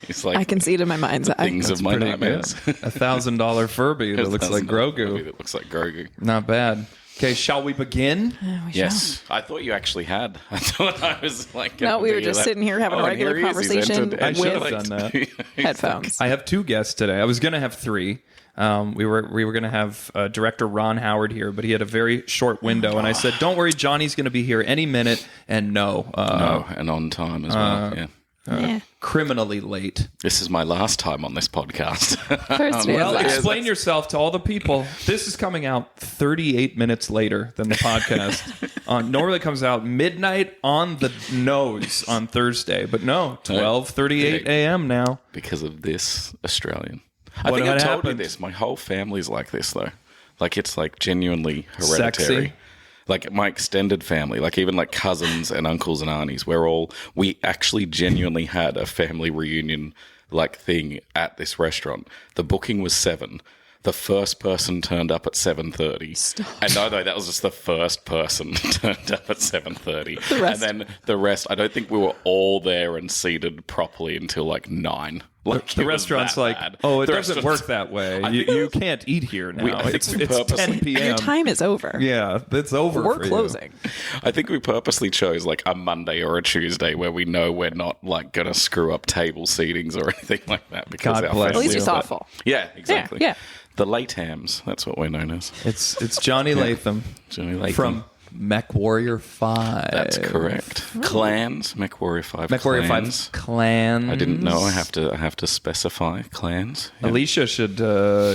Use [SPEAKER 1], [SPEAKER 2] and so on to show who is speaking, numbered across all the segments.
[SPEAKER 1] It's like
[SPEAKER 2] I can see it in my mind's eye.
[SPEAKER 1] things of my nightmares.
[SPEAKER 3] $1,000 Furby that looks like Grogu.
[SPEAKER 1] That looks like Grogu.
[SPEAKER 3] Not bad. Okay, shall we begin?
[SPEAKER 1] Yes. I thought you actually had. I thought I was like...
[SPEAKER 2] No, we were just sitting here having a regular conversation
[SPEAKER 3] I should have
[SPEAKER 2] with
[SPEAKER 3] done that.
[SPEAKER 2] headphones.
[SPEAKER 3] I have 2 guests today. I was going to have 3. We were going to have director Ron Howard here, but he had a very short window, and I said, "Don't worry, Johnny's going to be here any minute." And no,
[SPEAKER 1] and on time as well.
[SPEAKER 3] criminally late.
[SPEAKER 1] This is my last time on this podcast.
[SPEAKER 3] Well, explain yourself to all the people. This is coming out 38 minutes later than the podcast. Normally comes out midnight on the nose on Thursday, but no, 12:38 a.m. now
[SPEAKER 1] because of this Australian. I think I told you this. My whole family's like this, though. Like, it's like genuinely hereditary.
[SPEAKER 3] Sexy.
[SPEAKER 1] Like, my extended family, like even like cousins and uncles and aunties, we actually genuinely had a family reunion like thing at this restaurant. The booking was 7. The first person turned up at 7:30. And no, that was just the first person turned up at 7:30. And then the rest, I don't think we were all there and seated properly until like 9. Like,
[SPEAKER 3] the restaurant's like,
[SPEAKER 1] bad.
[SPEAKER 3] it doesn't work that way. You can't eat here now. It's 10 p.m.
[SPEAKER 2] Your time is over.
[SPEAKER 3] Yeah, it's over.
[SPEAKER 2] We're closing.
[SPEAKER 1] I think we purposely chose like a Monday or a Tuesday where we know we're not like going to screw up table seatings or anything like that. Because
[SPEAKER 3] God bless.
[SPEAKER 2] At least you're thoughtful.
[SPEAKER 1] Yeah, exactly.
[SPEAKER 2] Yeah.
[SPEAKER 1] The Lathams, that's what we're known as.
[SPEAKER 3] It's Jonny Latham.
[SPEAKER 1] Jonny Latham.
[SPEAKER 3] From MechWarrior 5.
[SPEAKER 1] That's correct. Clans, MechWarrior 5
[SPEAKER 3] MechWarrior
[SPEAKER 1] clans.
[SPEAKER 3] 5 clans.
[SPEAKER 1] I didn't know. I have to specify clans. Yeah.
[SPEAKER 3] Alicia should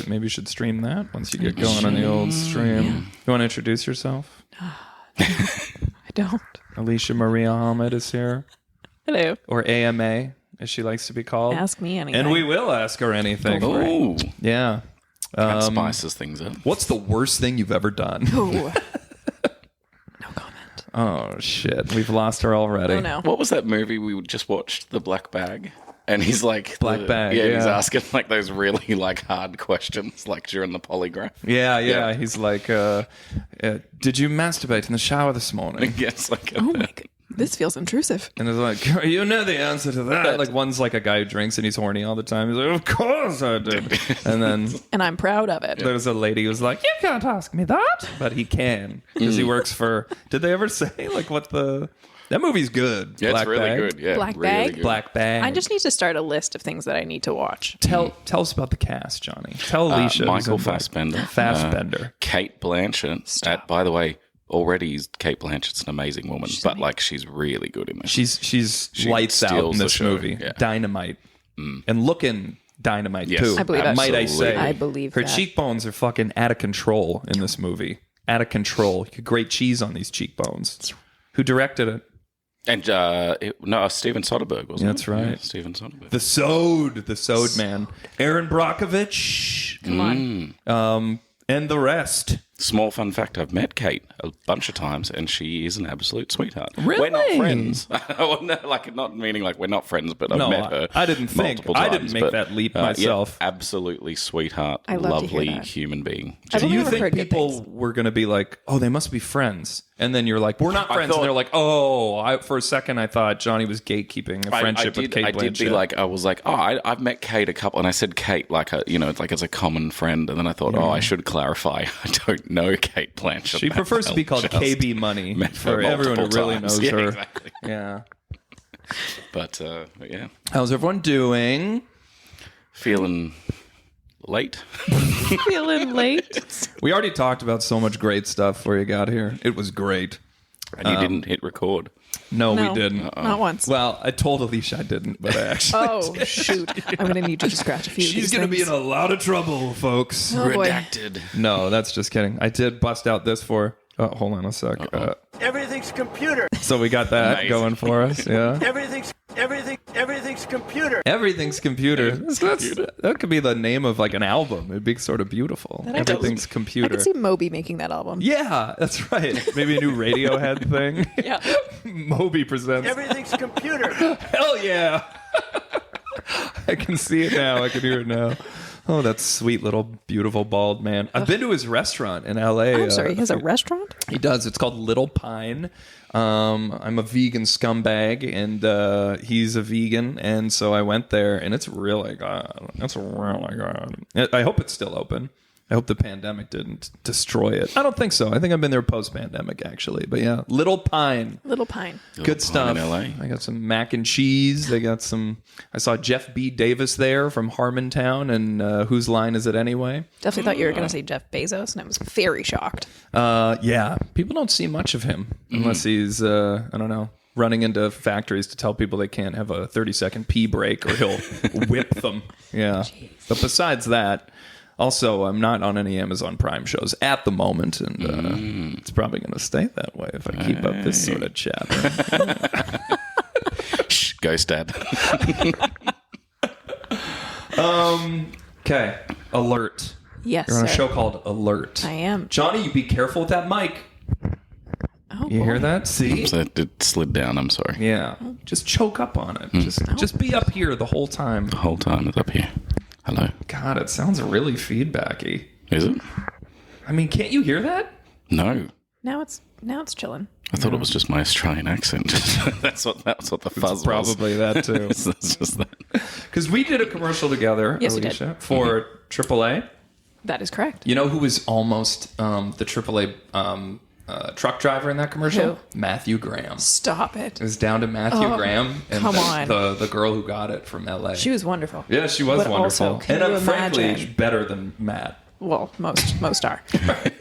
[SPEAKER 3] maybe should stream that once you get going on the old stream. Yeah. You want to introduce yourself?
[SPEAKER 2] I don't.
[SPEAKER 3] Alisha-Marie Ahamed is here.
[SPEAKER 2] Hello.
[SPEAKER 3] Or AMA, as she likes to be called.
[SPEAKER 2] Ask me anything.
[SPEAKER 3] And we will ask her anything.
[SPEAKER 1] Oh,
[SPEAKER 3] yeah.
[SPEAKER 1] That spices things up.
[SPEAKER 3] What's the worst thing you've ever done?
[SPEAKER 2] Oh. No comment.
[SPEAKER 3] Oh, shit. We've lost her already.
[SPEAKER 2] Oh, no.
[SPEAKER 1] What was that movie we just watched? The Black Bag? And he's like...
[SPEAKER 3] Black Bag,
[SPEAKER 1] yeah. He's asking like those really like hard questions like during the polygraph.
[SPEAKER 3] Yeah. He's like, did you masturbate in the shower this morning?
[SPEAKER 1] Yes. Like
[SPEAKER 2] oh, my God. This feels intrusive.
[SPEAKER 3] And it's like, you know the answer to that. Like, one's like a guy who drinks and he's horny all the time. He's like, of course I did. And then...
[SPEAKER 2] And I'm proud of it.
[SPEAKER 3] There's a lady who's like, you can't ask me that. But he can. Because he works for... Did they ever say, like, what the... That movie's good.
[SPEAKER 1] Yeah,
[SPEAKER 3] Black
[SPEAKER 1] it's really
[SPEAKER 3] Bag.
[SPEAKER 1] good. Yeah,
[SPEAKER 2] Black
[SPEAKER 1] really
[SPEAKER 2] Bag?
[SPEAKER 1] good.
[SPEAKER 3] Black Bag.
[SPEAKER 2] I just need to start a list of things that I need to watch.
[SPEAKER 3] Tell us about the cast, Johnny. Tell Alicia.
[SPEAKER 1] Michael Fassbender. Kate Blanchett. By the way... Already, Kate Blanchett's an amazing woman, but like she's really good in this.
[SPEAKER 3] She's lights out in this movie. Yeah. Dynamite. And looking dynamite too.
[SPEAKER 2] I believe that.
[SPEAKER 3] Might I say.
[SPEAKER 2] I believe
[SPEAKER 3] her
[SPEAKER 2] that.
[SPEAKER 3] cheekbones are fucking out of control in this movie. Out of control. You could grate cheese on these cheekbones. Who directed it?
[SPEAKER 1] And Steven Soderbergh, wasn't it?
[SPEAKER 3] That's right.
[SPEAKER 1] Yeah, Steven Soderbergh.
[SPEAKER 3] The Sode man. Aaron Brockovich.
[SPEAKER 2] Come on.
[SPEAKER 3] And the rest.
[SPEAKER 1] Small fun fact, I've met Kate a bunch of times, and she is an absolute sweetheart.
[SPEAKER 3] Really?
[SPEAKER 1] We're not friends. Well, no, like, not meaning like we're not friends, but I've met her
[SPEAKER 3] I didn't think.
[SPEAKER 1] multiple
[SPEAKER 3] I
[SPEAKER 1] times,
[SPEAKER 3] didn't make that leap myself.
[SPEAKER 1] Yeah, absolutely sweetheart,
[SPEAKER 2] I love to hear
[SPEAKER 1] lovely
[SPEAKER 2] that.
[SPEAKER 1] human being.
[SPEAKER 2] I've
[SPEAKER 3] Do
[SPEAKER 2] only
[SPEAKER 3] you
[SPEAKER 2] ever
[SPEAKER 3] think
[SPEAKER 2] heard good
[SPEAKER 3] people
[SPEAKER 2] things.
[SPEAKER 3] were going to be like, oh, they must be friends? And then you're like, we're not friends. And they're like, for a second I thought Johnny was gatekeeping a friendship with Kate Blanchett.
[SPEAKER 1] I was like, I've met Kate a couple, and I said Kate, like, like as a common friend. And then I thought, I should clarify, I don't know Kate Blanchett.
[SPEAKER 3] She prefers to be called KB Money for everyone who really knows her.
[SPEAKER 1] Exactly.
[SPEAKER 3] Yeah.
[SPEAKER 1] But, yeah.
[SPEAKER 3] How's everyone doing?
[SPEAKER 1] Feeling late.
[SPEAKER 2] Feeling late.
[SPEAKER 3] We already talked about so much great stuff before you got here. It was great.
[SPEAKER 1] And you didn't hit record.
[SPEAKER 3] No, we didn't.
[SPEAKER 2] Not once.
[SPEAKER 3] Well, I told Alicia I didn't, but I actually
[SPEAKER 2] Oh, shoot. I'm going to need you to scratch a few of
[SPEAKER 3] She's
[SPEAKER 2] these
[SPEAKER 3] going to be in
[SPEAKER 2] things.
[SPEAKER 3] a lot of trouble, folks.
[SPEAKER 2] Oh, boy.
[SPEAKER 1] Redacted.
[SPEAKER 3] No, that's just kidding. I did bust out this for... Oh, hold on a sec.
[SPEAKER 4] Everything's computer.
[SPEAKER 3] So we got that
[SPEAKER 1] Amazing.
[SPEAKER 3] going for us, yeah.
[SPEAKER 4] Everything's computer.
[SPEAKER 3] Everything's computer. That could be the name of like an album. It'd be sort of beautiful. Everything's
[SPEAKER 2] I
[SPEAKER 3] computer.
[SPEAKER 2] could see Moby making that album.
[SPEAKER 3] Yeah, that's right. Maybe a new Radiohead thing.
[SPEAKER 2] Yeah.
[SPEAKER 3] Moby presents.
[SPEAKER 4] Everything's computer.
[SPEAKER 3] Hell yeah. I can see it now. I can hear it now. Oh, that sweet little beautiful bald man. I've been to his restaurant in LA.
[SPEAKER 2] I'm sorry, he has a restaurant?
[SPEAKER 3] He does. It's called Little Pine. I'm a vegan scumbag, and he's a vegan, and so I went there, and it's really good. It's really good. I hope it's still open. I hope the pandemic didn't destroy it. I don't think so. I think I've been there post-pandemic, actually. But yeah, Little Pine.
[SPEAKER 2] Little Pine.
[SPEAKER 3] Good stuff.
[SPEAKER 1] in LA.
[SPEAKER 3] I got some mac and cheese. They got some. I saw Jeff B. Davis there from Harmontown, and Whose Line Is It Anyway?
[SPEAKER 2] Definitely thought you were going to say Jeff Bezos, and I was very shocked.
[SPEAKER 3] Yeah, people don't see much of him unless he's, I don't know, running into factories to tell people they can't have a 30-second pee break or he'll whip them. Yeah. But besides that, also, I'm not on any Amazon Prime shows at the moment, and it's probably going to stay that way if I keep up this sort of chatter.
[SPEAKER 1] Shh, Ghost Dad.
[SPEAKER 3] Okay, Alert.
[SPEAKER 2] Yes,
[SPEAKER 3] You're on a
[SPEAKER 2] sir.
[SPEAKER 3] show called Alert.
[SPEAKER 2] I am.
[SPEAKER 3] Johnny, you be careful with that mic.
[SPEAKER 2] Oh,
[SPEAKER 3] You
[SPEAKER 2] boy.
[SPEAKER 3] hear that? See?
[SPEAKER 1] So it slid down. I'm sorry.
[SPEAKER 3] Yeah. Just choke up on it. Just be up here the whole time.
[SPEAKER 1] The whole time it's up here. Hello.
[SPEAKER 3] God, it sounds really feedbacky.
[SPEAKER 1] Is it?
[SPEAKER 3] I mean, can't you hear that?
[SPEAKER 1] No.
[SPEAKER 2] Now it's chilling.
[SPEAKER 1] I thought it was just my Australian accent. that's what the fuzz was.
[SPEAKER 3] Probably that too.
[SPEAKER 1] That's just that.
[SPEAKER 3] Because we did a commercial together,
[SPEAKER 2] Yes, we did.
[SPEAKER 3] Alicia, for AAA.
[SPEAKER 2] That is correct.
[SPEAKER 3] You know who was almost the AAA truck driver in that commercial?
[SPEAKER 2] Who?
[SPEAKER 3] Matthew Graham.
[SPEAKER 2] Stop it.
[SPEAKER 3] It was down to Matthew Graham and
[SPEAKER 2] come on.
[SPEAKER 3] the girl who got it from LA.
[SPEAKER 2] She was wonderful.
[SPEAKER 3] Yeah, she was
[SPEAKER 2] But
[SPEAKER 3] wonderful.
[SPEAKER 2] also, can
[SPEAKER 3] and
[SPEAKER 2] you
[SPEAKER 3] frankly,
[SPEAKER 2] imagine?
[SPEAKER 3] better than Matt.
[SPEAKER 2] Well, most are. I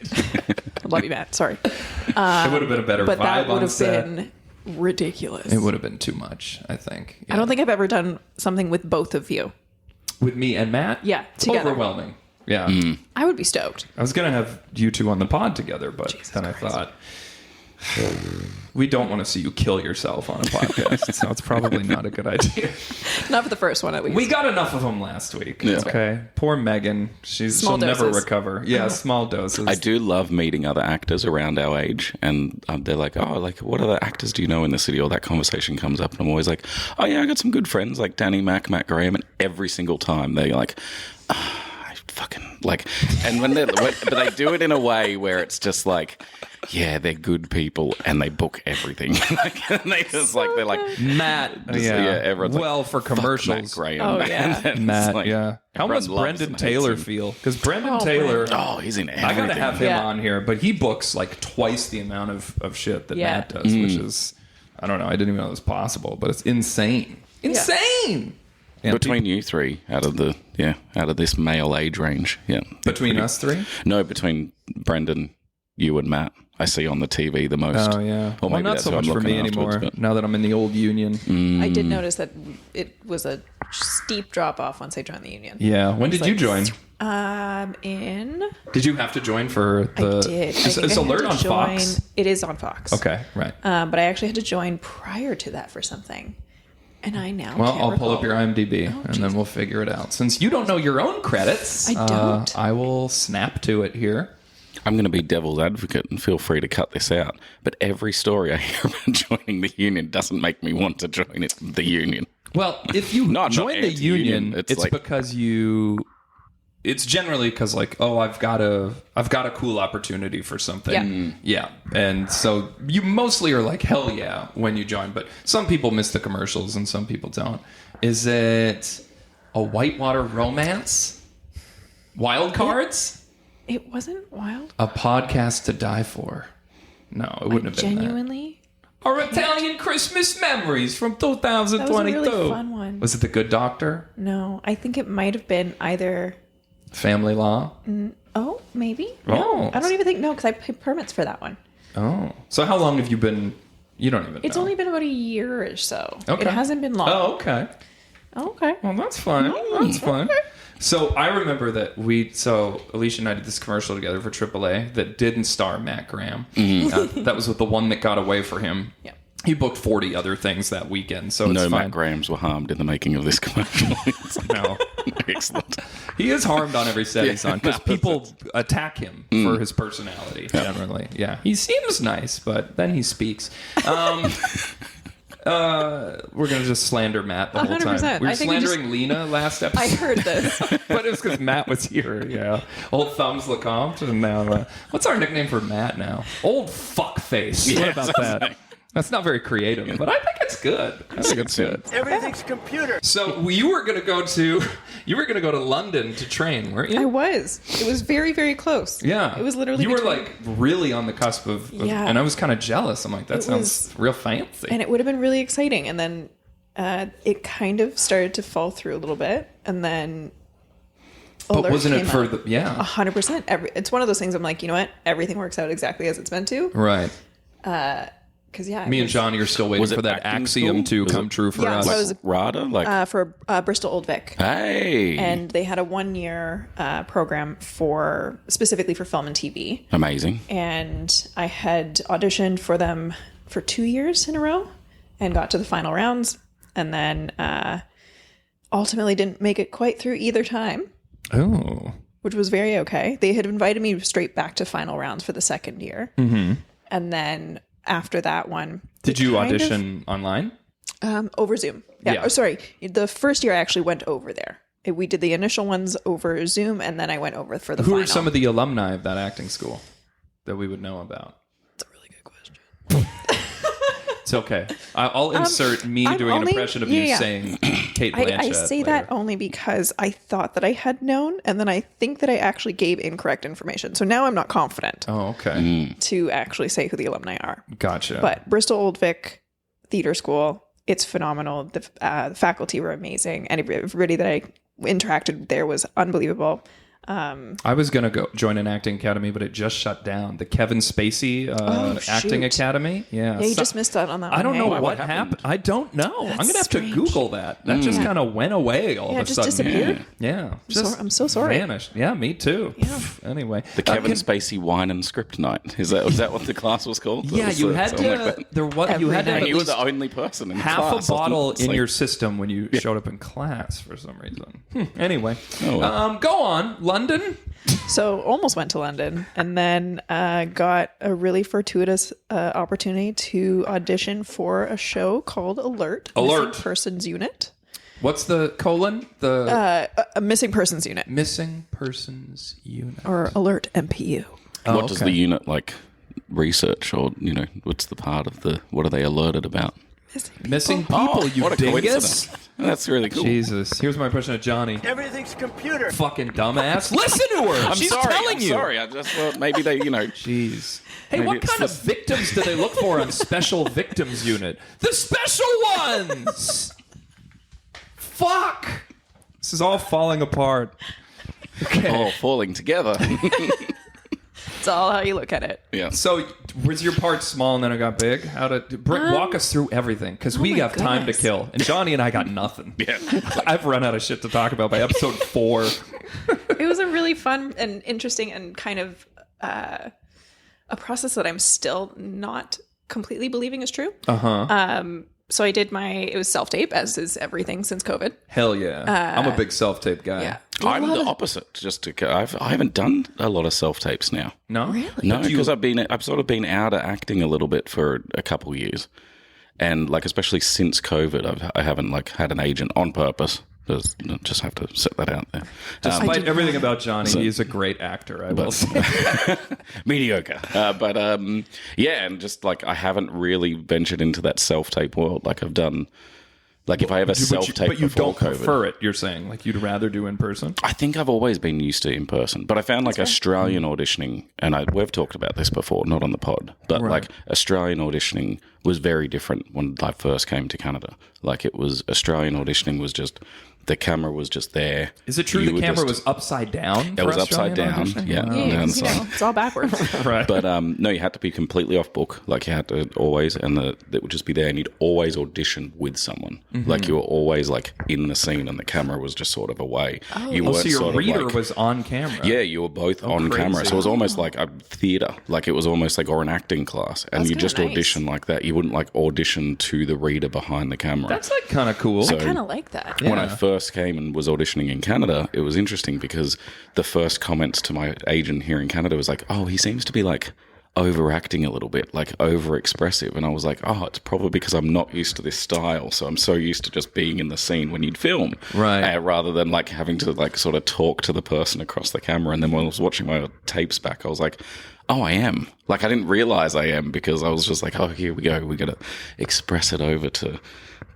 [SPEAKER 2] love you, Matt. Sorry.
[SPEAKER 3] It would have been a better
[SPEAKER 2] But
[SPEAKER 3] vibe
[SPEAKER 2] that would
[SPEAKER 3] on
[SPEAKER 2] have
[SPEAKER 3] set.
[SPEAKER 2] been ridiculous.
[SPEAKER 3] It would have been too much, I think.
[SPEAKER 2] I don't think I've ever done something with both of you.
[SPEAKER 3] With me and Matt?
[SPEAKER 2] Yeah, together.
[SPEAKER 3] Overwhelming. Yeah.
[SPEAKER 2] I would be stoked.
[SPEAKER 3] I was going to have you two on the pod together, but then I thought, we don't want to see you kill yourself on a podcast, so it's probably not a good idea.
[SPEAKER 2] Not for the first one, at least.
[SPEAKER 3] We got enough of them last week.
[SPEAKER 1] Yeah.
[SPEAKER 3] Okay. Poor Megan. She'll
[SPEAKER 2] Small
[SPEAKER 3] never
[SPEAKER 2] doses.
[SPEAKER 3] recover. Yeah, small doses.
[SPEAKER 1] I do love meeting other actors around our age, and they're like, "Oh, like what other actors do you know in the city?" Or that conversation comes up, and I'm always like, "Oh yeah, I got some good friends like Danny Mac, Matt Graham," and every single time they're like, "I fucking like," and but they do it in a way where it's just like, yeah, they're good people, and they book everything. And they just like they're like
[SPEAKER 3] Matt.
[SPEAKER 1] everyone's like,
[SPEAKER 3] well, for
[SPEAKER 1] "Fuck
[SPEAKER 3] commercials.
[SPEAKER 1] Matt Graham."
[SPEAKER 2] Oh, yeah.
[SPEAKER 1] And then it's
[SPEAKER 3] Matt,
[SPEAKER 1] like,
[SPEAKER 3] yeah. How
[SPEAKER 1] everyone
[SPEAKER 3] must
[SPEAKER 1] loves
[SPEAKER 3] Brendan
[SPEAKER 1] and hates
[SPEAKER 3] Taylor
[SPEAKER 1] him.
[SPEAKER 3] feel? Because Brendan
[SPEAKER 2] Oh,
[SPEAKER 3] Taylor...
[SPEAKER 1] Oh, he's in everything.
[SPEAKER 3] I gotta have him
[SPEAKER 2] Yeah.
[SPEAKER 3] on here, but he books like twice the amount of shit that
[SPEAKER 2] Yeah.
[SPEAKER 3] Matt does, which is, I don't know, I didn't even know it was possible, but it's insane. Insane! Yeah,
[SPEAKER 1] Between you three, out of this male age range, yeah.
[SPEAKER 3] between us three?
[SPEAKER 1] No, between Brendan, you and Matt, I see on the TV the most.
[SPEAKER 3] Oh, yeah.
[SPEAKER 1] Or
[SPEAKER 3] Well,
[SPEAKER 1] maybe
[SPEAKER 3] not
[SPEAKER 1] that's
[SPEAKER 3] so
[SPEAKER 1] who I'm
[SPEAKER 3] much for
[SPEAKER 1] looking
[SPEAKER 3] me
[SPEAKER 1] afterwards,
[SPEAKER 3] anymore,
[SPEAKER 1] but-
[SPEAKER 3] now that I'm in the old union.
[SPEAKER 2] I did notice that it was a steep drop off once I joined the union.
[SPEAKER 3] Yeah. When did you join?
[SPEAKER 2] In
[SPEAKER 3] Did you have to join for the...
[SPEAKER 2] I did. I
[SPEAKER 3] Is
[SPEAKER 2] think I had
[SPEAKER 3] Alert
[SPEAKER 2] to
[SPEAKER 3] on
[SPEAKER 2] join-
[SPEAKER 3] Fox?
[SPEAKER 2] It is on Fox.
[SPEAKER 3] Okay, right.
[SPEAKER 2] But I actually had to join prior to that for something, and I now
[SPEAKER 3] Well,
[SPEAKER 2] can't
[SPEAKER 3] I'll pull up
[SPEAKER 2] recall.
[SPEAKER 3] your IMDb, and then we'll figure it out. Since you don't know your own credits,
[SPEAKER 2] I don't.
[SPEAKER 3] I will snap to it here.
[SPEAKER 1] I'm going to be devil's advocate and feel free to cut this out. But every story I hear about joining the union doesn't make me want to join the union.
[SPEAKER 3] Well, if you
[SPEAKER 1] No, I'm not
[SPEAKER 3] join the
[SPEAKER 1] anti-union.
[SPEAKER 3] union,
[SPEAKER 1] It's
[SPEAKER 3] it's
[SPEAKER 1] like-
[SPEAKER 3] because you. It's generally because like, oh, I've got a cool opportunity for something.
[SPEAKER 2] Yeah.
[SPEAKER 3] Yeah, and so you mostly are like, hell yeah, when you join. But some people miss the commercials and some people don't. Is it a whitewater romance? Wild Cards?
[SPEAKER 2] It wasn't wild.
[SPEAKER 3] A podcast to die for? No, it wouldn't have been that.
[SPEAKER 2] Genuinely,
[SPEAKER 3] Our Italian Christmas memories from 2022.
[SPEAKER 2] that was a really fun one.
[SPEAKER 3] Was it The Good Doctor?
[SPEAKER 2] No, I think it might have been either.
[SPEAKER 3] Family Law?
[SPEAKER 2] Oh, maybe.
[SPEAKER 3] Oh.
[SPEAKER 2] No, I don't even think because I paid permits for that one.
[SPEAKER 3] Oh. So how long have you been... You don't even
[SPEAKER 2] It's
[SPEAKER 3] know.
[SPEAKER 2] only been about a year or so.
[SPEAKER 3] Okay.
[SPEAKER 2] It hasn't been long.
[SPEAKER 3] Oh, okay.
[SPEAKER 2] Okay.
[SPEAKER 3] Well, that's fine. That's fine. So I remember that Alicia and I did this commercial together for AAA that didn't star Matt Graham. That was with the one that got away for him.
[SPEAKER 2] Yeah.
[SPEAKER 3] He booked 40 other things that weekend, so
[SPEAKER 1] No
[SPEAKER 3] it's
[SPEAKER 1] Matt
[SPEAKER 3] fine.
[SPEAKER 1] Grahams were harmed in the making of this commercial.
[SPEAKER 3] No.
[SPEAKER 1] Excellent.
[SPEAKER 3] He is harmed on every set he's on because
[SPEAKER 1] that's
[SPEAKER 3] people attack him for his personality generally. Yeah, he seems nice, but then he speaks. We're going to just slander Matt the whole time.
[SPEAKER 2] 100%.
[SPEAKER 3] We were
[SPEAKER 2] I think we
[SPEAKER 3] slandering Lena last episode.
[SPEAKER 2] I heard this.
[SPEAKER 3] But it was because Matt was here, yeah. Old Thumbs Lecomte, and now... what's our nickname for Matt now? Old Fuckface. What about that? That's not very creative, but I think it's good. I think it's good.
[SPEAKER 4] Everything's computer.
[SPEAKER 3] So you were going to go to London to train, weren't you?
[SPEAKER 2] I was. It was very, very close.
[SPEAKER 3] Yeah.
[SPEAKER 2] It was literally
[SPEAKER 3] You were
[SPEAKER 2] between-
[SPEAKER 3] like really on the cusp of
[SPEAKER 2] Yeah.
[SPEAKER 3] and I was kind of jealous. I'm like, that sounds real fancy.
[SPEAKER 2] And it would have been really exciting. And then it kind of started to fall through a little bit. And then
[SPEAKER 3] but wasn't it for
[SPEAKER 2] out.
[SPEAKER 3] the... Yeah.
[SPEAKER 2] 100%. It's one of those things I'm like, you know what? Everything works out exactly as it's meant to.
[SPEAKER 3] Right.
[SPEAKER 2] Because, yeah.
[SPEAKER 3] Me and Johnny are still waiting
[SPEAKER 1] Was it
[SPEAKER 3] for that
[SPEAKER 1] acting
[SPEAKER 3] axiom
[SPEAKER 1] school?
[SPEAKER 3] to come true for
[SPEAKER 2] Yeah,
[SPEAKER 3] us.
[SPEAKER 2] so I was
[SPEAKER 1] RADA? Like,
[SPEAKER 2] for Bristol Old Vic.
[SPEAKER 1] hey.
[SPEAKER 2] And they had a 1-year program specifically for film and TV.
[SPEAKER 1] Amazing.
[SPEAKER 2] And I had auditioned for them for 2 years in a row and got to the final rounds. And then ultimately didn't make it quite through either time.
[SPEAKER 3] Oh.
[SPEAKER 2] Which was very okay. They had invited me straight back to final rounds for the second year. Mm-hmm. And then after that one...
[SPEAKER 3] Did you audition online?
[SPEAKER 2] Over Zoom. Yeah.
[SPEAKER 3] Yeah.
[SPEAKER 2] Oh, sorry. The first year I actually went over there. We did the initial ones over Zoom, and then I went over for the
[SPEAKER 3] Who
[SPEAKER 2] final.
[SPEAKER 3] are some of the alumni of that acting school that we would know about?
[SPEAKER 2] That's a really good question.
[SPEAKER 3] It's okay. I'll insert me
[SPEAKER 2] I'm
[SPEAKER 3] doing an
[SPEAKER 2] only-
[SPEAKER 3] impression of you saying Kate Blanchett.
[SPEAKER 2] I say that only because I thought that I had known, and then I think that I actually gave incorrect information. So now I'm not confident
[SPEAKER 3] Oh, okay.
[SPEAKER 2] to actually say who the alumni are.
[SPEAKER 3] Gotcha.
[SPEAKER 2] But Bristol Old Vic Theatre School, it's phenomenal. The faculty were amazing, and everybody that I interacted with there was unbelievable.
[SPEAKER 3] I was going to go join an acting academy, but it just shut down. The Kevin Spacey acting
[SPEAKER 2] shoot.
[SPEAKER 3] academy. Yeah.
[SPEAKER 2] Yeah, you just missed out on that one.
[SPEAKER 3] I don't know
[SPEAKER 2] hey?
[SPEAKER 3] what happened. I don't know. I'm going to have
[SPEAKER 2] strange.
[SPEAKER 3] to Google that. That just kind of went away all
[SPEAKER 2] Yeah,
[SPEAKER 3] of
[SPEAKER 2] it
[SPEAKER 3] a
[SPEAKER 2] just
[SPEAKER 3] sudden.
[SPEAKER 2] disappeared.
[SPEAKER 3] Yeah.
[SPEAKER 2] I'm so sorry.
[SPEAKER 3] Vanished. Yeah, me too.
[SPEAKER 2] Yeah.
[SPEAKER 3] Anyway.
[SPEAKER 1] The Kevin Spacey wine and script night. Was that what the class was called?
[SPEAKER 3] Yeah, you had
[SPEAKER 1] something like
[SPEAKER 3] to.
[SPEAKER 1] that.
[SPEAKER 3] There was. You had to have
[SPEAKER 1] And
[SPEAKER 3] at
[SPEAKER 1] you were
[SPEAKER 3] least
[SPEAKER 1] the only person in
[SPEAKER 3] half
[SPEAKER 1] class.
[SPEAKER 3] a
[SPEAKER 1] wasn't
[SPEAKER 3] bottle
[SPEAKER 1] it? It's
[SPEAKER 3] in
[SPEAKER 1] like-
[SPEAKER 3] your system when you showed up in class for some reason. Anyway,
[SPEAKER 1] Oh, well.
[SPEAKER 3] go on. London.
[SPEAKER 2] So almost went to London, and then got a really fortuitous opportunity to audition for a show called Alert.
[SPEAKER 3] Alert.
[SPEAKER 2] Missing Persons Unit.
[SPEAKER 3] What's the colon? The
[SPEAKER 2] A Missing Persons Unit.
[SPEAKER 3] missing persons unit.
[SPEAKER 2] Or Alert MPU.
[SPEAKER 1] What does the unit like research, or what's the part of the? What are they alerted about?
[SPEAKER 3] Missing people,
[SPEAKER 1] Oh,
[SPEAKER 3] you
[SPEAKER 1] what a
[SPEAKER 3] dingus.
[SPEAKER 1] coincidence. That's really cool.
[SPEAKER 3] Jesus. Here's my impression of Johnny.
[SPEAKER 4] Everything's computer.
[SPEAKER 3] Fucking dumbass. Listen to her.
[SPEAKER 1] I'm
[SPEAKER 3] She's
[SPEAKER 1] sorry.
[SPEAKER 3] telling
[SPEAKER 1] I'm
[SPEAKER 3] you.
[SPEAKER 1] sorry. I just thought maybe they,
[SPEAKER 3] Jeez. Hey,
[SPEAKER 1] Maybe
[SPEAKER 3] what
[SPEAKER 1] it's
[SPEAKER 3] kind of
[SPEAKER 1] this-
[SPEAKER 3] victims do they look for on Special Victims Unit? The special ones! Fuck! This is all falling apart. Okay.
[SPEAKER 1] all falling together.
[SPEAKER 2] It's all how you look at it.
[SPEAKER 1] Yeah.
[SPEAKER 3] So, was your part small and then it got big? Walk us through everything, because we
[SPEAKER 2] my
[SPEAKER 3] have time to
[SPEAKER 2] goodness.
[SPEAKER 3] kill. And Johnny and I got nothing.
[SPEAKER 1] Yeah.
[SPEAKER 3] I've run out of shit to talk about by episode 4.
[SPEAKER 2] It was a really fun and interesting and kind of a process that I'm still not completely believing is true. So I did it was self-tape, as is everything since COVID.
[SPEAKER 3] Hell yeah. I'm a big self-tape guy.
[SPEAKER 2] Yeah.
[SPEAKER 1] I'm the opposite. I haven't done a lot of self tapes now.
[SPEAKER 3] No?
[SPEAKER 2] Really?
[SPEAKER 1] No, because I've sort of been out of acting a little bit for a couple years, and like especially since COVID, I haven't like had an agent on purpose. Just have to set that out there.
[SPEAKER 3] Despite everything about Johnny, he's a great actor, I will say.
[SPEAKER 1] Mediocre, but yeah, and just like I haven't really ventured into that self tape world like I've done. Like if I have a self tape,
[SPEAKER 3] But you
[SPEAKER 1] before
[SPEAKER 3] don't
[SPEAKER 1] COVID,
[SPEAKER 3] prefer it, you're saying? Like you'd rather do in person?
[SPEAKER 1] I think I've always been used to in person, but I found like Australian auditioning, and we've talked about this before, not on the pod, but like Australian auditioning was very different when I first came to Canada. Like Australian auditioning was just, the camera was just there.
[SPEAKER 3] Is it true
[SPEAKER 1] You
[SPEAKER 3] the
[SPEAKER 1] were
[SPEAKER 3] camera
[SPEAKER 1] just-
[SPEAKER 3] was upside down?
[SPEAKER 1] It was upside down, yeah.
[SPEAKER 2] Yeah,
[SPEAKER 1] on the
[SPEAKER 2] 'cause,
[SPEAKER 1] inside.
[SPEAKER 2] it's all backwards.
[SPEAKER 3] Right.
[SPEAKER 1] But no, you had to be completely off book. Like you had to always, and it would just be there, and you'd always audition with someone. Like you were always like in the scene, and the camera was just sort of away. You
[SPEAKER 3] Oh,
[SPEAKER 1] weren't
[SPEAKER 3] so your
[SPEAKER 1] sort of,
[SPEAKER 3] reader
[SPEAKER 1] like-
[SPEAKER 3] was on camera.
[SPEAKER 1] Yeah, you were both on
[SPEAKER 3] crazy.
[SPEAKER 1] camera, so it was almost like a theater. Like it was almost like or an acting class, and
[SPEAKER 2] That's
[SPEAKER 1] you
[SPEAKER 2] kinda
[SPEAKER 1] just
[SPEAKER 2] nice.
[SPEAKER 1] audition like that. You wouldn't like audition to the reader behind the camera.
[SPEAKER 3] That's like kind of cool.
[SPEAKER 1] So-
[SPEAKER 2] I kind of like that.
[SPEAKER 1] When I first came and was auditioning in Canada, it was interesting because the first comments to my agent here in Canada was like, "Oh, he seems to be like overacting a little bit, like over-expressive. And I was like, oh, it's probably because I'm not used to this style. So I'm so used to just being in the scene when you'd film.
[SPEAKER 3] Right.
[SPEAKER 1] Rather than like having to like sort of talk to the person across the camera. And then when I was watching my tapes back, I was like, oh, I am. Like, I didn't realize I am because I was just like, oh, here we go. We got to express it over to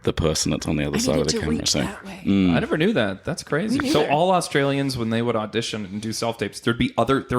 [SPEAKER 1] the person that's on the other side of the camera. So
[SPEAKER 2] that way.
[SPEAKER 3] I never knew that. That's crazy. So all Australians, when they would audition and do self-tapes, their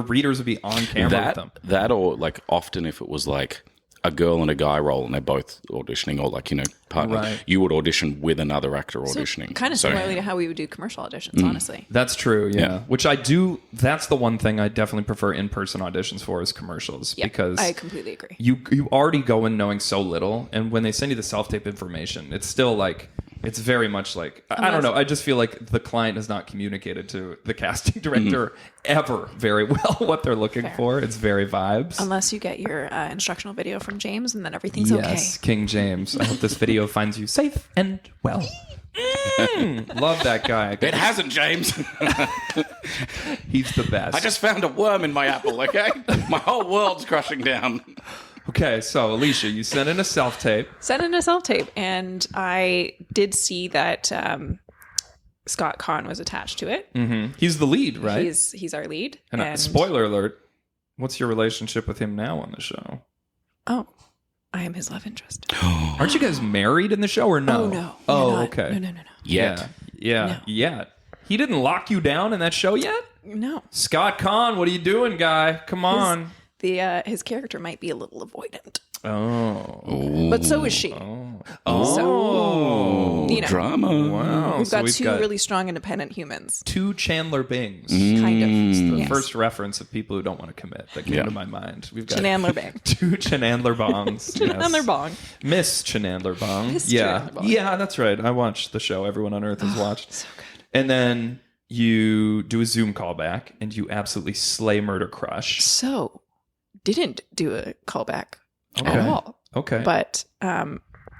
[SPEAKER 3] readers would be on camera with them.
[SPEAKER 1] That or like often if it was like a girl and a guy role and they're both auditioning or like, partner,
[SPEAKER 3] Right.
[SPEAKER 1] you would audition with another actor auditioning.
[SPEAKER 2] Kind of similarly to how we would do commercial auditions, honestly.
[SPEAKER 3] That's true, yeah. Which I do, that's the one thing I definitely prefer in-person auditions for is commercials.
[SPEAKER 2] Yeah,
[SPEAKER 3] because
[SPEAKER 2] I completely agree.
[SPEAKER 3] you already go in knowing so little, and when they send you the self-tape information, it's still like, it's very much like, I don't know, I just feel like the client has not communicated to the casting director ever very well what they're looking for. It's very vibes.
[SPEAKER 2] Unless you get your instructional video from James, and then everything's
[SPEAKER 3] Yes, King James. I hope this video finds you safe and well. Love that guy.
[SPEAKER 1] It hasn't, James.
[SPEAKER 3] He's the best.
[SPEAKER 1] I just found a worm in my apple, okay? My whole world's crushing down.
[SPEAKER 3] Okay, so Alicia, you sent in a self-tape.
[SPEAKER 2] Sent in a self-tape, and I did see that Scott Conn was attached to it.
[SPEAKER 3] He's the lead, right?
[SPEAKER 2] He's our lead.
[SPEAKER 3] And spoiler alert, what's your relationship with him now on the show?
[SPEAKER 2] Oh, I am his love interest.
[SPEAKER 3] Aren't you guys married in the show or no?
[SPEAKER 2] Oh, no.
[SPEAKER 3] Oh,
[SPEAKER 2] We're not.
[SPEAKER 3] okay.
[SPEAKER 2] No.
[SPEAKER 1] Yet.
[SPEAKER 3] Yeah. He didn't lock you down in that show yet?
[SPEAKER 2] No.
[SPEAKER 3] Scott Conn, what are you doing, guy? Come on.
[SPEAKER 2] His character might be a little avoidant.
[SPEAKER 3] Oh.
[SPEAKER 2] But so is she.
[SPEAKER 1] Oh, drama.
[SPEAKER 3] Wow.
[SPEAKER 2] We've
[SPEAKER 3] So
[SPEAKER 2] got two really strong independent humans.
[SPEAKER 3] two Chandler Bings.
[SPEAKER 2] Kind of.
[SPEAKER 3] The
[SPEAKER 2] Yes.
[SPEAKER 3] first reference of people who don't want to commit that came to my mind. We've got
[SPEAKER 2] Chenandler Bang.
[SPEAKER 3] two Chenandler Bongs.
[SPEAKER 2] Chenandler Bong.
[SPEAKER 3] Miss Chenandler Bong.
[SPEAKER 2] Miss
[SPEAKER 3] Yeah.
[SPEAKER 2] Chenandler Bong.
[SPEAKER 3] Yeah, that's right. I watched the show Everyone on Earth has watched.
[SPEAKER 2] So good.
[SPEAKER 3] And then you do a Zoom callback and you absolutely slay Murder Crush.
[SPEAKER 2] So, didn't do a callback
[SPEAKER 3] Okay.
[SPEAKER 2] at all.
[SPEAKER 3] Okay.
[SPEAKER 2] But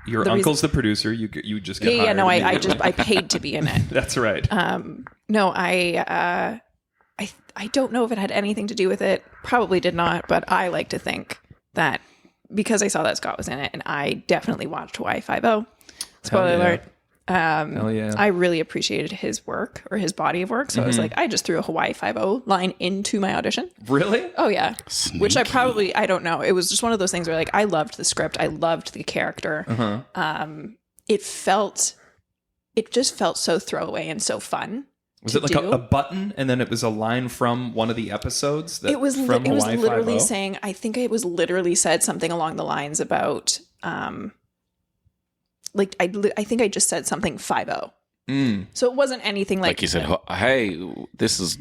[SPEAKER 3] Your
[SPEAKER 2] the
[SPEAKER 3] uncle's the producer. You just get hired.
[SPEAKER 2] no, I
[SPEAKER 3] immediately.
[SPEAKER 2] paid to be in it.
[SPEAKER 3] That's right.
[SPEAKER 2] No, I don't know if it had anything to do with it. Probably did not, but I like to think that because I saw that Scott was in it, and I definitely watched Hawaii 5-0. Spoiler
[SPEAKER 3] yeah.
[SPEAKER 2] alert.
[SPEAKER 3] Hell yeah.
[SPEAKER 2] I really appreciated his work or his body of work. So I was like, I just threw a Hawaii 5-0 line into my audition.
[SPEAKER 3] Really?
[SPEAKER 2] Oh yeah. Which I don't know. It was just one of those things where like, I loved the script. I loved the character. It just felt so throwaway and so fun.
[SPEAKER 3] Was it like a button and then it was a line from one of the episodes? That,
[SPEAKER 2] It was
[SPEAKER 3] from Hawaii
[SPEAKER 2] literally
[SPEAKER 3] 5-0?
[SPEAKER 2] saying, I think it was literally said something along the lines about, I think I just said something 5-0. So it wasn't anything like
[SPEAKER 1] you said, hey, this is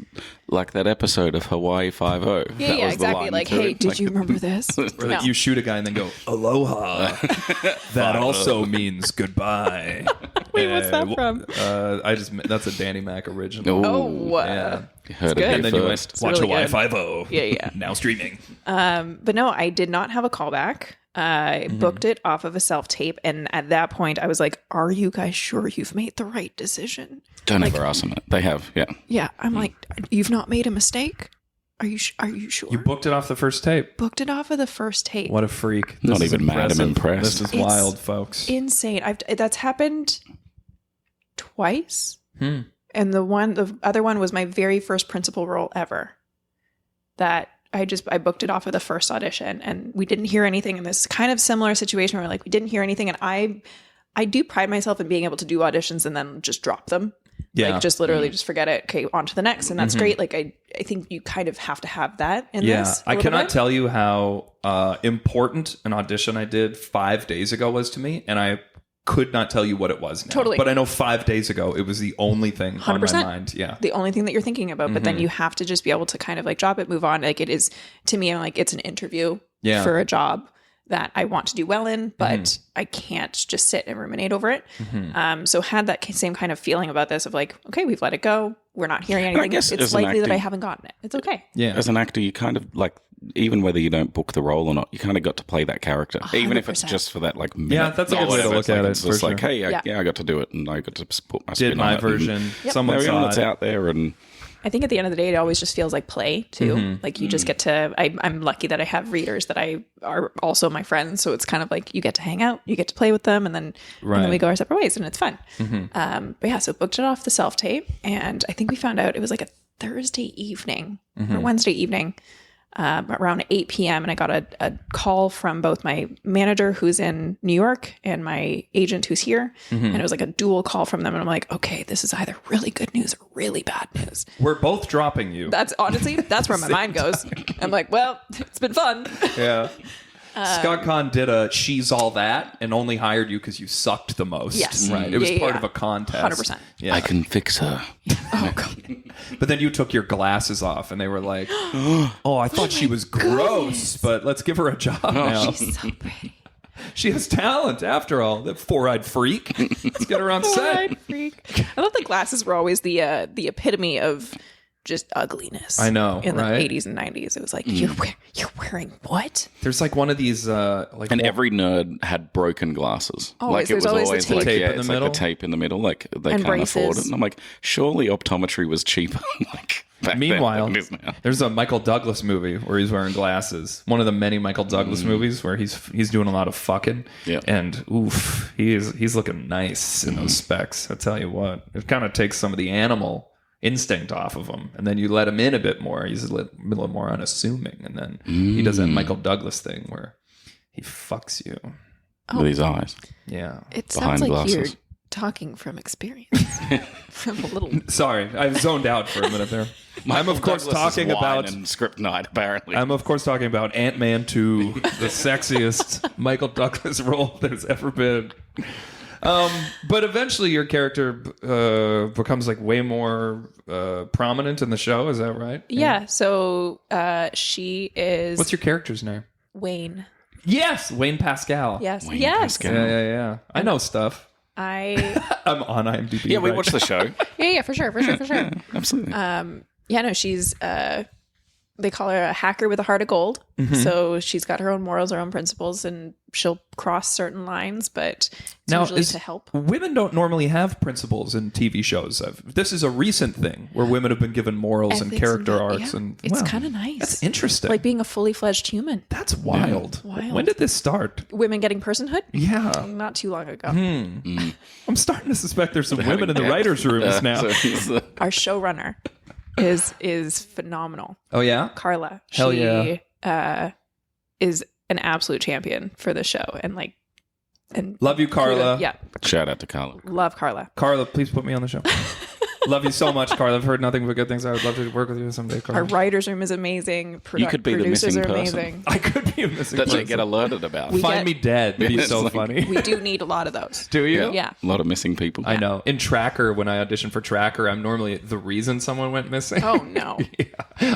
[SPEAKER 1] like that episode of Hawaii 5-0.
[SPEAKER 2] Yeah, exactly. Like, hey, did you remember this?
[SPEAKER 3] Or like you shoot a guy and then go, aloha. That also means goodbye.
[SPEAKER 2] Wait, what's that from?
[SPEAKER 3] That's a Danny Mac original.
[SPEAKER 2] Oh,
[SPEAKER 3] Yeah.
[SPEAKER 1] You heard
[SPEAKER 2] good.
[SPEAKER 1] it
[SPEAKER 3] And
[SPEAKER 1] here
[SPEAKER 3] then you
[SPEAKER 1] first.
[SPEAKER 3] went, watch
[SPEAKER 2] really
[SPEAKER 3] Hawaii
[SPEAKER 2] good.
[SPEAKER 3] 5-0.
[SPEAKER 2] Yeah.
[SPEAKER 3] Now streaming.
[SPEAKER 2] But no, I did not have a callback. I booked it off of a self-tape. And at that point, I was like, are you guys sure you've made the right decision?
[SPEAKER 1] Don't ever ask them that. They have, yeah.
[SPEAKER 2] Yeah. I'm like, you've not made a mistake? Are you sure?
[SPEAKER 3] You booked it off the first tape.
[SPEAKER 2] Booked it off of the first tape.
[SPEAKER 3] What a freak.
[SPEAKER 1] Not
[SPEAKER 3] This is
[SPEAKER 1] even mad, I'm
[SPEAKER 3] impressive.
[SPEAKER 1] impressed.
[SPEAKER 3] This is
[SPEAKER 2] It's
[SPEAKER 3] wild, folks.
[SPEAKER 2] Insane. That's happened twice. And the other one was my very first principal role ever. That I booked it off of the first audition, and we didn't hear anything in this kind of similar situation where like we didn't hear anything, and I do pride myself in being able to do auditions and then just drop them.
[SPEAKER 3] Yeah.
[SPEAKER 2] Like just literally just forget it. Okay, on to the next. And that's great. Like I think you kind of have to have that in this.
[SPEAKER 3] I cannot tell you how important an audition I did 5 days ago was to me, and I could not tell you what it was now.
[SPEAKER 2] Totally.
[SPEAKER 3] But I know 5 days ago it was the only thing on my
[SPEAKER 2] 100%.
[SPEAKER 3] mind. Yeah.
[SPEAKER 2] The only thing that you're thinking about, but then you have to just be able to kind of like drop it, move on. Like it is, to me, I'm like, it's an interview for a job that I want to do well in, but I can't just sit and ruminate over it. So had that same kind of feeling about this of like, okay, we've let it go. We're not hearing anything.
[SPEAKER 1] guess
[SPEAKER 2] It's
[SPEAKER 1] as an
[SPEAKER 2] likely that
[SPEAKER 1] actor-
[SPEAKER 2] I haven't gotten it. It's okay.
[SPEAKER 3] Yeah.
[SPEAKER 1] As an actor, you kind of like, even whether you don't book the role or not, you kind of got to play that character, even if it's
[SPEAKER 2] 100%.
[SPEAKER 1] just for that like minute.
[SPEAKER 3] Yeah, that's a good
[SPEAKER 1] or
[SPEAKER 3] way to
[SPEAKER 1] whatever.
[SPEAKER 3] look
[SPEAKER 1] It's like,
[SPEAKER 3] at it,
[SPEAKER 1] It's
[SPEAKER 3] for
[SPEAKER 1] just
[SPEAKER 3] sure.
[SPEAKER 1] like, hey,
[SPEAKER 2] Yeah.
[SPEAKER 1] I got to do it, and I got to put my
[SPEAKER 3] Did
[SPEAKER 1] spin
[SPEAKER 3] my
[SPEAKER 1] on it.
[SPEAKER 3] version.
[SPEAKER 1] And
[SPEAKER 3] Someone
[SPEAKER 1] there we
[SPEAKER 3] saw
[SPEAKER 1] go, it's
[SPEAKER 3] it.
[SPEAKER 1] out there, and
[SPEAKER 2] I think at the end of the day, it always just feels like play too. Like you just get to, I'm lucky that I have readers that are also my friends. So it's kind of like you get to hang out, you get to play with them, and then we go our separate ways, and it's fun. But yeah, so booked it off the self-tape, and I think we found out it was like a Thursday evening or Wednesday evening, around 8 p.m. And I got a call from both my manager who's in New York and my agent who's here. And it was like a dual call from them. And I'm like, okay, this is either really good news or really bad news.
[SPEAKER 3] We're both dropping you.
[SPEAKER 2] That's honestly, that's where my mind goes. I'm like, well, it's been fun.
[SPEAKER 3] Yeah. Scott Conn did a She's All That and only hired you because you sucked the most.
[SPEAKER 2] Yes.
[SPEAKER 3] Right. It was part of a contest.
[SPEAKER 2] 100%.
[SPEAKER 3] Yeah.
[SPEAKER 1] I can fix her.
[SPEAKER 2] Oh, God.
[SPEAKER 3] But then you took your glasses off and they were like, oh, I thought she was gross, but let's give her a job now.
[SPEAKER 2] She's so pretty.
[SPEAKER 3] She has talent after all. That four-eyed freak. Let's get her on set.
[SPEAKER 2] Four-eyed freak. I thought the glasses were always the epitome of just ugliness.
[SPEAKER 3] I know,
[SPEAKER 2] in the
[SPEAKER 3] right?
[SPEAKER 2] 80s and 90s. It was like, you're wearing what?
[SPEAKER 3] There's like one of these like
[SPEAKER 1] And every nerd had broken glasses.
[SPEAKER 2] Always.
[SPEAKER 1] Like it was
[SPEAKER 2] There's always
[SPEAKER 1] always
[SPEAKER 2] the
[SPEAKER 1] like,
[SPEAKER 3] tape
[SPEAKER 1] yeah,
[SPEAKER 3] in the
[SPEAKER 1] it's
[SPEAKER 3] middle.
[SPEAKER 1] like the tape in the middle. Like they
[SPEAKER 2] And
[SPEAKER 1] can't afford
[SPEAKER 2] braces.
[SPEAKER 1] it. And I'm like, surely optometry was cheaper. Like back
[SPEAKER 3] Meanwhile,
[SPEAKER 1] then than it is now.
[SPEAKER 3] there's a Michael Douglas movie where he's wearing glasses. One of the many Michael Douglas movies where he's doing a lot of fucking.
[SPEAKER 1] Yeah.
[SPEAKER 3] And oof, he's looking nice in those specs. I tell you what, it kind of takes some of the animal instinct off of him, and then you let him in a bit more. He's a little more unassuming, and then he does that Michael Douglas thing where he fucks you.
[SPEAKER 1] With his eyes.
[SPEAKER 3] Yeah.
[SPEAKER 2] It
[SPEAKER 1] Behind
[SPEAKER 2] sounds like
[SPEAKER 1] glasses.
[SPEAKER 2] you're talking from experience. From a little.
[SPEAKER 3] Sorry, I zoned out for a minute there. I'm of course
[SPEAKER 1] Douglas is
[SPEAKER 3] talking
[SPEAKER 1] wine
[SPEAKER 3] about.
[SPEAKER 1] and script night. Apparently,
[SPEAKER 3] I'm of course talking about Ant-Man 2, the sexiest Michael Douglas role there's ever been. But eventually your character becomes like way more prominent in the show. Is that right?
[SPEAKER 2] Yeah. So she is.
[SPEAKER 3] What's your character's name?
[SPEAKER 2] Wayne?
[SPEAKER 3] Yes, Wayne Pascal.
[SPEAKER 2] Yes.
[SPEAKER 1] Wayne
[SPEAKER 2] yes.
[SPEAKER 1] Pascal.
[SPEAKER 3] Yeah. I know stuff.
[SPEAKER 2] I.
[SPEAKER 3] I'm on IMDb.
[SPEAKER 1] yeah, we
[SPEAKER 3] right?
[SPEAKER 1] watched the show.
[SPEAKER 2] Yeah. For sure.
[SPEAKER 1] Absolutely.
[SPEAKER 2] Yeah. No. She's. They call her a hacker with a heart of gold. So she's got her own morals, her own principles, and she'll cross certain lines, but it's usually to help.
[SPEAKER 3] Women don't normally have principles in TV shows. This is a recent thing where women have been given morals and
[SPEAKER 2] Ethics
[SPEAKER 3] character
[SPEAKER 2] and
[SPEAKER 3] arcs.
[SPEAKER 2] yeah,
[SPEAKER 3] And
[SPEAKER 2] it's
[SPEAKER 3] wow,
[SPEAKER 2] kind of nice.
[SPEAKER 3] That's interesting.
[SPEAKER 2] Like being a fully fledged human.
[SPEAKER 3] That's wild.
[SPEAKER 2] Wild.
[SPEAKER 3] When did this start?
[SPEAKER 2] Women getting personhood?
[SPEAKER 3] Yeah.
[SPEAKER 2] Not too long ago.
[SPEAKER 3] I'm starting to suspect there's some women in the
[SPEAKER 1] Yeah.
[SPEAKER 3] writers' rooms now.
[SPEAKER 1] So he's,
[SPEAKER 2] Our showrunner is phenomenal.
[SPEAKER 3] Oh, yeah?
[SPEAKER 2] Carla.
[SPEAKER 3] Hell
[SPEAKER 2] she, is an absolute champion for the show. And
[SPEAKER 3] Love you, Carla.
[SPEAKER 2] Yeah.
[SPEAKER 1] shout out to Carla.
[SPEAKER 2] Love Carla.
[SPEAKER 3] Carla, please put me on the show. Love you so much, Carla. I've heard nothing but good things. I would love to work with you someday, Carla.
[SPEAKER 2] Our writers' room is amazing.
[SPEAKER 1] You could be the
[SPEAKER 2] producers
[SPEAKER 1] missing
[SPEAKER 2] are
[SPEAKER 1] person.
[SPEAKER 2] amazing.
[SPEAKER 3] I could be a missing
[SPEAKER 1] That
[SPEAKER 3] person.
[SPEAKER 1] you get alerted about.
[SPEAKER 3] Find me dead. It'd be
[SPEAKER 1] It's
[SPEAKER 3] so
[SPEAKER 1] like-
[SPEAKER 3] funny.
[SPEAKER 2] We do need a lot of those.
[SPEAKER 3] Do you?
[SPEAKER 2] Yeah.
[SPEAKER 1] A lot of missing people.
[SPEAKER 3] I know. In Tracker, when I auditioned for Tracker, I'm normally the reason someone went missing.
[SPEAKER 2] Oh, no.
[SPEAKER 3] Yeah.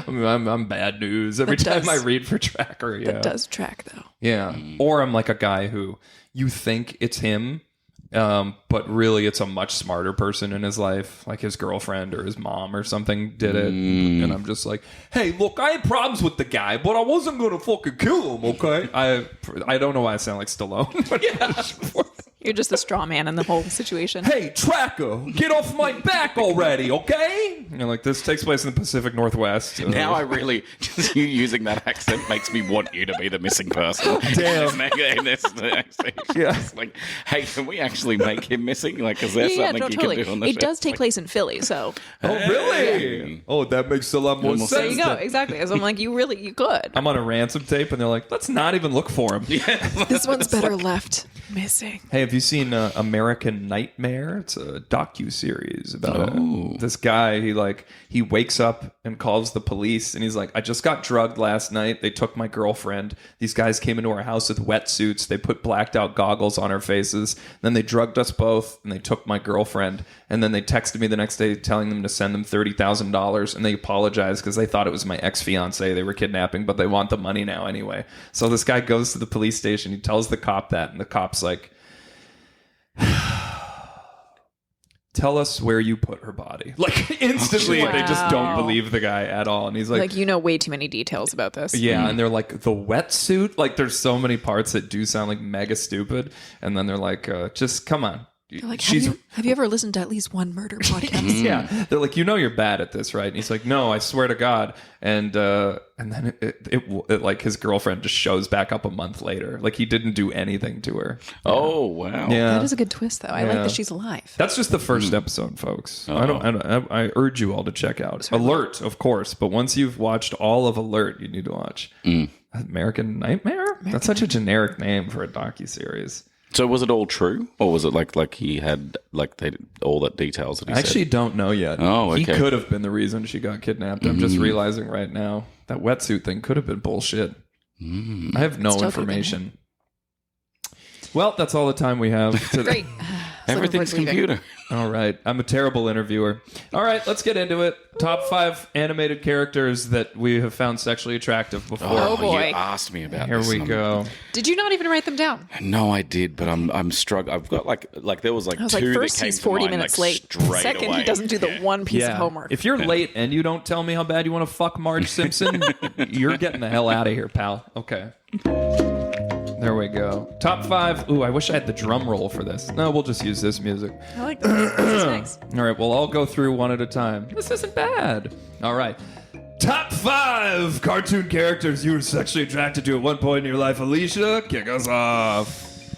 [SPEAKER 3] I mean, I'm bad news every
[SPEAKER 2] That
[SPEAKER 3] time
[SPEAKER 2] does-
[SPEAKER 3] I read for Tracker. Yeah.
[SPEAKER 2] That does track, though.
[SPEAKER 3] Yeah. Or I'm like a guy who you think it's him, but really it's a much smarter person in his life, like his girlfriend or his mom or something did it. And I'm just like, hey, look, I had problems with the guy, but I wasn't going to fucking kill him, okay? I don't know why I sound like Stallone. But yeah.
[SPEAKER 2] You're just the straw man in the whole situation.
[SPEAKER 3] Hey, Tracker, get off my back already, okay? You know, like this takes place in the Pacific Northwest.
[SPEAKER 1] Now I really, just you using that accent makes me want you to be the missing person.
[SPEAKER 3] Damn.
[SPEAKER 1] In this accent.
[SPEAKER 3] Yeah.
[SPEAKER 1] It's like, hey, can we actually make him missing? Like, is there something you can do on the show?
[SPEAKER 2] It does take place in Philly, so
[SPEAKER 3] Oh, really? Oh, that makes a lot more
[SPEAKER 1] Almost
[SPEAKER 3] sense.
[SPEAKER 2] there you go. Exactly. So I'm like, you could.
[SPEAKER 3] I'm on a ransom tape, and they're like, let's not even look for him.
[SPEAKER 2] This one's better left missing.
[SPEAKER 3] Hey, have you seen American Nightmare? It's a docu-series about this guy. He wakes up and calls the police, and he's like, I just got drugged last night. They took my girlfriend. These guys came into our house with wetsuits. They put blacked out goggles on our faces. Then they drugged us both, and they took my girlfriend. And then they texted me the next day telling them to send them $30,000, and they apologized because they thought it was my ex-fiance they were kidnapping, but they want the money now anyway. So this guy goes to the police station. He tells the cop that, and the cop's like, tell us where you put her body. Like instantly,
[SPEAKER 2] Wow.
[SPEAKER 3] they just don't believe the guy at all. And he's like,
[SPEAKER 2] You know way too many details about this.
[SPEAKER 3] yeah. And they're like, the wetsuit? Like there's so many parts that do sound like mega stupid. And then they're like, just come on.
[SPEAKER 2] They're like, have you ever listened to at least one murder podcast?
[SPEAKER 3] Yeah, they're like, you're bad at this, right? And he's like, no, I swear to God. And then it like his girlfriend just shows back up a month later, like he didn't do anything to her.
[SPEAKER 1] Oh wow!
[SPEAKER 3] Yeah,
[SPEAKER 2] That is a good twist, though. I like that she's alive.
[SPEAKER 3] that's just the first episode, folks. I urge you all to check out Alert, of course. But once you've watched all of Alert, you need to watch American Nightmare. That's such a generic name for a docuseries.
[SPEAKER 1] So was it all true, or was it like he had all that details that he
[SPEAKER 3] I actually don't know yet.
[SPEAKER 1] Oh, okay.
[SPEAKER 3] He could have been the reason she got kidnapped. I'm just realizing right now that wetsuit thing could have been bullshit. I have no information. Well, that's all the time we have today.
[SPEAKER 2] Great.
[SPEAKER 1] Everything's computer.
[SPEAKER 3] All right. I'm a terrible interviewer. All right, let's get into it. Top 5 animated characters that we have found sexually attractive before.
[SPEAKER 2] Oh, boy.
[SPEAKER 1] You asked me about
[SPEAKER 3] Here
[SPEAKER 1] this.
[SPEAKER 3] we go.
[SPEAKER 2] Did you not even write them down?
[SPEAKER 1] No, I did, but I'm struggling. I've got like there was
[SPEAKER 2] I was
[SPEAKER 1] two
[SPEAKER 2] like, first
[SPEAKER 1] that came
[SPEAKER 2] he's
[SPEAKER 1] to
[SPEAKER 2] 40
[SPEAKER 1] mind,
[SPEAKER 2] minutes
[SPEAKER 1] like,
[SPEAKER 2] late.
[SPEAKER 1] straight
[SPEAKER 2] Second,
[SPEAKER 1] away.
[SPEAKER 2] he doesn't do the one piece of homework.
[SPEAKER 3] If you're late and you don't tell me how bad you want to fuck Marge Simpson, you're getting the hell out of here, pal. Okay. There we go. Top 5. Ooh, I wish I had the drum roll for this. No, we'll just use this music.
[SPEAKER 2] I like that. This is nice.
[SPEAKER 3] All right, we'll all go through one at a time. This isn't bad. All right. Top 5 cartoon characters you were sexually attracted to at one point in your life. Alicia, kick us off.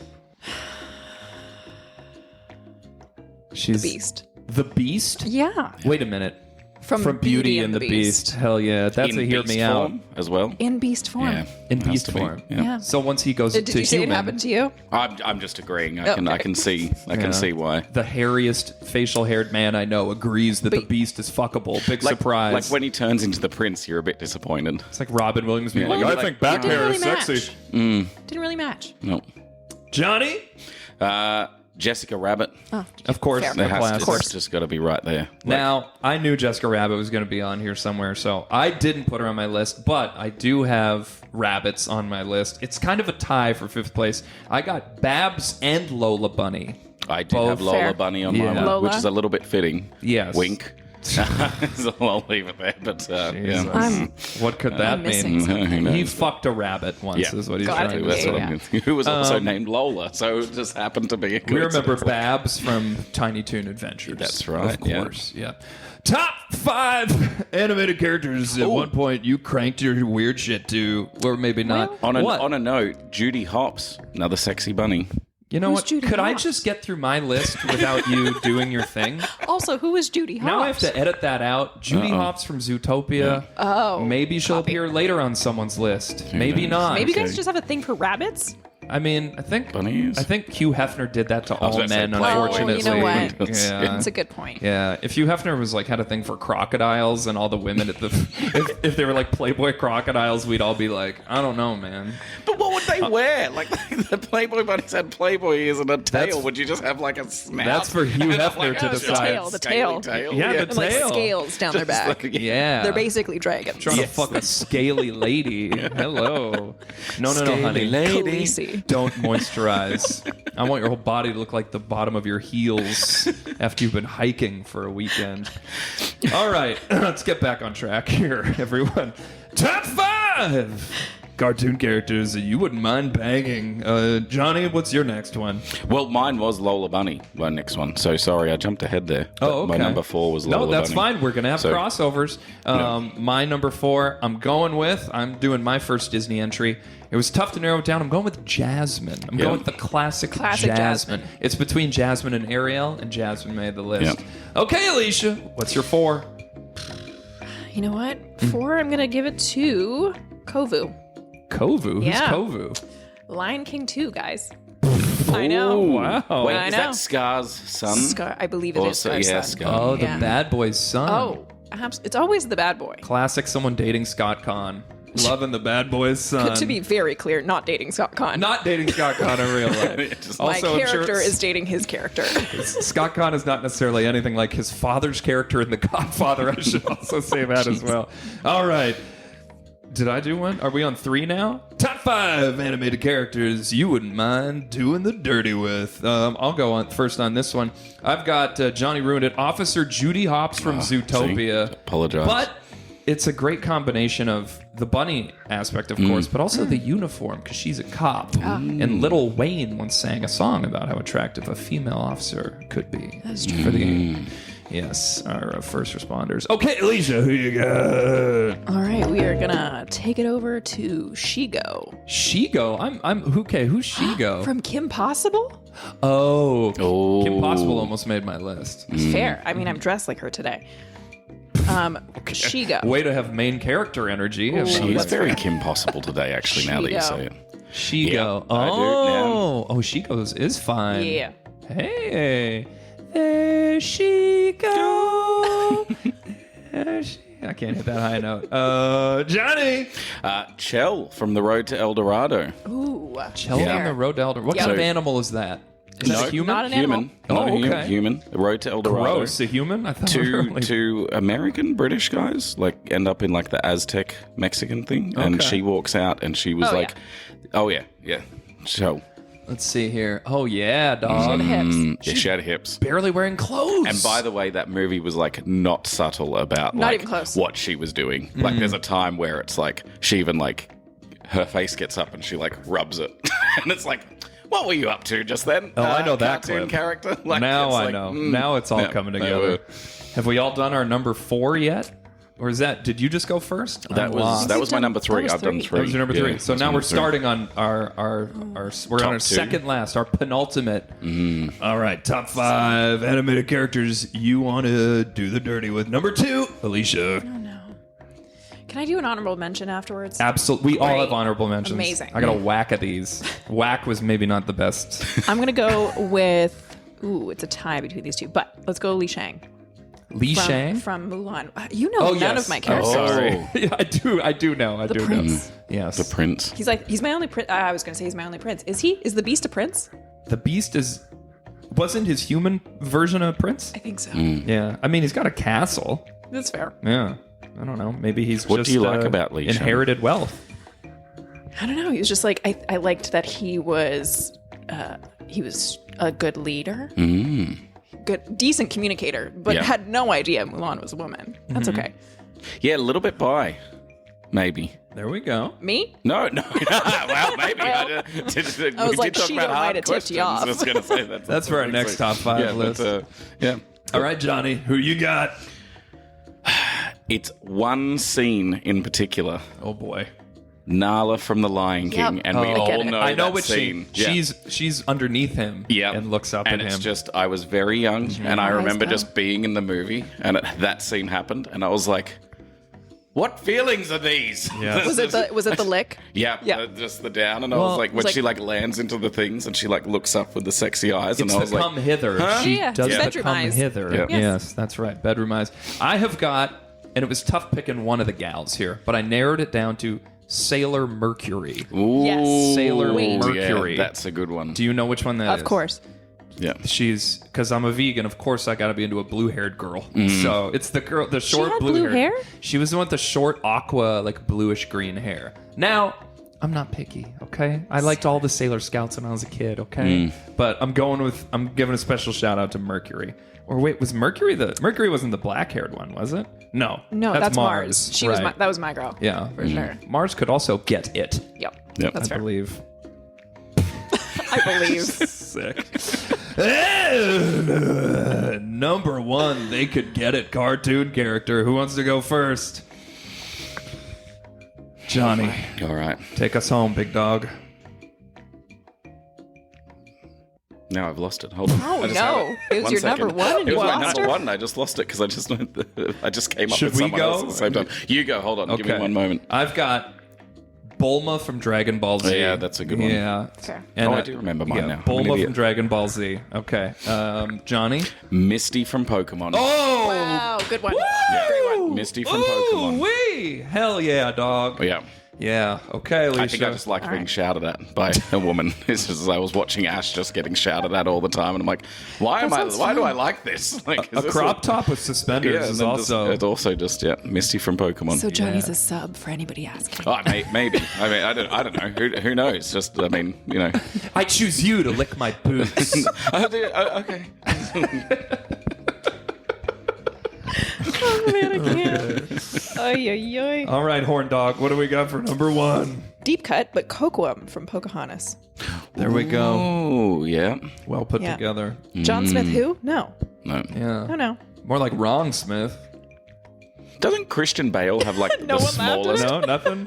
[SPEAKER 3] She's
[SPEAKER 2] The Beast.
[SPEAKER 3] The Beast?
[SPEAKER 2] Yeah.
[SPEAKER 3] Wait a minute.
[SPEAKER 2] From
[SPEAKER 3] Beauty and the Beast. Hell yeah. That's
[SPEAKER 1] In
[SPEAKER 3] a hear
[SPEAKER 1] beast
[SPEAKER 3] me out.
[SPEAKER 1] form as well.
[SPEAKER 2] In Beast form.
[SPEAKER 1] Yeah,
[SPEAKER 3] In
[SPEAKER 1] it has
[SPEAKER 3] beast
[SPEAKER 1] to be.
[SPEAKER 3] form.
[SPEAKER 2] Yeah.
[SPEAKER 3] So once he goes
[SPEAKER 2] Did
[SPEAKER 3] to
[SPEAKER 2] you say
[SPEAKER 3] human,
[SPEAKER 2] it happened to you?
[SPEAKER 1] I'm just agreeing. I
[SPEAKER 2] Okay.
[SPEAKER 1] can see why.
[SPEAKER 3] the hairiest facial-haired man I know agrees that the Beast is fuckable. Big surprise.
[SPEAKER 1] Like when he turns into the prince, you're a bit disappointed.
[SPEAKER 3] it's like Robin Williams being
[SPEAKER 1] Yeah,
[SPEAKER 3] like,
[SPEAKER 1] you're
[SPEAKER 3] I
[SPEAKER 1] like,
[SPEAKER 3] think back
[SPEAKER 2] It didn't
[SPEAKER 3] hair
[SPEAKER 2] really
[SPEAKER 3] is
[SPEAKER 2] match.
[SPEAKER 3] sexy.
[SPEAKER 2] Didn't really match.
[SPEAKER 1] No.
[SPEAKER 3] Johnny?
[SPEAKER 1] Jessica Rabbit.
[SPEAKER 3] Of course.
[SPEAKER 2] Fair.
[SPEAKER 3] the classic.
[SPEAKER 1] It's just got to be right there.
[SPEAKER 3] Now, I knew Jessica Rabbit was going to be on here somewhere, so I didn't put her on my list, but I do have rabbits on my list. It's kind of a tie for 5th place. I got Babs and Lola Bunny.
[SPEAKER 1] I did
[SPEAKER 3] Both.
[SPEAKER 1] have Lola
[SPEAKER 2] Fair.
[SPEAKER 1] Bunny on
[SPEAKER 3] Yeah.
[SPEAKER 1] my
[SPEAKER 2] Lola.
[SPEAKER 1] which is a little bit fitting.
[SPEAKER 3] Yes.
[SPEAKER 1] Wink. So I'll leave it there. But
[SPEAKER 3] Jesus.
[SPEAKER 1] yeah.
[SPEAKER 3] What could that
[SPEAKER 2] I'm missing
[SPEAKER 3] mean?
[SPEAKER 2] something.
[SPEAKER 1] Who knows?
[SPEAKER 3] He fucked a rabbit once,
[SPEAKER 1] Yeah.
[SPEAKER 3] is what he's
[SPEAKER 2] Got
[SPEAKER 3] trying
[SPEAKER 2] it.
[SPEAKER 3] to
[SPEAKER 1] That's
[SPEAKER 3] say.
[SPEAKER 1] what
[SPEAKER 2] Yeah.
[SPEAKER 1] I mean. Who was also named Lola, so it just happened to be a
[SPEAKER 3] We remember
[SPEAKER 1] coincidence.
[SPEAKER 3] Babs from Tiny Toon Adventures.
[SPEAKER 1] That's right,
[SPEAKER 3] Of
[SPEAKER 1] yeah.
[SPEAKER 3] course, yeah. Top 5 animated characters at one point you cranked your weird shit to, or maybe not.
[SPEAKER 1] On
[SPEAKER 3] What?
[SPEAKER 1] a note, Judy Hopps, another sexy bunny.
[SPEAKER 3] You know
[SPEAKER 2] Who's
[SPEAKER 3] what?
[SPEAKER 2] Judy
[SPEAKER 3] Could I
[SPEAKER 2] Hopps?
[SPEAKER 3] just get through my list without you doing your thing?
[SPEAKER 2] Also, who is Judy Hopps?
[SPEAKER 3] Now I have to edit that out. Judy Hopps from Zootopia.
[SPEAKER 2] Oh.
[SPEAKER 3] Maybe she'll appear later on someone's list. Maybe
[SPEAKER 1] knows?
[SPEAKER 3] not.
[SPEAKER 2] Maybe you guys just have a thing for rabbits?
[SPEAKER 3] I mean, I think
[SPEAKER 1] Bunnies?
[SPEAKER 3] Hugh Hefner did that to all
[SPEAKER 1] about to say,
[SPEAKER 3] men.
[SPEAKER 1] Playboy.
[SPEAKER 3] Unfortunately,
[SPEAKER 2] Oh, you know what?
[SPEAKER 3] Yeah.
[SPEAKER 2] That's a good point.
[SPEAKER 3] Yeah, if Hugh Hefner was like had a thing for crocodiles and all the women at the if they were like Playboy crocodiles, we'd all be like, I don't know, man.
[SPEAKER 1] But what would they wear? Like the Playboy bunnies had Playboy ears and a tail.
[SPEAKER 3] That's-
[SPEAKER 1] would you just have like a snout?
[SPEAKER 3] That's for Hugh
[SPEAKER 1] And I'm
[SPEAKER 3] Hefner to
[SPEAKER 1] oh,
[SPEAKER 3] decide.
[SPEAKER 1] just a
[SPEAKER 2] The tail.
[SPEAKER 1] scaly
[SPEAKER 3] Yeah, the
[SPEAKER 2] And like
[SPEAKER 3] tail.
[SPEAKER 2] scales down their
[SPEAKER 1] Just
[SPEAKER 2] back.
[SPEAKER 1] like-
[SPEAKER 3] Yeah,
[SPEAKER 2] They're basically dragons.
[SPEAKER 3] trying to fuck a scaly lady. Hello. No, honey.
[SPEAKER 2] Khaleesi.
[SPEAKER 3] Don't moisturize. I want your whole body to look like the bottom of your heels after you've been hiking for a weekend. All right, let's get back on track here, everyone. Top 5 cartoon characters that you wouldn't mind banging. Johnny, what's your next one?
[SPEAKER 1] Well, mine was Lola Bunny, my next one. So sorry, I jumped ahead there.
[SPEAKER 3] Oh,
[SPEAKER 1] But
[SPEAKER 3] okay.
[SPEAKER 1] My number 4 was Lola
[SPEAKER 3] No, that's
[SPEAKER 1] Bunny.
[SPEAKER 3] fine. We're going to have
[SPEAKER 1] So-
[SPEAKER 3] crossovers. My number 4, I'm doing my first Disney entry. It was tough to narrow it down. I'm going with Jasmine. I'm
[SPEAKER 1] Yeah.
[SPEAKER 3] going with the classic
[SPEAKER 2] Classic
[SPEAKER 3] Jasmine. It's between Jasmine and Ariel, and Jasmine made the list. Okay, Alicia, what's your 4?
[SPEAKER 2] You know what? 4, I'm going to give it to Kovu.
[SPEAKER 3] Kovu?
[SPEAKER 2] Yeah.
[SPEAKER 3] Who's Kovu?
[SPEAKER 2] Lion King 2, guys. I know.
[SPEAKER 3] Wow.
[SPEAKER 1] Wait,
[SPEAKER 2] I
[SPEAKER 1] is
[SPEAKER 2] know.
[SPEAKER 1] that Scar's son?
[SPEAKER 2] Scar, I believe it is
[SPEAKER 1] Also,
[SPEAKER 2] Scar's
[SPEAKER 1] yeah,
[SPEAKER 2] son.
[SPEAKER 1] Scar.
[SPEAKER 3] Oh, the
[SPEAKER 2] Yeah.
[SPEAKER 3] bad boy's son.
[SPEAKER 2] Oh, it's always the bad boy.
[SPEAKER 3] Classic someone dating Scott Conn. Loving the bad boy's son.
[SPEAKER 2] To be very clear, not dating Scott Conn.
[SPEAKER 3] Not dating Scott Conn in real life.
[SPEAKER 1] Just-
[SPEAKER 2] My
[SPEAKER 3] Also, I'm sure
[SPEAKER 2] character is dating his character.
[SPEAKER 3] Scott Conn is not necessarily anything like his father's character in The Godfather. I should also say that as well. All right. Did I do one? Are we on 3 now? Top 5 animated characters you wouldn't mind doing the dirty with. I'll go on first on this one. I've got Johnny ruined it. Officer Judy Hopps from Zootopia.
[SPEAKER 1] See? Apologize.
[SPEAKER 3] But it's a great combination of the bunny aspect, of course, but also the uniform, because she's a cop. And Lil Wayne once sang a song about how attractive a female officer could be. That's true. For the yes, our first responders. Okay, Alicia, who you got?
[SPEAKER 2] All right, we are gonna take it over to Shigo.
[SPEAKER 3] Shigo? Who's Shigo?
[SPEAKER 2] From Kim Possible?
[SPEAKER 3] Oh. Kim Possible almost made my list.
[SPEAKER 2] Fair. I mean, I'm dressed like her today. Shigo.
[SPEAKER 3] Way to have main character energy.
[SPEAKER 1] She is very Kim Possible today, actually, now that you say it.
[SPEAKER 3] Shigo.
[SPEAKER 1] Yeah, I do now.
[SPEAKER 3] Oh, Shigo's is fine.
[SPEAKER 2] Yeah.
[SPEAKER 3] Hey, there she goes. I can't hit that high note. Johnny.
[SPEAKER 1] Chell from The Road to El Dorado.
[SPEAKER 2] Ooh.
[SPEAKER 3] Chell on the Road to El Dorado. What kind of animal is that? Is that a human?
[SPEAKER 2] Not an animal.
[SPEAKER 1] Human. The Road to El Dorado.
[SPEAKER 3] Gross, a human? I thought
[SPEAKER 1] two American British guys end up in the Aztec Mexican thing, and she walks out and she was so
[SPEAKER 3] let's see here. Oh yeah, dog.
[SPEAKER 2] She had hips.
[SPEAKER 1] yeah, she had hips.
[SPEAKER 3] Barely wearing clothes.
[SPEAKER 1] And by the way, that movie was not subtle about
[SPEAKER 2] Not even close.
[SPEAKER 1] what she was doing. There's a time where it's she even her face gets up and she rubs it, and it's what were you up to just then?
[SPEAKER 3] Oh, I know that
[SPEAKER 1] cartoon
[SPEAKER 3] clip.
[SPEAKER 1] character.
[SPEAKER 3] Now I know. Now it's all coming together. Have we all done our number 4 yet? Or is that? Did you just go first?
[SPEAKER 1] That was my number 3. I've done 3.
[SPEAKER 3] That was your number 3. So now we're starting on our we're on our
[SPEAKER 1] 2.
[SPEAKER 3] second last, our penultimate. All right, top 5 animated characters you want to do the dirty with. Number 2, Alicia.
[SPEAKER 2] Oh no. Can I do an honorable mention afterwards?
[SPEAKER 3] Absolutely. We all
[SPEAKER 2] Great.
[SPEAKER 3] have honorable mentions.
[SPEAKER 2] Amazing.
[SPEAKER 3] I got a whack at these. Whack was maybe not the best.
[SPEAKER 2] I'm going to go with... Ooh, it's a tie between these two. But let's go Li Shang.
[SPEAKER 3] Li Shang?
[SPEAKER 2] From Mulan. You know none of my characters.
[SPEAKER 3] Oh, sorry. Yeah, I do know.
[SPEAKER 2] The prince.
[SPEAKER 3] Yes.
[SPEAKER 1] The prince.
[SPEAKER 2] He's my only prince. I was going to say he's my only prince. Is he? Is the Beast a prince?
[SPEAKER 3] The Beast wasn't his human version a prince?
[SPEAKER 2] I think so.
[SPEAKER 3] Yeah. I mean, he's got a castle.
[SPEAKER 2] That's fair.
[SPEAKER 3] Yeah. I don't know. Maybe he's
[SPEAKER 1] What
[SPEAKER 3] just
[SPEAKER 1] do you like about Li Shang?
[SPEAKER 3] inherited wealth.
[SPEAKER 2] I don't know. He was just I liked that he was a good leader. Good, decent communicator, but had no idea Mulan was a woman. That's okay.
[SPEAKER 1] Yeah, a little bit bi, maybe.
[SPEAKER 3] There we go.
[SPEAKER 2] Me?
[SPEAKER 1] No. Well, maybe.
[SPEAKER 2] I was like,
[SPEAKER 1] talk
[SPEAKER 2] she
[SPEAKER 1] about
[SPEAKER 2] might
[SPEAKER 1] hard
[SPEAKER 2] have tipped you
[SPEAKER 1] questions.
[SPEAKER 2] off.
[SPEAKER 1] I was gonna say
[SPEAKER 3] That's for our next top 5 list. All right, Johnny, who you got?
[SPEAKER 1] It's one scene in particular.
[SPEAKER 3] Oh boy.
[SPEAKER 1] Nala from The Lion King,
[SPEAKER 2] Yep.
[SPEAKER 1] and we all know
[SPEAKER 3] I know
[SPEAKER 1] that
[SPEAKER 3] which
[SPEAKER 1] scene.
[SPEAKER 3] She's underneath him and looks up
[SPEAKER 1] and
[SPEAKER 3] at
[SPEAKER 1] it's
[SPEAKER 3] him.
[SPEAKER 1] just, I was very young, and I
[SPEAKER 2] eyes
[SPEAKER 1] remember
[SPEAKER 2] go.
[SPEAKER 1] just being in the movie, and that scene happened, and I was like, what feelings are these?
[SPEAKER 3] Yeah.
[SPEAKER 2] Was it the lick?
[SPEAKER 1] Yeah,
[SPEAKER 2] Yeah.
[SPEAKER 1] just the down, and I
[SPEAKER 3] Well,
[SPEAKER 1] was like, when
[SPEAKER 2] it's
[SPEAKER 1] she lands into the things, and she looks up with the sexy eyes, and
[SPEAKER 3] It's
[SPEAKER 1] I
[SPEAKER 3] the
[SPEAKER 1] was like,
[SPEAKER 3] come hither.
[SPEAKER 1] Huh?
[SPEAKER 3] She
[SPEAKER 2] Yeah,
[SPEAKER 3] does
[SPEAKER 2] it's
[SPEAKER 3] the
[SPEAKER 2] bedroom
[SPEAKER 3] come
[SPEAKER 2] eyes.
[SPEAKER 3] hither.
[SPEAKER 1] Yeah.
[SPEAKER 3] Yes, that's right. Bedroom eyes. I have got, and it was tough picking one of the gals here, but I narrowed it down to Sailor Mercury.
[SPEAKER 1] ooh,
[SPEAKER 2] Yes.
[SPEAKER 3] Sailor
[SPEAKER 2] Wait.
[SPEAKER 3] Mercury.
[SPEAKER 1] Yeah, that's a good one.
[SPEAKER 3] Do you know which one that is?
[SPEAKER 2] Of course.
[SPEAKER 1] Yeah.
[SPEAKER 3] She's, because I'm a vegan, of course I got to be into a blue-haired girl. So it's the girl, the short
[SPEAKER 2] had
[SPEAKER 3] blue
[SPEAKER 2] blue hair?
[SPEAKER 3] She was the one with the short aqua, bluish green hair. Now, I'm not picky, okay? I liked all the Sailor Scouts when I was a kid, okay? But I'm giving a special shout out to Mercury. Or wait, was Mercury wasn't the black-haired one, was it? No.
[SPEAKER 2] No, that's Mars. She was
[SPEAKER 3] right.
[SPEAKER 2] that was my girl.
[SPEAKER 3] Yeah.
[SPEAKER 2] For sure.
[SPEAKER 3] Mars could also get it,
[SPEAKER 2] Yep.
[SPEAKER 1] Yep.
[SPEAKER 2] That's
[SPEAKER 3] I
[SPEAKER 2] fair.
[SPEAKER 3] believe.
[SPEAKER 2] I believe.
[SPEAKER 3] Sick. Number 1, they could get it. Cartoon character. Who wants to go first? Johnny,
[SPEAKER 1] All right.
[SPEAKER 3] take us home, big dog.
[SPEAKER 1] Now I've lost it. Hold on.
[SPEAKER 2] Oh,
[SPEAKER 1] I just
[SPEAKER 2] no.
[SPEAKER 1] had
[SPEAKER 2] It was
[SPEAKER 1] One
[SPEAKER 2] your
[SPEAKER 1] second.
[SPEAKER 2] number 1 and
[SPEAKER 1] It
[SPEAKER 2] you
[SPEAKER 1] was my
[SPEAKER 2] lost
[SPEAKER 1] number
[SPEAKER 2] her?
[SPEAKER 1] 1 and I just lost it because I just came up
[SPEAKER 3] Should
[SPEAKER 1] with
[SPEAKER 3] we
[SPEAKER 1] someone
[SPEAKER 3] go?
[SPEAKER 1] else at the same time. You go. Hold on. Give me one moment.
[SPEAKER 3] I've got Bulma from Dragon Ball Z.
[SPEAKER 1] Yeah, that's a good one.
[SPEAKER 3] Yeah.
[SPEAKER 2] Fair.
[SPEAKER 3] And
[SPEAKER 1] I do remember mine now. I'm an
[SPEAKER 3] Bulma
[SPEAKER 1] idiot.
[SPEAKER 3] from Dragon Ball Z. Okay. Johnny?
[SPEAKER 1] Misty from Pokemon.
[SPEAKER 3] Oh!
[SPEAKER 2] Wow, good one.
[SPEAKER 1] Yeah.
[SPEAKER 2] Great one.
[SPEAKER 1] Misty from Pokemon.
[SPEAKER 3] Wee! Hell yeah, dog.
[SPEAKER 1] Oh, yeah.
[SPEAKER 3] Yeah. Okay, Alicia.
[SPEAKER 1] I think I just like being shouted at by a woman. It's just I was watching Ash just getting shouted at all the time, and I'm like, why do I like this? Like,
[SPEAKER 3] a crop top with suspenders
[SPEAKER 1] Yeah, and
[SPEAKER 3] is
[SPEAKER 1] then
[SPEAKER 3] also...
[SPEAKER 1] it's also just Misty from Pokemon.
[SPEAKER 2] So Johnny's a sub for anybody asking.
[SPEAKER 1] Oh, maybe. I mean, I don't know. Who knows? Just, I mean, you know.
[SPEAKER 3] I choose you to lick my boots.
[SPEAKER 1] Okay.
[SPEAKER 2] Oh man, I can't. Ay, ay, ay.
[SPEAKER 3] All right, Horn Dog, what do we got for number one?
[SPEAKER 2] Deep cut, but cocoam from Pocahontas.
[SPEAKER 3] There we go.
[SPEAKER 1] Oh, yeah.
[SPEAKER 3] Well put
[SPEAKER 2] Yeah.
[SPEAKER 3] together.
[SPEAKER 2] John Smith, who? No.
[SPEAKER 1] No.
[SPEAKER 3] Yeah.
[SPEAKER 2] No.
[SPEAKER 3] More like Wrong Smith.
[SPEAKER 1] Doesn't Christian Bale have like
[SPEAKER 2] No
[SPEAKER 1] the
[SPEAKER 2] one laughed at
[SPEAKER 1] smallest?
[SPEAKER 3] No, nothing?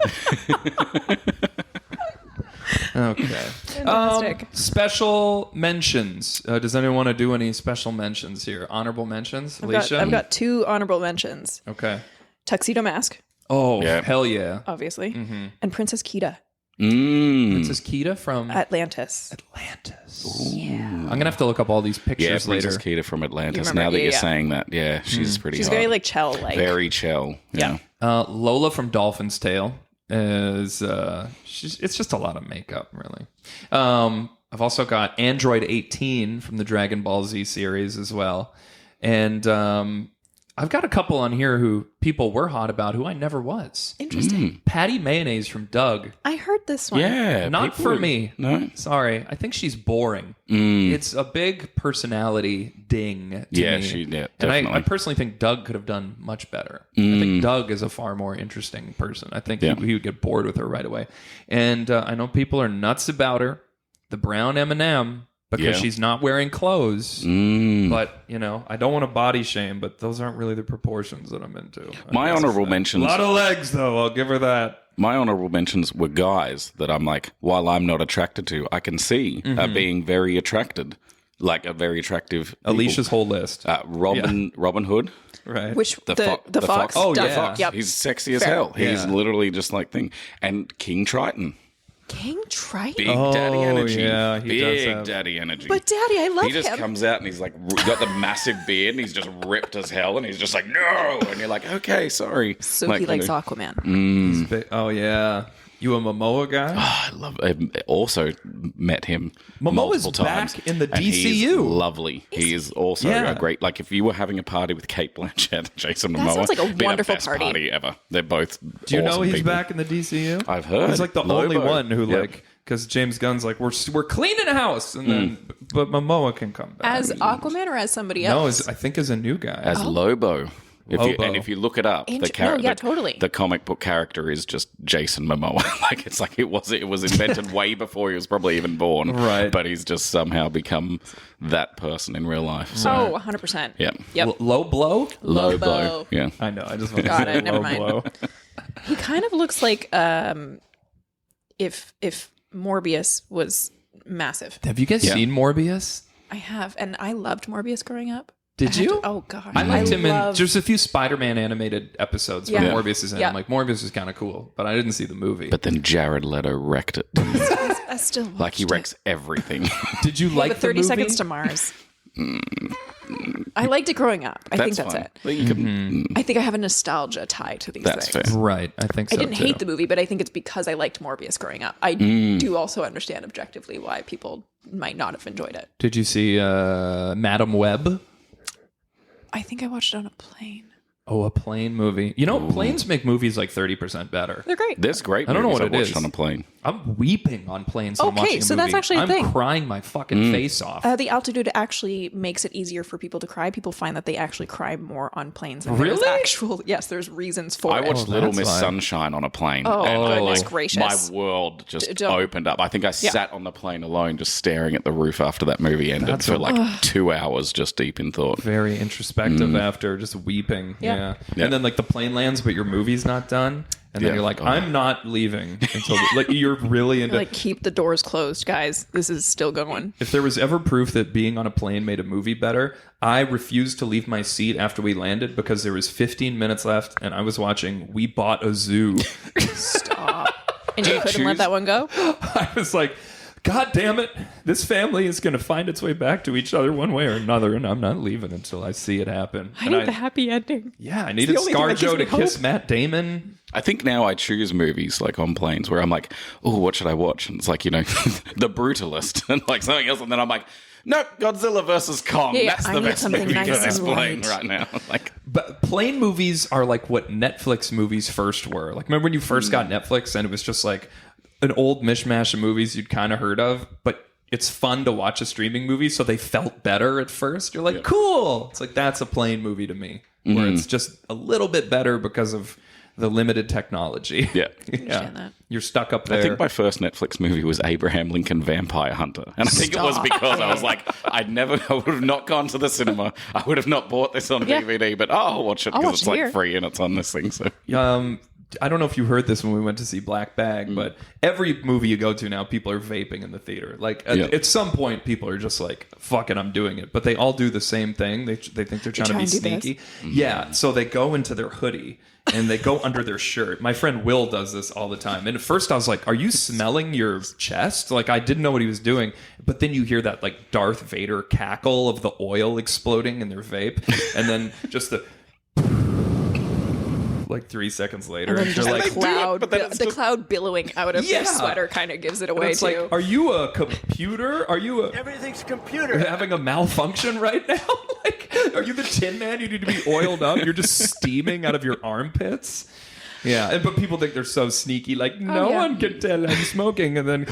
[SPEAKER 3] Okay.
[SPEAKER 2] Fantastic.
[SPEAKER 3] Special mentions. Does anyone want to do any special mentions here? Honorable mentions? Alicia?
[SPEAKER 2] I've got 2 honorable mentions.
[SPEAKER 3] Okay.
[SPEAKER 2] Tuxedo Mask,
[SPEAKER 3] Oh,
[SPEAKER 1] Yeah.
[SPEAKER 3] hell yeah.
[SPEAKER 2] obviously, and Princess Kita,
[SPEAKER 3] Princess Kita from
[SPEAKER 2] Atlantis.
[SPEAKER 3] Atlantis. Yeah. I'm going to have to look up all these
[SPEAKER 1] Yeah,
[SPEAKER 3] pictures
[SPEAKER 1] Princess
[SPEAKER 3] later.
[SPEAKER 1] Kita from Atlantis.
[SPEAKER 2] remember?
[SPEAKER 1] Now that
[SPEAKER 2] Yeah,
[SPEAKER 1] you're
[SPEAKER 2] yeah.
[SPEAKER 1] saying that, yeah, she's pretty
[SPEAKER 2] She's
[SPEAKER 1] hot.
[SPEAKER 2] very like Chell, like
[SPEAKER 1] Very chill. Yeah.
[SPEAKER 3] Lola from Dolphin's Tale is it's just a lot of makeup, really. I've also got Android 18 from the Dragon Ball Z series as well. And I've got a couple on here who people were hot about who I never was.
[SPEAKER 2] interesting.
[SPEAKER 3] Patty Mayonnaise from Doug.
[SPEAKER 2] I heard this one.
[SPEAKER 1] Yeah.
[SPEAKER 3] Not
[SPEAKER 1] people
[SPEAKER 3] for
[SPEAKER 1] would-
[SPEAKER 3] me.
[SPEAKER 1] No.
[SPEAKER 3] Sorry. I think she's boring. It's a big personality ding to
[SPEAKER 1] Yeah,
[SPEAKER 3] me.
[SPEAKER 1] yeah,
[SPEAKER 3] And I
[SPEAKER 1] definitely.
[SPEAKER 3] personally think Doug could have done much better. I think Doug is a far more interesting person. I think
[SPEAKER 1] Yeah.
[SPEAKER 3] he would get bored with her right away. And I know people are nuts about her. The brown M&M, because
[SPEAKER 1] Yeah.
[SPEAKER 3] she's not wearing clothes. But, I don't want to body shame, but those aren't really the proportions that I'm into.
[SPEAKER 1] My honorable
[SPEAKER 3] A
[SPEAKER 1] mentions.
[SPEAKER 3] lot of legs, though. I'll give her that.
[SPEAKER 1] My honorable mentions were guys that I'm like, while I'm not attracted to, I can see are being very attracted, like a very attractive. people.
[SPEAKER 3] Alicia's whole list.
[SPEAKER 1] Robin Hood.
[SPEAKER 3] Right.
[SPEAKER 2] Which the
[SPEAKER 1] fo-
[SPEAKER 2] fox?
[SPEAKER 3] Oh,
[SPEAKER 2] Duck
[SPEAKER 3] yeah.
[SPEAKER 2] Fox. Yep.
[SPEAKER 1] He's sexy as
[SPEAKER 2] Fair.
[SPEAKER 1] hell. He's
[SPEAKER 3] Yeah.
[SPEAKER 1] literally just like thing. And King Triton.
[SPEAKER 2] King Triton.
[SPEAKER 1] Big daddy energy.
[SPEAKER 3] yeah, he does
[SPEAKER 1] Big
[SPEAKER 3] have-
[SPEAKER 1] daddy energy.
[SPEAKER 2] But Daddy, I love
[SPEAKER 1] he just
[SPEAKER 2] him.
[SPEAKER 1] comes out and he's like got the massive beard and he's just ripped as hell and he's just like no and you're like okay sorry.
[SPEAKER 2] So
[SPEAKER 1] like,
[SPEAKER 2] he likes
[SPEAKER 1] you know,
[SPEAKER 2] Aquaman.
[SPEAKER 3] Oh, yeah. You a Momoa guy?
[SPEAKER 1] I love. I also met him
[SPEAKER 3] Momoa's
[SPEAKER 1] multiple
[SPEAKER 3] back
[SPEAKER 1] times
[SPEAKER 3] in the
[SPEAKER 1] and he's
[SPEAKER 3] DCU.
[SPEAKER 1] lovely. He is also
[SPEAKER 3] Yeah.
[SPEAKER 1] a great. Like if you were having a party with Kate Blanchett and Jason Momoa,
[SPEAKER 2] sounds like a
[SPEAKER 1] it'd be the
[SPEAKER 2] wonderful
[SPEAKER 1] best
[SPEAKER 2] party.
[SPEAKER 1] ever. They're both.
[SPEAKER 3] Do you know
[SPEAKER 1] awesome
[SPEAKER 3] he's
[SPEAKER 1] people.
[SPEAKER 3] back in the DCU?
[SPEAKER 1] I've heard.
[SPEAKER 3] He's like the
[SPEAKER 1] Lobo.
[SPEAKER 3] only one who
[SPEAKER 1] Yep.
[SPEAKER 3] because James Gunn's like we're cleaning house, and then but Momoa can come back.
[SPEAKER 2] As Aquaman or as somebody
[SPEAKER 3] no,
[SPEAKER 2] else?
[SPEAKER 3] I think as a new guy.
[SPEAKER 1] as Lobo.
[SPEAKER 3] Lobo.
[SPEAKER 1] If you look it up, the
[SPEAKER 2] No,
[SPEAKER 1] character,
[SPEAKER 2] yeah, totally.
[SPEAKER 1] the comic book character is just Jason Momoa. Like it's like it was invented way before he was probably even born.
[SPEAKER 3] Right.
[SPEAKER 1] But he's just somehow become that person in real life. So,
[SPEAKER 2] Oh, 100%.
[SPEAKER 1] yeah.
[SPEAKER 2] Yep.
[SPEAKER 3] Low blow.
[SPEAKER 2] Lobo.
[SPEAKER 1] Lobo. Yeah.
[SPEAKER 3] I know. I just want to
[SPEAKER 2] Got
[SPEAKER 3] say
[SPEAKER 2] it, never
[SPEAKER 3] low
[SPEAKER 2] mind.
[SPEAKER 3] blow.
[SPEAKER 2] He kind of looks like if Morbius was massive.
[SPEAKER 3] Have you guys
[SPEAKER 1] Yeah.
[SPEAKER 3] seen Morbius?
[SPEAKER 2] I have, and I loved Morbius growing up.
[SPEAKER 3] Did
[SPEAKER 2] I had
[SPEAKER 3] you?
[SPEAKER 2] to- oh gosh,
[SPEAKER 3] I liked him in.
[SPEAKER 2] love-
[SPEAKER 3] There's a few Spider-Man animated episodes where
[SPEAKER 2] Yeah.
[SPEAKER 3] Morbius is in.
[SPEAKER 2] Yeah.
[SPEAKER 3] I'm like, Morbius is kind of cool, but I didn't see the movie.
[SPEAKER 1] But then Jared Leto wrecked it.
[SPEAKER 2] I still watched
[SPEAKER 1] Like he
[SPEAKER 2] it.
[SPEAKER 1] wrecks everything.
[SPEAKER 3] Did you like
[SPEAKER 2] But
[SPEAKER 3] the
[SPEAKER 2] 30
[SPEAKER 3] movie?
[SPEAKER 2] Seconds to Mars. I liked it growing up. I think that's
[SPEAKER 1] fine.
[SPEAKER 2] it.
[SPEAKER 1] But you can,
[SPEAKER 2] I think I have a nostalgia tie to these
[SPEAKER 1] That's
[SPEAKER 2] things.
[SPEAKER 1] fair.
[SPEAKER 3] Right, I think so.
[SPEAKER 2] I didn't
[SPEAKER 3] too.
[SPEAKER 2] hate the movie, but I think it's because I liked Morbius growing up. I do also understand objectively why people might not have enjoyed it.
[SPEAKER 3] Did you see Madam Web?
[SPEAKER 2] I think I watched it on a plane.
[SPEAKER 3] Oh, a plane movie. You know, planes make movies like 30% better.
[SPEAKER 2] They're great.
[SPEAKER 1] There's great
[SPEAKER 3] I don't know
[SPEAKER 1] movies
[SPEAKER 3] what
[SPEAKER 1] I
[SPEAKER 3] it
[SPEAKER 1] watched
[SPEAKER 3] is.
[SPEAKER 1] on a plane.
[SPEAKER 3] I'm weeping on planes when I'm
[SPEAKER 2] Okay,
[SPEAKER 3] watching a
[SPEAKER 2] so
[SPEAKER 3] movie.
[SPEAKER 2] that's actually a
[SPEAKER 3] I'm
[SPEAKER 2] thing.
[SPEAKER 3] crying my fucking face off.
[SPEAKER 2] The altitude actually makes it easier for people to cry. People find that they actually cry more on planes. Than there's
[SPEAKER 3] Really?
[SPEAKER 2] yes, there's reasons for
[SPEAKER 1] I
[SPEAKER 2] it.
[SPEAKER 1] watched Little
[SPEAKER 3] that's
[SPEAKER 1] Miss
[SPEAKER 3] fine.
[SPEAKER 1] Sunshine on a plane.
[SPEAKER 2] Oh,
[SPEAKER 1] and
[SPEAKER 2] goodness gracious.
[SPEAKER 1] My world just
[SPEAKER 2] don't-
[SPEAKER 1] opened up. I think I sat on the plane alone just staring at the roof after that movie ended for like 2 hours just deep in thought.
[SPEAKER 3] Very introspective after, just weeping.
[SPEAKER 2] Yeah.
[SPEAKER 3] And then like the plane lands, but your movie's not done. And then
[SPEAKER 1] Yeah.
[SPEAKER 3] you're like,
[SPEAKER 1] Oh.
[SPEAKER 3] I'm not leaving until like you're really into.
[SPEAKER 2] Like, keep the doors closed, guys. This is still going.
[SPEAKER 3] If there was ever proof that being on a plane made a movie better, I refused to leave my seat after we landed because there was 15 minutes left, and I was watching We Bought a Zoo.
[SPEAKER 2] Stop. And you couldn't
[SPEAKER 1] choose-
[SPEAKER 2] let that one go?
[SPEAKER 3] I was like, God damn it. This family is going to find its way back to each other one way or another, and I'm not leaving until I see it happen.
[SPEAKER 2] I
[SPEAKER 3] And
[SPEAKER 2] need the happy ending.
[SPEAKER 3] yeah, I needed
[SPEAKER 2] the only thing that
[SPEAKER 3] ScarJo to
[SPEAKER 2] gives me
[SPEAKER 3] kiss
[SPEAKER 2] hope.
[SPEAKER 3] Matt Damon.
[SPEAKER 1] I think now I choose movies like on planes where I'm like, oh, what should I watch? And it's like, The Brutalist and like something else. And then I'm like, no, Godzilla versus Kong.
[SPEAKER 2] Yeah,
[SPEAKER 1] That's
[SPEAKER 2] I
[SPEAKER 1] the
[SPEAKER 2] need
[SPEAKER 1] best
[SPEAKER 2] something
[SPEAKER 1] movie
[SPEAKER 2] nice
[SPEAKER 1] for this
[SPEAKER 2] and
[SPEAKER 1] plane
[SPEAKER 2] light.
[SPEAKER 1] right now. Like,
[SPEAKER 3] But plane movies are like what Netflix movies first were. Like, remember when you first got Netflix and it was just like an old mishmash of movies you'd kind of heard of, but it's fun to watch a streaming movie, so they felt better at first. You're like, cool. It's like, that's a plane movie to me. where it's just a little bit better because of the limited technology.
[SPEAKER 1] Yeah.
[SPEAKER 2] Understand that.
[SPEAKER 3] You're stuck up there.
[SPEAKER 1] I think my first Netflix movie was Abraham Lincoln Vampire Hunter. And I think it was because I was like, I would have not gone to the cinema. I would have not bought this on DVD, but I'll watch it because it's like free and it's on this thing. So
[SPEAKER 3] I don't know if you heard this when we went to see Black Bag, but every movie you go to now, people are vaping in the theater. Like at some point, people are just like, "Fuck it, I'm doing it." But they all do the same thing. They think they're trying to be sneaky. Yeah, so they go into their hoodie and they go under their shirt. My friend Will does this all the time. And at first, I was like, "Are you smelling your chest?" Like I didn't know what he was doing. But then you hear that like Darth Vader cackle of the oil exploding in their vape, and then just the. Like 3 seconds later,
[SPEAKER 2] and then just the cloud billowing out of their sweater kind of gives it away
[SPEAKER 3] it's
[SPEAKER 2] too.
[SPEAKER 3] Like, are you a computer? Are you
[SPEAKER 4] Everything's computer.
[SPEAKER 3] having a malfunction right now? Like, are you the Tin Man? You need to be oiled up. You're just steaming out of your armpits. Yeah, but people think they're so sneaky. Like no one can tell I'm smoking, and then.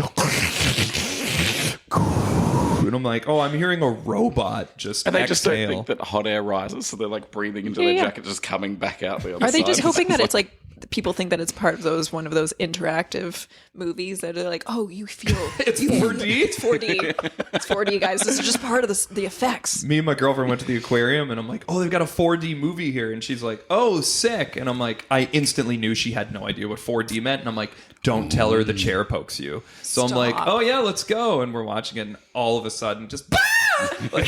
[SPEAKER 3] And I'm like, I'm hearing a robot just
[SPEAKER 1] and they
[SPEAKER 3] exhale.
[SPEAKER 1] just don't think that hot air rises, so they're like breathing into their jacket, just coming back out the other side.
[SPEAKER 2] Are they just hoping that it's like people think that it's part of one of those interactive movies that are like, oh, you feel
[SPEAKER 3] it's 4D?
[SPEAKER 2] It's 4D. It's 4D, guys. This is just part of the effects.
[SPEAKER 3] Me and my girlfriend went to the aquarium, and I'm like, they've got a 4D movie here. And she's like, oh, sick. And I'm like, I instantly knew she had no idea what 4D meant. And I'm like, don't tell her the chair pokes you. So I'm like, oh, yeah, let's go. And we're watching it, and all of a sudden, just... like,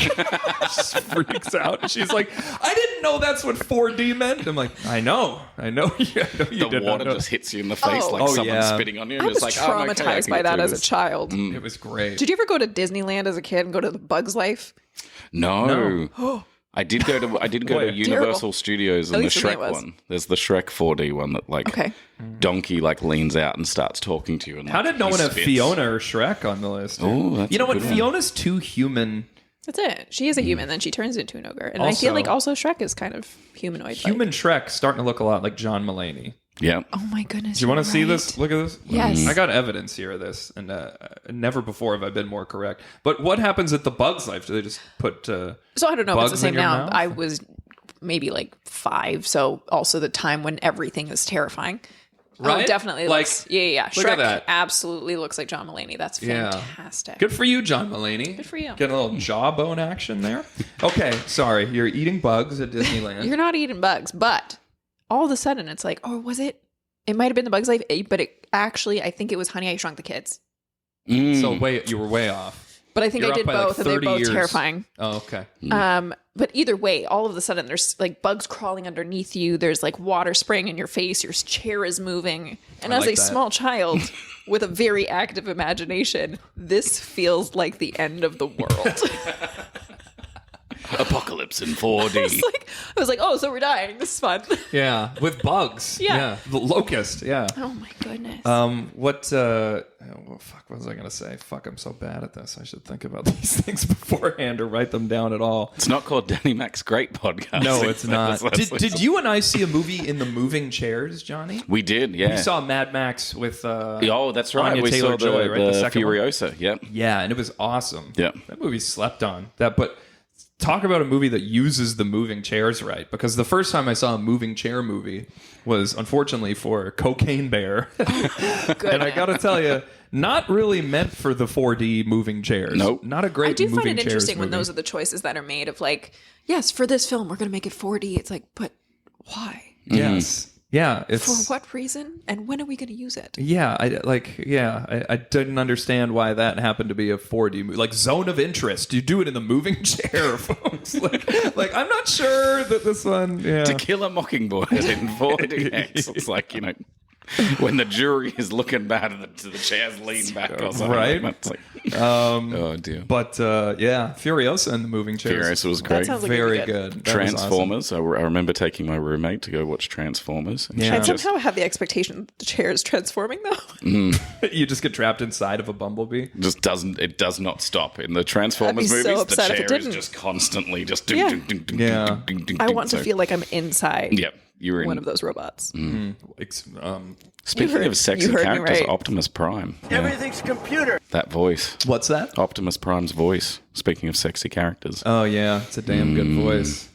[SPEAKER 3] just freaks out. And she's like, I didn't know that's what 4D meant. I'm like, I know. You
[SPEAKER 1] the water just hits you in the face like someone's spitting on you.
[SPEAKER 2] I was traumatized by that as a child.
[SPEAKER 3] It was great.
[SPEAKER 2] Did you ever go to Disneyland as a kid and go to the Bugs Life?
[SPEAKER 1] No. I did go to Universal Studios and the Shrek one. There's the Shrek 4D one that Donkey leans out and starts talking to you. And
[SPEAKER 3] how did no one have Fiona or Shrek on the list?
[SPEAKER 1] Oh, that's
[SPEAKER 3] what? Fiona's too human.
[SPEAKER 2] That's it. She is a human, then she turns into an ogre. And I feel like also Shrek is kind of humanoid.
[SPEAKER 3] Human Shrek starting to look a lot like John Mulaney.
[SPEAKER 1] Yeah.
[SPEAKER 2] Oh my goodness.
[SPEAKER 3] Do you want to see this? Look at this.
[SPEAKER 2] Yes.
[SPEAKER 3] I got evidence here of this, and never before have I been more correct. But what happens at the Bugs Life? Do they just put?
[SPEAKER 2] So I don't know if it's the same now. I was maybe like 5, so also the time when everything is terrifying.
[SPEAKER 3] Right?
[SPEAKER 2] Oh, definitely. Looks, yeah.
[SPEAKER 3] Look
[SPEAKER 2] Shrek
[SPEAKER 3] at that.
[SPEAKER 2] Absolutely looks like John Mulaney. That's fantastic.
[SPEAKER 3] Good for you, John Mulaney.
[SPEAKER 2] Good for you.
[SPEAKER 3] Getting a little jawbone action there. Okay, sorry. You're eating bugs at Disneyland.
[SPEAKER 2] You're not eating bugs, but all of a sudden it's like, was it? It might have been the Bugs Life, but it actually, I think it was Honey, I Shrunk the Kids.
[SPEAKER 3] So you were way off.
[SPEAKER 2] But I think I did both, and they're both terrifying.
[SPEAKER 3] Oh, okay.
[SPEAKER 2] But either way, all of a sudden, there's like bugs crawling underneath you. There's like water spraying in your face. Your chair is moving. And as a small child with a very active imagination, this feels like the end of the world.
[SPEAKER 1] Apocalypse in 4D.
[SPEAKER 2] I was like, oh, so we're dying. This is fun.
[SPEAKER 3] Yeah, with bugs.
[SPEAKER 2] Yeah.
[SPEAKER 3] The locust. Yeah.
[SPEAKER 2] Oh my goodness.
[SPEAKER 3] What was I going to say? Fuck, I'm so bad at this. I should think about these things beforehand or write them down at all.
[SPEAKER 1] It's not called Danny Mac's Great Podcast.
[SPEAKER 3] No, it's not. Did you and I see a movie in the moving chairs, Johnny?
[SPEAKER 1] We did, yeah.
[SPEAKER 3] We saw Mad Max with
[SPEAKER 1] that's right.
[SPEAKER 3] Anya
[SPEAKER 1] We saw
[SPEAKER 3] Taylor-Joy, right?
[SPEAKER 1] the
[SPEAKER 3] second
[SPEAKER 1] Furiosa,
[SPEAKER 3] one.
[SPEAKER 1] yep.
[SPEAKER 3] Yeah, and it was awesome.
[SPEAKER 1] Yeah.
[SPEAKER 3] That movie slept on. But talk about a movie that uses the moving chairs right, because the first time I saw a moving chair movie was unfortunately for Cocaine Bear. And I got to tell you, not really meant for the 4D moving chairs.
[SPEAKER 1] Nope.
[SPEAKER 3] Not a great moving chairs
[SPEAKER 2] I do find it interesting when
[SPEAKER 3] movie.
[SPEAKER 2] those are the choices that are made of like, yes, for this film, we're going to make it 4D. It's like, but why?
[SPEAKER 3] Yes. Yeah, it's
[SPEAKER 2] for what reason, and when are we going to use it?
[SPEAKER 3] Yeah, I didn't understand why that happened to be a 4D movie. Like Zone of Interest, you do it in the moving chair, folks. like I'm not sure that this one. Yeah.
[SPEAKER 1] To Kill a Mockingbird in 4DX. It's like, when the jury is looking bad and the chairs lean back or something.
[SPEAKER 3] Right.
[SPEAKER 1] It's like, oh dear.
[SPEAKER 3] But Furiosa and the moving chairs.
[SPEAKER 1] Furiosa was great.
[SPEAKER 2] Like
[SPEAKER 3] very good.
[SPEAKER 1] Transformers. Awesome. I remember taking my roommate to go watch Transformers. And
[SPEAKER 2] I somehow have the expectation that the chair is transforming though.
[SPEAKER 3] You just get trapped inside of a bumblebee.
[SPEAKER 1] It does not stop. In the Transformers
[SPEAKER 2] I'd be
[SPEAKER 1] movies,
[SPEAKER 2] so
[SPEAKER 1] the
[SPEAKER 2] upset if it
[SPEAKER 1] chair is
[SPEAKER 2] didn't.
[SPEAKER 1] just constantly just
[SPEAKER 2] I want to feel like I'm inside
[SPEAKER 1] you're in
[SPEAKER 2] one of those robots.
[SPEAKER 1] Speaking of sexy characters,
[SPEAKER 2] right.
[SPEAKER 1] Optimus Prime.
[SPEAKER 4] Everything's computer.
[SPEAKER 1] That voice.
[SPEAKER 3] What's that?
[SPEAKER 1] Optimus Prime's voice. Speaking of sexy characters.
[SPEAKER 3] Oh yeah, it's a damn good voice.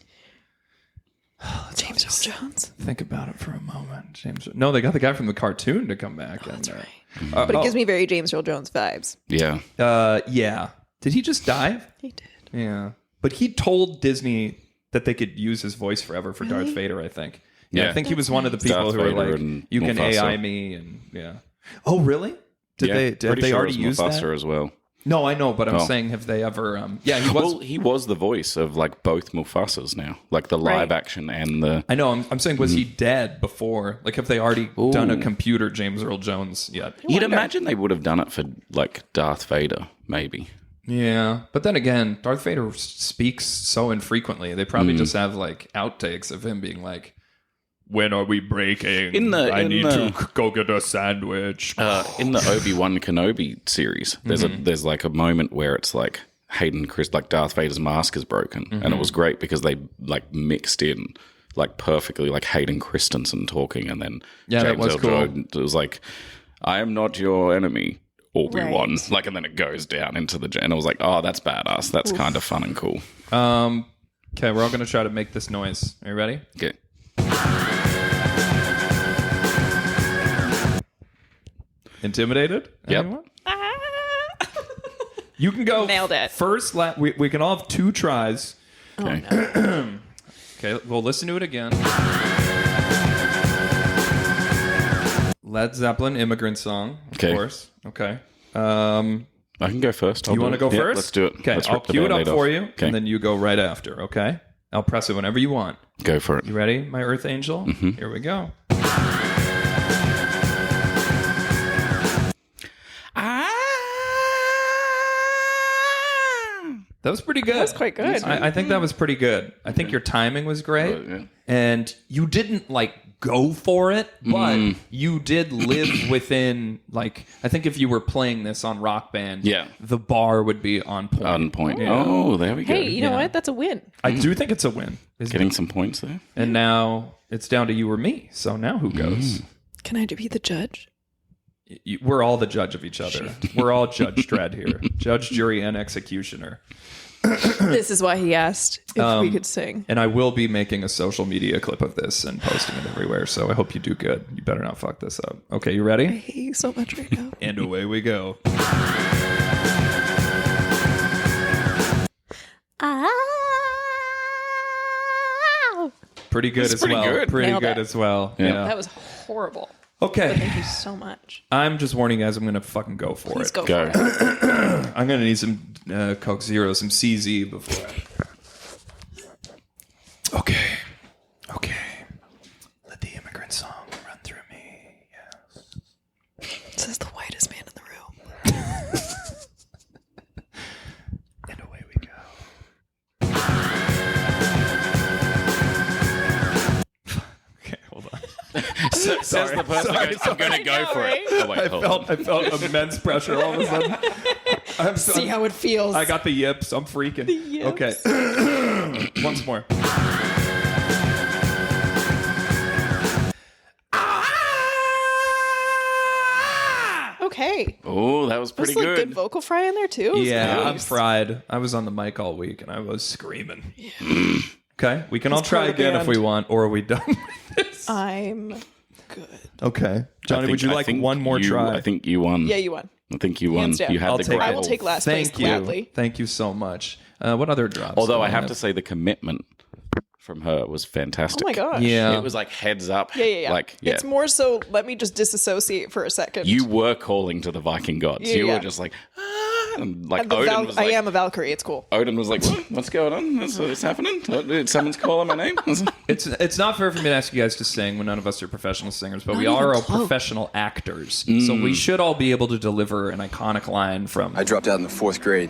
[SPEAKER 2] James Earl Jones.
[SPEAKER 3] Think about it for a moment. No, they got the guy from the cartoon to come back.
[SPEAKER 2] That's right. But it gives me very James Earl Jones vibes.
[SPEAKER 1] Yeah.
[SPEAKER 3] Yeah. Did he just die?
[SPEAKER 2] He did.
[SPEAKER 3] Yeah. But he told Disney that they could use his voice forever for Darth Vader, I think. Yeah, I think he was one of the people
[SPEAKER 1] Darth
[SPEAKER 3] who were
[SPEAKER 1] Vader
[SPEAKER 3] like,
[SPEAKER 1] and
[SPEAKER 3] you can
[SPEAKER 1] Mufasa.
[SPEAKER 3] AI me, and yeah. Oh, really? Did
[SPEAKER 1] Pretty
[SPEAKER 3] they
[SPEAKER 1] sure
[SPEAKER 3] already
[SPEAKER 1] it was
[SPEAKER 3] use
[SPEAKER 1] Mufasa
[SPEAKER 3] that?
[SPEAKER 1] as well.
[SPEAKER 3] No, I know, but I'm
[SPEAKER 1] Oh.
[SPEAKER 3] saying, have they ever? Yeah, he was.
[SPEAKER 1] Well, he was the voice of like both Mufasas now, like the live action and the.
[SPEAKER 3] I know. I'm saying, was he dead before? Like, have they already done a computer James Earl Jones yet?
[SPEAKER 1] You'd imagine they would have done it for like Darth Vader, maybe.
[SPEAKER 3] Yeah, but then again, Darth Vader speaks so infrequently. They probably just have like outtakes of him being like, "When are we breaking? I need to go get a sandwich."
[SPEAKER 1] In the Obi-Wan Kenobi series, there's like a moment where it's like like Darth Vader's mask is broken, and it was great because they like mixed in like perfectly like Hayden Christensen talking, and then
[SPEAKER 3] that was
[SPEAKER 1] Earl
[SPEAKER 3] cool.
[SPEAKER 1] Jones, it was like, "I am not your enemy, Obi-Wan."
[SPEAKER 2] Right.
[SPEAKER 1] Like, and then it goes down into the and I was like, "Oh, that's badass. That's kind of fun and cool."
[SPEAKER 3] Okay, we're all going to try to make this noise. Are you ready?
[SPEAKER 1] Okay.
[SPEAKER 3] Intimidated?
[SPEAKER 1] Yep.
[SPEAKER 3] Anyone? You can go
[SPEAKER 2] Nailed it.
[SPEAKER 3] first. We can all have 2 tries.
[SPEAKER 1] Okay.
[SPEAKER 3] Okay, we'll listen to it again. Led Zeppelin, Immigrant Song, of
[SPEAKER 1] Okay.
[SPEAKER 3] course. Okay.
[SPEAKER 1] I can go first.
[SPEAKER 3] You want to go first?
[SPEAKER 1] Let's do it.
[SPEAKER 3] Okay,
[SPEAKER 1] Let's
[SPEAKER 3] I'll
[SPEAKER 1] rip the
[SPEAKER 3] cue it up
[SPEAKER 1] Band-Aid
[SPEAKER 3] for
[SPEAKER 1] off.
[SPEAKER 3] you,
[SPEAKER 1] Okay.
[SPEAKER 3] and then you go right after, okay? I'll press it whenever you want.
[SPEAKER 1] Go for it.
[SPEAKER 3] You ready, my Earth Angel? Here we go. That was pretty good. That
[SPEAKER 2] was quite good.
[SPEAKER 3] I think that was pretty good. I think your timing was great.
[SPEAKER 1] Yeah.
[SPEAKER 3] And you didn't like go for it, but you did live within like I think if you were playing this on Rock Band, the bar would be on point.
[SPEAKER 1] On point.
[SPEAKER 3] Yeah.
[SPEAKER 1] Oh, there we go.
[SPEAKER 2] Hey, you know what? That's a win.
[SPEAKER 3] I do think it's a win. isn't
[SPEAKER 1] Getting
[SPEAKER 3] it?
[SPEAKER 1] some points there.
[SPEAKER 3] And now it's down to you or me. So now who goes?
[SPEAKER 2] Can I be the judge?
[SPEAKER 3] We're all the judge of each other. We're all Judge Dredd here. Judge, jury, and executioner.
[SPEAKER 2] This is why he asked if we could sing.
[SPEAKER 3] And I will be making a social media clip of this and posting it everywhere. So I hope you do good. You better not fuck this up. Okay, you
[SPEAKER 2] I
[SPEAKER 3] ready?
[SPEAKER 2] hate you so much right now.
[SPEAKER 3] And away we go. Pretty good as
[SPEAKER 1] pretty
[SPEAKER 3] well.
[SPEAKER 1] good.
[SPEAKER 3] Pretty
[SPEAKER 2] Nailed
[SPEAKER 3] good
[SPEAKER 2] it.
[SPEAKER 3] as well.
[SPEAKER 1] Yeah.
[SPEAKER 3] Yeah.
[SPEAKER 2] That was horrible.
[SPEAKER 3] Okay.
[SPEAKER 2] Thank you so much.
[SPEAKER 3] I'm just warning you guys, I'm going to fucking go for
[SPEAKER 2] Please
[SPEAKER 3] it.
[SPEAKER 2] go
[SPEAKER 1] Go.
[SPEAKER 2] for it.
[SPEAKER 3] I'm going to need some Coke Zero, some CZ before I... Okay. Let the immigrant song run through me. Yes.
[SPEAKER 2] Says the whitest man in the room.
[SPEAKER 3] And away we go. Okay, hold on.
[SPEAKER 1] Says the person
[SPEAKER 3] Sorry,
[SPEAKER 1] I'm going to go for it. Oh, wait, hold on.
[SPEAKER 3] I felt immense pressure all of a sudden.
[SPEAKER 2] See how it feels.
[SPEAKER 3] I got the yips. I'm freaking.
[SPEAKER 2] yips.
[SPEAKER 3] Okay. Once more.
[SPEAKER 2] Okay.
[SPEAKER 1] Oh, that was pretty
[SPEAKER 2] There's like
[SPEAKER 1] good.
[SPEAKER 2] good vocal fry in there too.
[SPEAKER 3] Yeah, I'm
[SPEAKER 2] Nice.
[SPEAKER 3] fried. I was on the mic all week and I was screaming. Okay, we can all
[SPEAKER 2] It's
[SPEAKER 3] try
[SPEAKER 2] part of the
[SPEAKER 3] again if we
[SPEAKER 2] band.
[SPEAKER 3] want, or are we done with this?
[SPEAKER 2] I'm good.
[SPEAKER 3] Okay. Johnny, would you like one more try?
[SPEAKER 1] I think you won.
[SPEAKER 2] Yeah, you won.
[SPEAKER 1] I think you won.
[SPEAKER 2] Hands down.
[SPEAKER 1] You had
[SPEAKER 3] I'll
[SPEAKER 1] the
[SPEAKER 3] take it.
[SPEAKER 1] gravel.
[SPEAKER 2] I will take last place
[SPEAKER 3] Thank you.
[SPEAKER 2] gladly.
[SPEAKER 3] Thank you so much. What other drops?
[SPEAKER 1] Although
[SPEAKER 3] do
[SPEAKER 1] I have to say the commitment from her was fantastic.
[SPEAKER 2] Oh my gosh.
[SPEAKER 3] Yeah.
[SPEAKER 1] It was like heads up.
[SPEAKER 2] Yeah.
[SPEAKER 1] Like, yeah.
[SPEAKER 2] It's more so let me just disassociate for a second.
[SPEAKER 1] You were calling to the Viking gods.
[SPEAKER 2] Yeah,
[SPEAKER 1] you
[SPEAKER 2] yeah.
[SPEAKER 1] were just like, and like
[SPEAKER 2] And the
[SPEAKER 1] Odin was
[SPEAKER 2] I
[SPEAKER 1] like,
[SPEAKER 2] am a Valkyrie. It's cool.
[SPEAKER 1] Odin was like, what's going on? What's happening? Someone's calling my name?
[SPEAKER 3] It's not fair for me to ask you guys to sing when none of us are professional singers, but we
[SPEAKER 2] Not
[SPEAKER 3] are
[SPEAKER 2] even
[SPEAKER 3] all
[SPEAKER 2] close.
[SPEAKER 3] professional actors. So we should all be able to deliver an iconic line from.
[SPEAKER 5] I dropped out in the 4th grade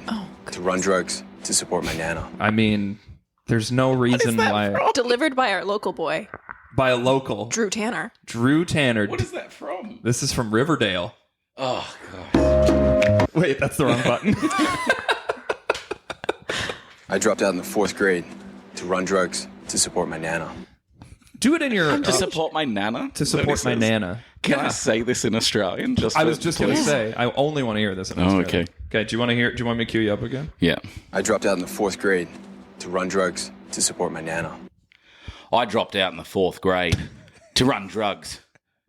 [SPEAKER 5] to run drugs to support my nana.
[SPEAKER 3] I mean, there's no reason why.
[SPEAKER 2] Delivered by our local boy,
[SPEAKER 3] By a local.
[SPEAKER 2] Drew Tanner.
[SPEAKER 3] Drew Tanner.
[SPEAKER 1] What is that from?
[SPEAKER 3] This is from Riverdale.
[SPEAKER 1] Oh, God.
[SPEAKER 3] Wait, that's the wrong button.
[SPEAKER 5] I dropped out in the 4th grade to run drugs to support my nana.
[SPEAKER 3] Do it in your.
[SPEAKER 1] To support my nana?
[SPEAKER 3] to support my nana.
[SPEAKER 1] Can I say this in Australian?
[SPEAKER 3] I was just going to say, I only want to hear this in Australia.
[SPEAKER 1] okay.
[SPEAKER 3] Okay, do you want to hear? Do you want me to cue you up again?
[SPEAKER 1] Yeah.
[SPEAKER 5] I dropped out in the 4th grade to run drugs to support my nana.
[SPEAKER 1] I dropped out in the 4th grade to run drugs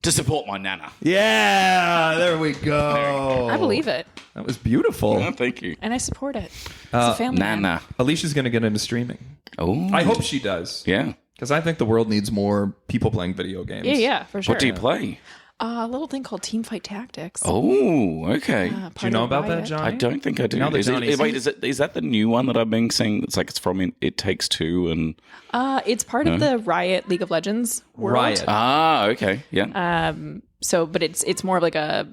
[SPEAKER 1] to support my nana.
[SPEAKER 3] Yeah, there we go.
[SPEAKER 2] I believe it.
[SPEAKER 3] That was beautiful.
[SPEAKER 1] Oh, thank you.
[SPEAKER 2] And I support it. It's a family man.
[SPEAKER 1] Nana.
[SPEAKER 3] Alicia's going to get into streaming.
[SPEAKER 1] Oh.
[SPEAKER 3] I hope she does.
[SPEAKER 1] Yeah.
[SPEAKER 3] Because I think the world needs more people playing video games.
[SPEAKER 2] Yeah, for sure.
[SPEAKER 1] What do you play?
[SPEAKER 2] A little thing called Teamfight Tactics.
[SPEAKER 1] Oh, okay.
[SPEAKER 3] Do you know about that, Johnny?
[SPEAKER 1] I don't think I do.
[SPEAKER 3] Now that
[SPEAKER 1] Is that the new one that I've been seeing? It's like it's from It Takes Two and...
[SPEAKER 2] It's part of the Riot League of Legends world.
[SPEAKER 3] Riot.
[SPEAKER 1] Ah, okay. Yeah.
[SPEAKER 2] But it's more of like a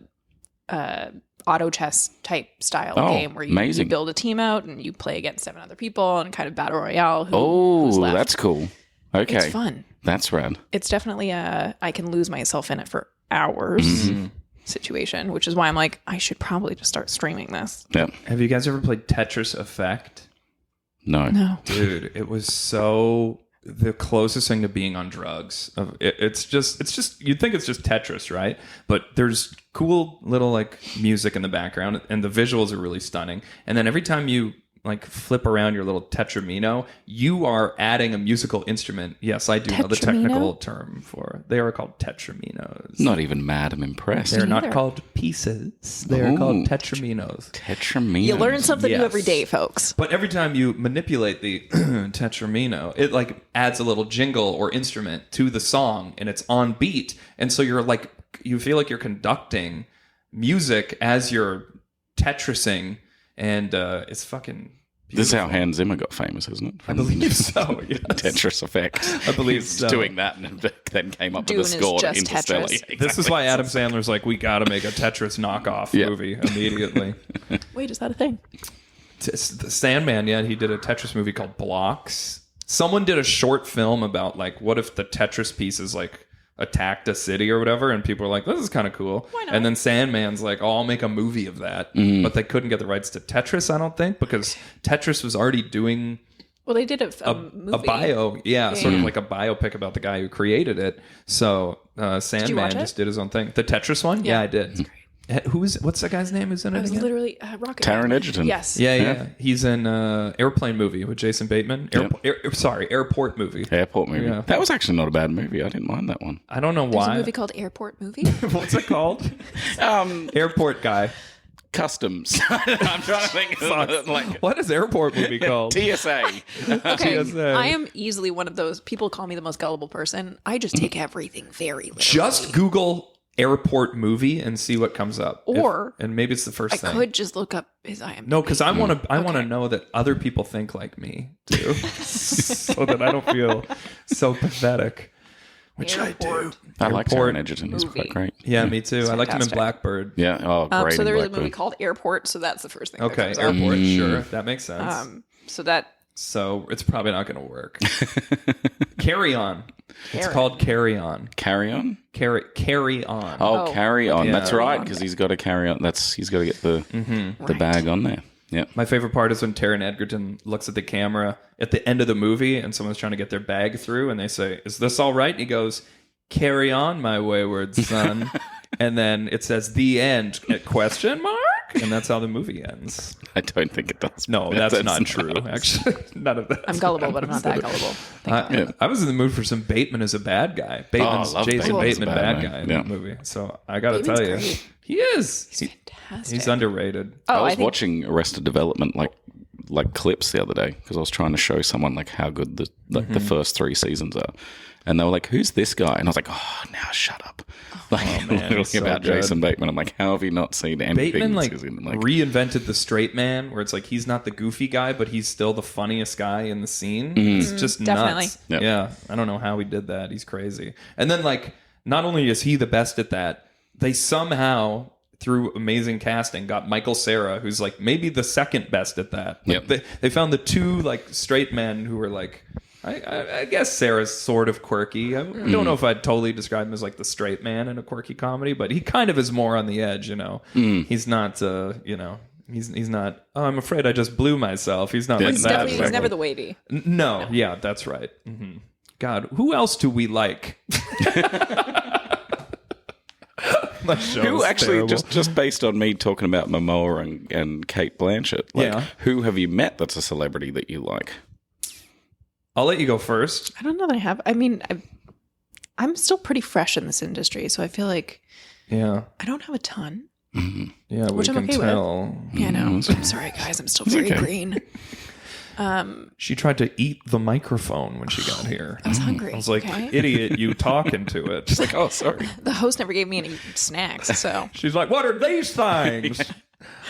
[SPEAKER 2] auto chess type style game where you build a team out and you play against 7 other people and kind of battle royale. Who's left.
[SPEAKER 1] That's cool. Okay.
[SPEAKER 2] It's fun.
[SPEAKER 1] That's rad.
[SPEAKER 2] It's definitely I can lose myself in it for hours situation, which is why I'm like, I should probably just start streaming this.
[SPEAKER 1] Yeah.
[SPEAKER 3] Have you guys ever played Tetris Effect?
[SPEAKER 1] No.
[SPEAKER 3] Dude, it was so the closest thing to being on drugs. It's just you'd think it's just Tetris, right? But there's cool little like music in the background and the visuals are really stunning. And then every time you like flip around your little tetramino, you are adding a musical instrument. Yes, I do know the technical term for they are called tetraminos.
[SPEAKER 1] Not even mad. I'm impressed.
[SPEAKER 3] They're not called pieces. They're called tetraminos.
[SPEAKER 1] Tetraminos.
[SPEAKER 2] You learn something new every day, folks.
[SPEAKER 3] But every time you manipulate the tetramino, it like adds a little jingle or instrument to the song and it's on beat. And so you're like, you feel like you're conducting music as you're tetrising. And it's fucking beautiful.
[SPEAKER 1] This is how Hans Zimmer got famous, isn't it?
[SPEAKER 3] I believe so, yes.
[SPEAKER 1] Tetris Effect.
[SPEAKER 3] I believe so.
[SPEAKER 1] Doing that and then came up
[SPEAKER 2] Dune
[SPEAKER 1] with a score to
[SPEAKER 2] is just
[SPEAKER 1] Interstellar.
[SPEAKER 2] Tetris.
[SPEAKER 1] Yeah,
[SPEAKER 3] This is why Adam Sandler's like, we got to make a Tetris knockoff movie immediately.
[SPEAKER 2] Wait, is that a thing?
[SPEAKER 3] The Sandman, he did a Tetris movie called Blocks. Someone did a short film about like, what if the Tetris pieces like attacked a city or whatever, and people were like, this is kind of cool.
[SPEAKER 2] Why not?
[SPEAKER 3] And then Sandman's like, I'll make a movie of that. But they couldn't get the rights to Tetris, I don't think, because Tetris was already doing
[SPEAKER 2] Well, they did a movie.
[SPEAKER 3] a bio, sort of like a biopic about the guy who created it. So Sandman just did his own thing. The Tetris one? Yeah, I did. That's great. What's that guy's name who's in it again?
[SPEAKER 2] Literally Rocket.
[SPEAKER 1] Taron Egerton.
[SPEAKER 2] Yes.
[SPEAKER 3] Yeah. He's in Airplane movie with Jason Bateman. Airport movie.
[SPEAKER 1] Airport movie.
[SPEAKER 3] Yeah.
[SPEAKER 1] That was actually not a bad movie. I didn't mind that one.
[SPEAKER 3] I don't know
[SPEAKER 2] There's
[SPEAKER 3] why.
[SPEAKER 2] a movie called Airport Movie.
[SPEAKER 3] What's it called? Airport guy.
[SPEAKER 1] Customs. I'm trying to think of like
[SPEAKER 3] What is airport movie called?
[SPEAKER 1] TSA.
[SPEAKER 2] Okay,
[SPEAKER 3] TSA.
[SPEAKER 2] I am easily one of those people call me the most gullible person. I just take everything very literally.
[SPEAKER 3] Just Google airport movie and see what comes up.
[SPEAKER 2] Or
[SPEAKER 3] and maybe it's the first
[SPEAKER 2] I
[SPEAKER 3] thing.
[SPEAKER 2] could just look up his IMDb.
[SPEAKER 3] No, because I want to know that other people think like me too, so that I don't feel so pathetic. Which
[SPEAKER 2] Airport.
[SPEAKER 1] I like
[SPEAKER 3] Airport
[SPEAKER 1] Taron Egerton. He's quite
[SPEAKER 2] movie.
[SPEAKER 1] great.
[SPEAKER 3] Yeah, me too. I liked him in
[SPEAKER 2] fantastic.
[SPEAKER 3] Blackbird.
[SPEAKER 1] Yeah. Oh, great.
[SPEAKER 2] So
[SPEAKER 1] in
[SPEAKER 2] there is a
[SPEAKER 1] Blackbird.
[SPEAKER 2] movie called Airport, so that's the first thing.
[SPEAKER 3] Okay,
[SPEAKER 2] that comes
[SPEAKER 3] airport.
[SPEAKER 2] up.
[SPEAKER 3] Sure, that makes sense.
[SPEAKER 2] So that
[SPEAKER 3] So it's probably not going to work. Carry On. It's called Carry On.
[SPEAKER 1] Carry On?
[SPEAKER 3] Carry On.
[SPEAKER 1] Oh, Carry On.
[SPEAKER 3] Yeah.
[SPEAKER 1] That's right, because he's got to carry on. He's got to get the bag on there. Yeah.
[SPEAKER 3] My favorite part is when Taron Egerton looks at the camera at the end of the movie and someone's trying to get their bag through and they say, "Is this all right?" And he goes, "Carry on, my wayward son." And then it says "the end?" question mark, and that's how the movie ends.
[SPEAKER 1] I don't think it does.
[SPEAKER 3] No, that's not true. Actually, none of that.
[SPEAKER 2] I'm gullible, but I'm not that gullible.
[SPEAKER 3] I was in the mood for some Bateman as a bad guy. Bateman's
[SPEAKER 1] love
[SPEAKER 3] Jason
[SPEAKER 1] Bateman as a
[SPEAKER 3] Bateman,
[SPEAKER 1] bad
[SPEAKER 3] bad
[SPEAKER 1] man.
[SPEAKER 3] guy in
[SPEAKER 1] Yeah.
[SPEAKER 3] the movie. So I got to
[SPEAKER 2] Bateman's
[SPEAKER 3] tell you,
[SPEAKER 2] great.
[SPEAKER 3] he is.
[SPEAKER 2] He's fantastic.
[SPEAKER 3] He's underrated.
[SPEAKER 1] I was
[SPEAKER 2] think-
[SPEAKER 1] watching Arrested Development like clips the other day because I was trying to show someone like how good the first 3 seasons are, and they were like, "Who's this guy?" And I was like, "Oh, now shut up!" Literally
[SPEAKER 3] so
[SPEAKER 1] about
[SPEAKER 3] good.
[SPEAKER 1] Jason Bateman. I'm like, "How have you not seen anything?"
[SPEAKER 3] Bateman
[SPEAKER 1] this season?
[SPEAKER 3] reinvented the straight man, where it's like he's not the goofy guy, but he's still the funniest guy in the scene. It's just
[SPEAKER 2] definitely.
[SPEAKER 3] nuts.
[SPEAKER 1] Yep.
[SPEAKER 3] Yeah, I don't know how he did that. He's crazy. And then not only is he the best at that, they somehow through amazing casting got Michael Cera, who's like maybe the second best at that.
[SPEAKER 1] Yep.
[SPEAKER 3] They found the 2 straight men who were like. I guess Sarah's sort of quirky. I don't know if I'd totally describe him as the straight man in a quirky comedy, but he kind of is more on the edge, He's not, he's not, "Oh, I'm afraid I just blew myself." He's not like
[SPEAKER 2] He's,
[SPEAKER 3] that.
[SPEAKER 2] he's never the wavy.
[SPEAKER 3] No, yeah, that's right. God, who else do we like?
[SPEAKER 1] Who actually just based on me talking about Momoa and Kate Blanchett?
[SPEAKER 3] Yeah.
[SPEAKER 1] Who have you met that's a celebrity that you like?
[SPEAKER 3] I'll let you go first.
[SPEAKER 2] I don't know that I have. I mean, I'm still pretty fresh in this industry, so I feel like I don't have a ton.
[SPEAKER 3] Yeah,
[SPEAKER 2] Which
[SPEAKER 3] we
[SPEAKER 2] I'm
[SPEAKER 3] can
[SPEAKER 2] okay with.
[SPEAKER 3] tell.
[SPEAKER 2] Yeah, no. I'm sorry, guys. I'm still very green.
[SPEAKER 3] She tried to eat the microphone when she got here.
[SPEAKER 2] I was hungry.
[SPEAKER 3] I was like,
[SPEAKER 2] okay?
[SPEAKER 3] idiot, you talking to it.
[SPEAKER 1] She's like, oh, sorry.
[SPEAKER 2] The host never gave me any snacks, so
[SPEAKER 3] She's like, what are these things?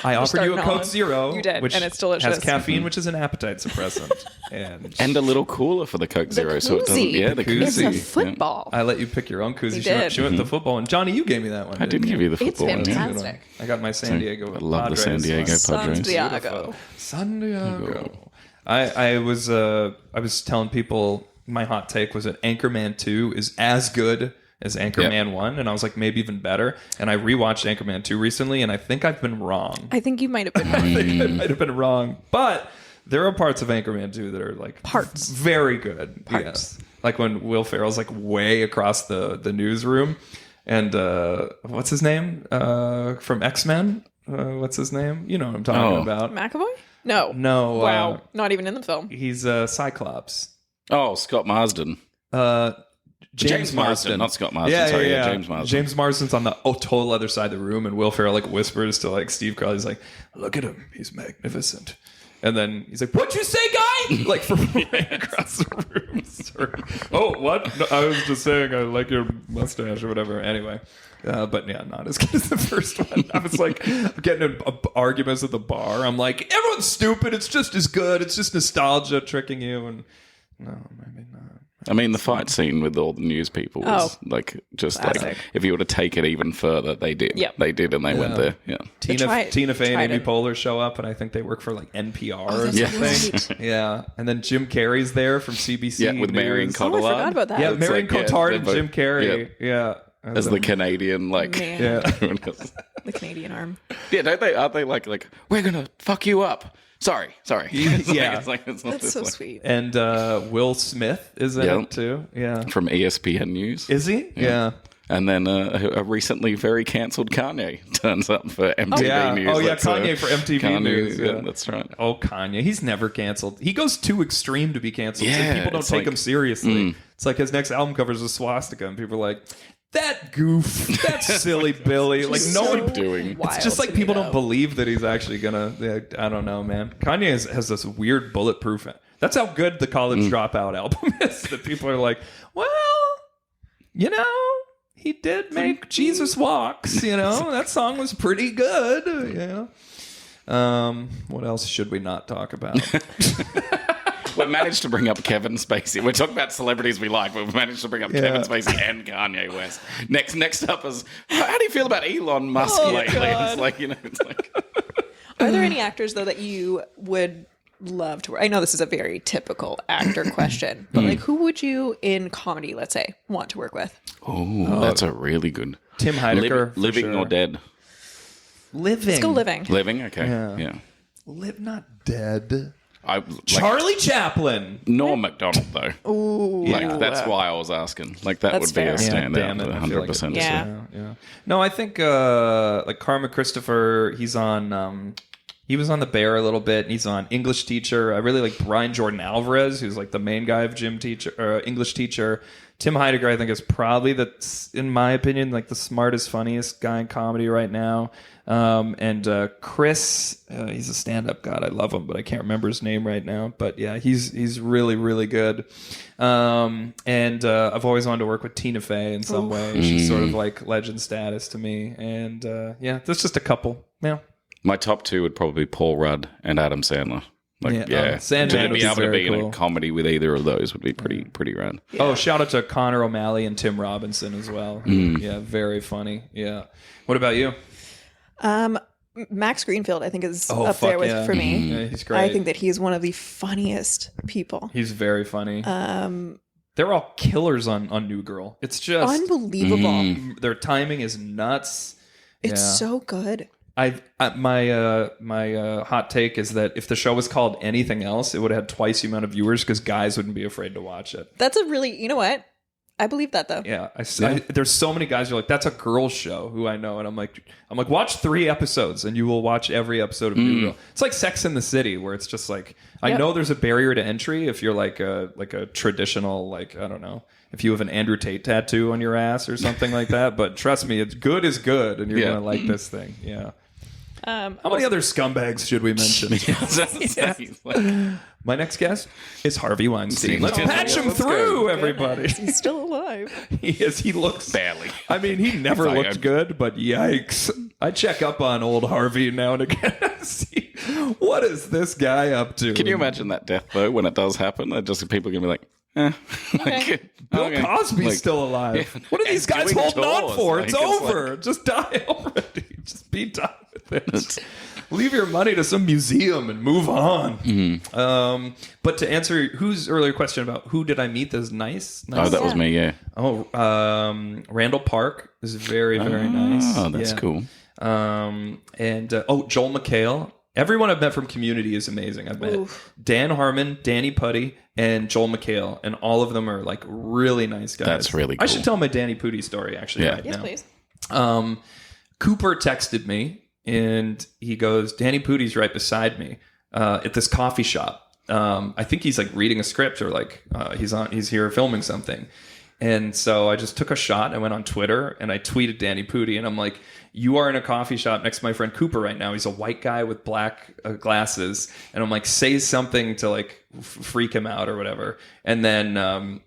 [SPEAKER 3] I offered you a
[SPEAKER 2] starting
[SPEAKER 3] Coke
[SPEAKER 2] on.
[SPEAKER 3] Zero,
[SPEAKER 2] You did,
[SPEAKER 3] which
[SPEAKER 2] and it's delicious.
[SPEAKER 3] has caffeine, which is an appetite suppressant. And
[SPEAKER 1] And a little cooler for the Coke Zero, so it doesn't.
[SPEAKER 2] koozie.
[SPEAKER 1] Yeah, the
[SPEAKER 2] it's
[SPEAKER 1] koozie.
[SPEAKER 2] a football.
[SPEAKER 3] I let you pick your own koozie.
[SPEAKER 2] You
[SPEAKER 3] She went
[SPEAKER 2] did.
[SPEAKER 3] with the football. And Johnny, you gave me that one.
[SPEAKER 1] I did give you the
[SPEAKER 2] It's
[SPEAKER 1] football one. yeah.
[SPEAKER 2] fantastic.
[SPEAKER 3] I got my San Diego.
[SPEAKER 1] I love the San Diego Padres.
[SPEAKER 2] Santiago.
[SPEAKER 3] San Diego. I was telling people my hot take was that Anchorman 2 is as good as Anchorman 1, and I was like, maybe even better. And I rewatched Anchorman 2 recently, and I think I've been wrong.
[SPEAKER 2] I think you might have been
[SPEAKER 3] I think I might have been wrong. But there are parts of Anchorman 2 that are like
[SPEAKER 2] Parts.
[SPEAKER 3] very good.
[SPEAKER 2] Parts.
[SPEAKER 3] Yeah. Like when Will Ferrell's like way across the newsroom, and what's his name from X-Men? What's his name? You know what I'm talking about.
[SPEAKER 2] McAvoy? No.
[SPEAKER 3] No.
[SPEAKER 2] Wow. Not even in the film.
[SPEAKER 3] He's Cyclops.
[SPEAKER 1] Oh, Scott Marsden.
[SPEAKER 3] James Marsden,
[SPEAKER 1] not Scott Marsden. Sorry, James Marsden.
[SPEAKER 3] James Marsden's on the total other side of the room, and Will Ferrell like whispers to like Steve Carell. He's like, "Look at him, he's magnificent." And then he's like, "What'd you say, guy?" Like from right across the room. Sorry. Oh, what? No, I was just saying I like your mustache or whatever. Anyway. But yeah, not as good as the first one. I was like getting in arguments at the bar. I'm like, everyone's stupid. It's just as good. It's just nostalgia tricking you. And no, maybe not.
[SPEAKER 1] I mean, the fight scene with all the news people was like just
[SPEAKER 2] classic.
[SPEAKER 1] like if you were to take it even further, they did.
[SPEAKER 2] Yep.
[SPEAKER 1] They did, and they went there. Yeah.
[SPEAKER 3] Tina Fey and Amy
[SPEAKER 2] to-
[SPEAKER 3] Poehler show up, and I think they work for like NPR or
[SPEAKER 2] that's
[SPEAKER 3] something. Yeah, and then Jim Carrey's there from CBC.
[SPEAKER 1] Yeah, with Marion
[SPEAKER 3] News.
[SPEAKER 2] Oh, I
[SPEAKER 1] Cotillard.
[SPEAKER 2] forgot about that.
[SPEAKER 3] Yeah,
[SPEAKER 1] It's
[SPEAKER 3] Marion
[SPEAKER 1] like,
[SPEAKER 3] Cotillard
[SPEAKER 1] they're
[SPEAKER 3] and
[SPEAKER 1] both-
[SPEAKER 3] Jim Carrey. Yeah.
[SPEAKER 1] As the Canadian, like,
[SPEAKER 2] Man.
[SPEAKER 3] Yeah.
[SPEAKER 2] The Canadian arm.
[SPEAKER 1] yeah, don't they? Aren't they like we're gonna fuck you up? Sorry. It's
[SPEAKER 3] Yeah.
[SPEAKER 1] it's not
[SPEAKER 2] That's
[SPEAKER 1] this,
[SPEAKER 2] so
[SPEAKER 1] like-
[SPEAKER 2] sweet.
[SPEAKER 3] And Will Smith is in
[SPEAKER 1] Yeah.
[SPEAKER 3] it too. Yeah.
[SPEAKER 1] From ESPN News.
[SPEAKER 3] Is he? Yeah.
[SPEAKER 1] And then a recently very cancelled Kanye turns up for MTV
[SPEAKER 3] Yeah.
[SPEAKER 1] News.
[SPEAKER 3] Oh, yeah,
[SPEAKER 1] That's,
[SPEAKER 3] Kanye for MTV
[SPEAKER 1] Kanye,
[SPEAKER 3] News.
[SPEAKER 1] Yeah,
[SPEAKER 3] Yeah.
[SPEAKER 1] that's right.
[SPEAKER 3] Oh, Kanye. He's never canceled. He goes too extreme to be canceled. So
[SPEAKER 1] Yeah,
[SPEAKER 3] people don't
[SPEAKER 1] it's
[SPEAKER 3] take
[SPEAKER 1] like-
[SPEAKER 3] him seriously. It's like his next album covers a swastika, and people are like, that goof, that silly Billy. Like, no
[SPEAKER 2] So
[SPEAKER 3] one
[SPEAKER 1] doing.
[SPEAKER 2] wild
[SPEAKER 3] It's just like
[SPEAKER 2] to me,
[SPEAKER 3] people
[SPEAKER 2] though.
[SPEAKER 3] don't believe that he's actually gonna. I don't know, man. Kanye has this weird bulletproof. That's how good the College Dropout album is. That people are like, well, you know, he did make Jesus Walks. You know, that song was pretty good. You know. What else should we not talk about?
[SPEAKER 1] We managed to bring up Kevin Spacey. We're talking about celebrities we like, but we've managed to bring up Kevin Spacey and Kanye West. Next up is, how do you feel about Elon Musk lately?
[SPEAKER 2] God.
[SPEAKER 1] It's like, it's like...
[SPEAKER 2] Are there any actors, though, that you would love to work? I know this is a very typical actor question, but like, who would you in comedy, let's say, want to work with?
[SPEAKER 1] Oh, that's a really good...
[SPEAKER 3] Tim Heidecker, for
[SPEAKER 1] living
[SPEAKER 3] sure.
[SPEAKER 1] or dead?
[SPEAKER 3] Living.
[SPEAKER 2] Let's go living.
[SPEAKER 1] Living? Okay. Yeah.
[SPEAKER 3] Live, not dead.
[SPEAKER 1] I, like,
[SPEAKER 3] Charlie Chaplin.
[SPEAKER 1] Norm MacDonald, though.
[SPEAKER 2] Ooh.
[SPEAKER 1] Like, that's why I was asking. Like, that
[SPEAKER 2] That's
[SPEAKER 1] would be
[SPEAKER 2] fair.
[SPEAKER 1] a
[SPEAKER 2] Yeah,
[SPEAKER 1] standout,
[SPEAKER 3] damn it, I feel like
[SPEAKER 1] 100%.
[SPEAKER 2] Yeah.
[SPEAKER 3] Yeah. No, I think like Karma Christopher, he's on he was on The Bear a little bit, and he's on English Teacher. I really like Brian Jordan Alvarez, who's like the main guy of English Teacher. Tim Heidecker, I think, is probably in my opinion, like the smartest, funniest guy in comedy right now. And Chris, he's a stand-up god. I love him, but I can't remember his name right now. But yeah, he's really, really good. And I've always wanted to work with Tina Fey in some way. She's sort of like legend status to me. And yeah, there's just a couple. Yeah.
[SPEAKER 1] My top two would probably be Paul Rudd and Adam Sandler. Like,
[SPEAKER 3] Sandman
[SPEAKER 1] to
[SPEAKER 3] would
[SPEAKER 1] be
[SPEAKER 3] be
[SPEAKER 1] able to
[SPEAKER 3] very
[SPEAKER 1] be in
[SPEAKER 3] cool.
[SPEAKER 1] a comedy with either of those would be pretty rad.
[SPEAKER 3] Oh, shout out to Connor O'Malley and Tim Robinson as well. Yeah, very funny. Yeah. What about you?
[SPEAKER 2] Max Greenfield, I think, is
[SPEAKER 3] Oh,
[SPEAKER 2] up
[SPEAKER 3] fuck
[SPEAKER 2] there with
[SPEAKER 3] yeah.
[SPEAKER 2] for me.
[SPEAKER 3] Yeah, he's great.
[SPEAKER 2] I think that he's one of the funniest people.
[SPEAKER 3] He's very funny. They're all killers on New Girl. It's just
[SPEAKER 2] Unbelievable.
[SPEAKER 3] their timing is nuts.
[SPEAKER 2] It's
[SPEAKER 3] Yeah.
[SPEAKER 2] so good.
[SPEAKER 3] My hot take is that if the show was called anything else, it would have had twice the amount of viewers because guys wouldn't be afraid to watch it.
[SPEAKER 2] That's a really, you know what? I believe that though.
[SPEAKER 3] Yeah, there's so many guys who are like, that's a girl's show who I know, and I'm like, watch 3 episodes, and you will watch every episode of New Girl. It's like Sex in the City, where it's just like, I know there's a barrier to entry if you're like a traditional, like, I don't know, if you have an Andrew Tate tattoo on your ass or something like that. But trust me, it's good is good, and you're gonna like this thing. Yeah. How many other scumbags should we mention? My next guest is Harvey Weinstein. Let's patch him through, everybody.
[SPEAKER 2] He's still alive.
[SPEAKER 3] He is. He looks
[SPEAKER 1] barely.
[SPEAKER 3] I mean, he never looked good, but yikes. I check up on old Harvey now and again and see what is this guy up to.
[SPEAKER 1] Can you imagine that death, though, when it does happen? Just people are going to be like,
[SPEAKER 3] Bill Cosby's still alive. What are these guys holding on for? It's over. Just die already. Just be done with it. Leave your money to some museum and move on. But to answer whose earlier question about who did I meet that's nice?
[SPEAKER 1] Oh, that was me, yeah.
[SPEAKER 3] Oh, Randall Park is very, very nice.
[SPEAKER 1] Oh, that's cool.
[SPEAKER 3] And Joel McHale. Everyone I've met from Community is amazing. I've met Dan Harmon, Danny Putty, and Joel McHale, and all of them are like really nice guys.
[SPEAKER 1] That's really cool.
[SPEAKER 3] I should tell my Danny Putty story actually right now.
[SPEAKER 2] Yes, please.
[SPEAKER 3] Cooper texted me, and he goes, Danny Putty's right beside me at this coffee shop. I think he's like reading a script or like he's here filming something. And so I just took a shot. I went on Twitter and I tweeted Danny Putty, and I'm like, you are in a coffee shop next to my friend Cooper right now. He's a white guy with black glasses. And I'm like, say something to like freak him out or whatever. And then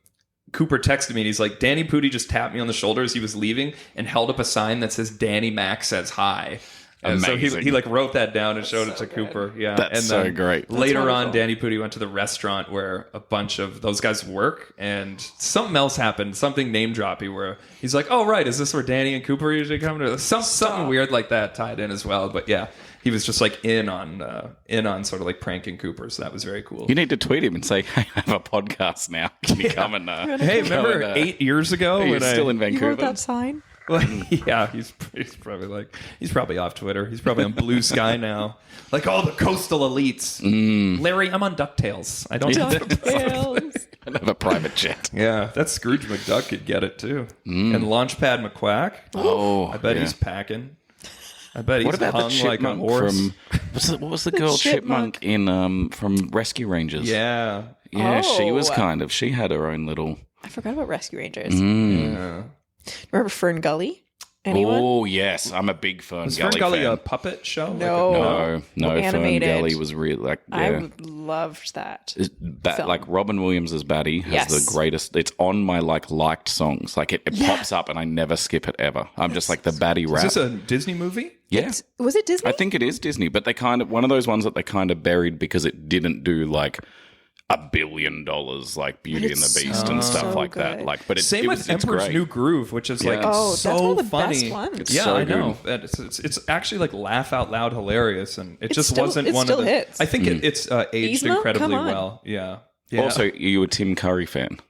[SPEAKER 3] Cooper texted me and he's like, Danny Putty just tapped me on the shoulder as he was leaving and held up a sign that says Danny Mac says hi. And so he like wrote that down and showed it to Cooper. Yeah,
[SPEAKER 1] that's so great.
[SPEAKER 3] Later on, Danny Putty went to the restaurant where a bunch of those guys work, and something else happened, something name droppy, where he's like, "Oh right, is this where Danny and Cooper usually come to?" Something weird like that tied in as well. But yeah, he was just like in on sort of like pranking Cooper, so that was very cool.
[SPEAKER 1] You need to tweet him and say, "Hey, I have a podcast now. Can you come and?"
[SPEAKER 3] Hey, remember 8 years ago when
[SPEAKER 1] still in Vancouver?
[SPEAKER 2] You wrote that sign.
[SPEAKER 3] Well, yeah, he's probably off Twitter. He's probably on Blue Sky now. Like all the coastal elites. Larry, I'm on DuckTales. I don't
[SPEAKER 1] have a private jet.
[SPEAKER 3] Yeah, that Scrooge McDuck could get it too. And Launchpad McQuack.
[SPEAKER 1] Oh,
[SPEAKER 3] I bet he's packing. I bet he's
[SPEAKER 1] what about
[SPEAKER 3] hung
[SPEAKER 1] the
[SPEAKER 3] like a horse.
[SPEAKER 1] What was the girl chipmunk in from Rescue Rangers?
[SPEAKER 3] Yeah.
[SPEAKER 1] Yeah, she was she had her own little.
[SPEAKER 2] I forgot about Rescue Rangers.
[SPEAKER 3] Yeah.
[SPEAKER 2] Remember Fern Gully? Anyone?
[SPEAKER 1] Oh yes, I'm a big Fern Gully.
[SPEAKER 3] Was Fern Gully
[SPEAKER 1] fan.
[SPEAKER 3] a puppet show?
[SPEAKER 1] No.
[SPEAKER 2] Animated.
[SPEAKER 1] Fern Gully was really like. Yeah.
[SPEAKER 2] I loved that.
[SPEAKER 1] Like Robin Williams as Batty has the greatest. It's on my liked songs. Like it pops up and I never skip it ever. I'm just like the Batty rap.
[SPEAKER 3] Is this a Disney movie?
[SPEAKER 1] Yeah.
[SPEAKER 2] Was it Disney?
[SPEAKER 1] I think it is Disney, but they kind of one of those ones that they kind of buried because it didn't do like $1 billion like Beauty and the Beast and stuff like that. Like, but
[SPEAKER 3] same with Emperor's New Groove, which is like
[SPEAKER 2] so
[SPEAKER 3] that's
[SPEAKER 2] one of the
[SPEAKER 3] funny.
[SPEAKER 2] Best ones.
[SPEAKER 3] It's so I know. It's actually like laugh out loud hilarious, and it just wasn't one of the.
[SPEAKER 2] Hits.
[SPEAKER 3] I think it's aged
[SPEAKER 2] Yzma?
[SPEAKER 3] incredibly well. Yeah.
[SPEAKER 1] Also, you a Tim Curry fan?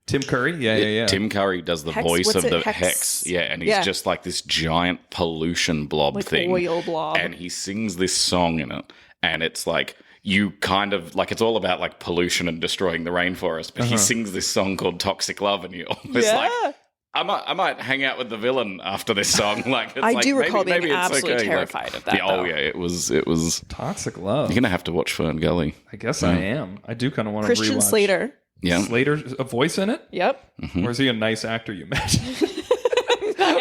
[SPEAKER 3] Tim Curry, yeah.
[SPEAKER 1] Tim Curry does the voice of the Hex, and he's just like this giant pollution blob
[SPEAKER 2] like
[SPEAKER 1] thing,
[SPEAKER 2] oil blob,
[SPEAKER 1] and he sings this song in it, and it's like. You kind of like it's all about like pollution and destroying the rainforest, but he sings this song called "Toxic Love," and you almost like I might hang out with the villain after this song. Like
[SPEAKER 2] I do recall being absolutely terrified of that.
[SPEAKER 1] It was
[SPEAKER 3] Toxic Love.
[SPEAKER 1] You're gonna have to watch Fern Gully.
[SPEAKER 3] I guess I am. I do kind of want to rewatch.
[SPEAKER 2] Christian Slater.
[SPEAKER 1] Yeah,
[SPEAKER 3] Slater's a voice in it.
[SPEAKER 2] Yep.
[SPEAKER 3] Or is he a nice actor? You mentioned.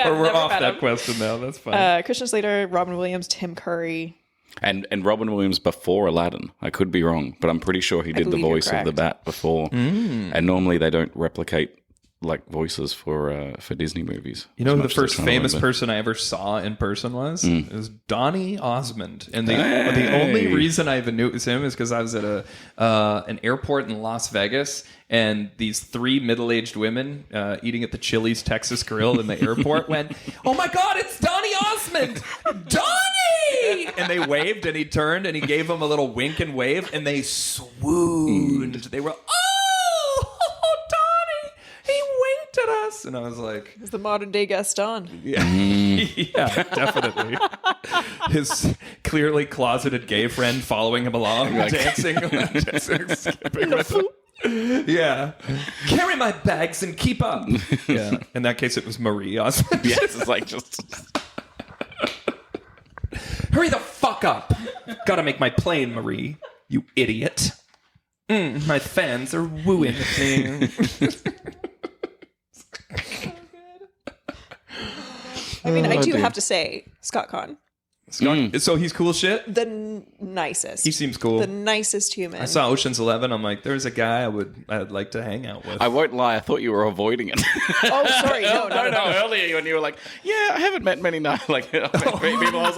[SPEAKER 3] Or we're off that question now. That's fine.
[SPEAKER 2] Christian Slater, Robin Williams, Tim Curry.
[SPEAKER 1] And Robin Williams before Aladdin. I could be wrong, but I'm pretty sure he did the voice of the Bat before. And normally they don't replicate like voices for Disney movies.
[SPEAKER 3] You know who the first famous person I ever saw in person was? It was Donny Osmond. And the only reason I even knew it was him is because I was at an airport in Las Vegas, and these 3 middle-aged women eating at the Chili's Texas Grill in the airport went, "Oh my God, it's Donny Osmond! Donny!" And they waved, and he turned, and he gave them a little wink and wave, and they swooned. They were, "Oh, Donny! He winked at us!" And I was like...
[SPEAKER 2] It's the modern-day Gaston.
[SPEAKER 3] Yeah, yeah, definitely. His clearly closeted gay friend following him along, dancing, skipping with him. Yeah. Carry my bags and keep up. Yeah. In that case, it was Marie.
[SPEAKER 1] Yes, it's like just...
[SPEAKER 3] Hurry the fuck up. Gotta make my plane, Marie. You idiot. My fans are wooing me.
[SPEAKER 2] I mean, I do have to say, Scott Conn,
[SPEAKER 3] So he's cool shit?
[SPEAKER 2] the nicest.
[SPEAKER 3] He seems cool.
[SPEAKER 2] The nicest human.
[SPEAKER 3] I saw Ocean's 11. I'm like, there's a guy I'd like to hang out with.
[SPEAKER 1] I won't lie, I thought you were avoiding it.
[SPEAKER 2] Oh, sorry. No.
[SPEAKER 1] Earlier when you were like, yeah, I haven't met many people. I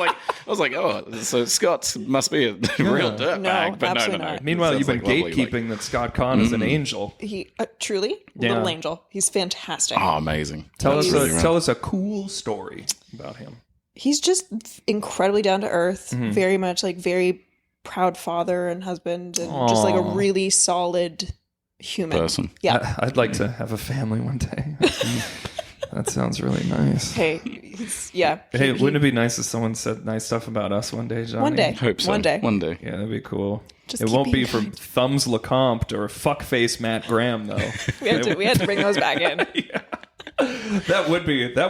[SPEAKER 1] was like, oh, so Scott must be a real dirtbag.
[SPEAKER 2] No,
[SPEAKER 1] But
[SPEAKER 2] absolutely
[SPEAKER 1] no.
[SPEAKER 2] not.
[SPEAKER 3] Meanwhile,
[SPEAKER 1] Sounds
[SPEAKER 3] you've been
[SPEAKER 1] like lovely,
[SPEAKER 3] gatekeeping that Scott Conn is an angel.
[SPEAKER 2] He truly,
[SPEAKER 3] Yeah.
[SPEAKER 2] little angel. He's fantastic.
[SPEAKER 1] Oh, amazing.
[SPEAKER 3] Tell
[SPEAKER 1] That's
[SPEAKER 3] us
[SPEAKER 1] really right.
[SPEAKER 3] tell us a cool story about him.
[SPEAKER 2] He's just incredibly down to earth, very much like very proud father and husband, and just like a really solid human
[SPEAKER 1] Person.
[SPEAKER 2] Yeah.
[SPEAKER 3] I'd like to have a family one day. That sounds really nice.
[SPEAKER 2] Hey, yeah.
[SPEAKER 3] Hey, wouldn't it be nice if someone said nice stuff about us one day, Johnny?
[SPEAKER 2] One day.
[SPEAKER 1] Hope so.
[SPEAKER 2] One day.
[SPEAKER 1] One day.
[SPEAKER 3] Yeah, that'd be cool.
[SPEAKER 2] Just
[SPEAKER 3] It
[SPEAKER 2] keep
[SPEAKER 3] won't be
[SPEAKER 2] being
[SPEAKER 3] from
[SPEAKER 2] kind.
[SPEAKER 3] Thumbs Lecomte or fuckface Matt Graham, though.
[SPEAKER 2] We had to bring those back in.
[SPEAKER 3] That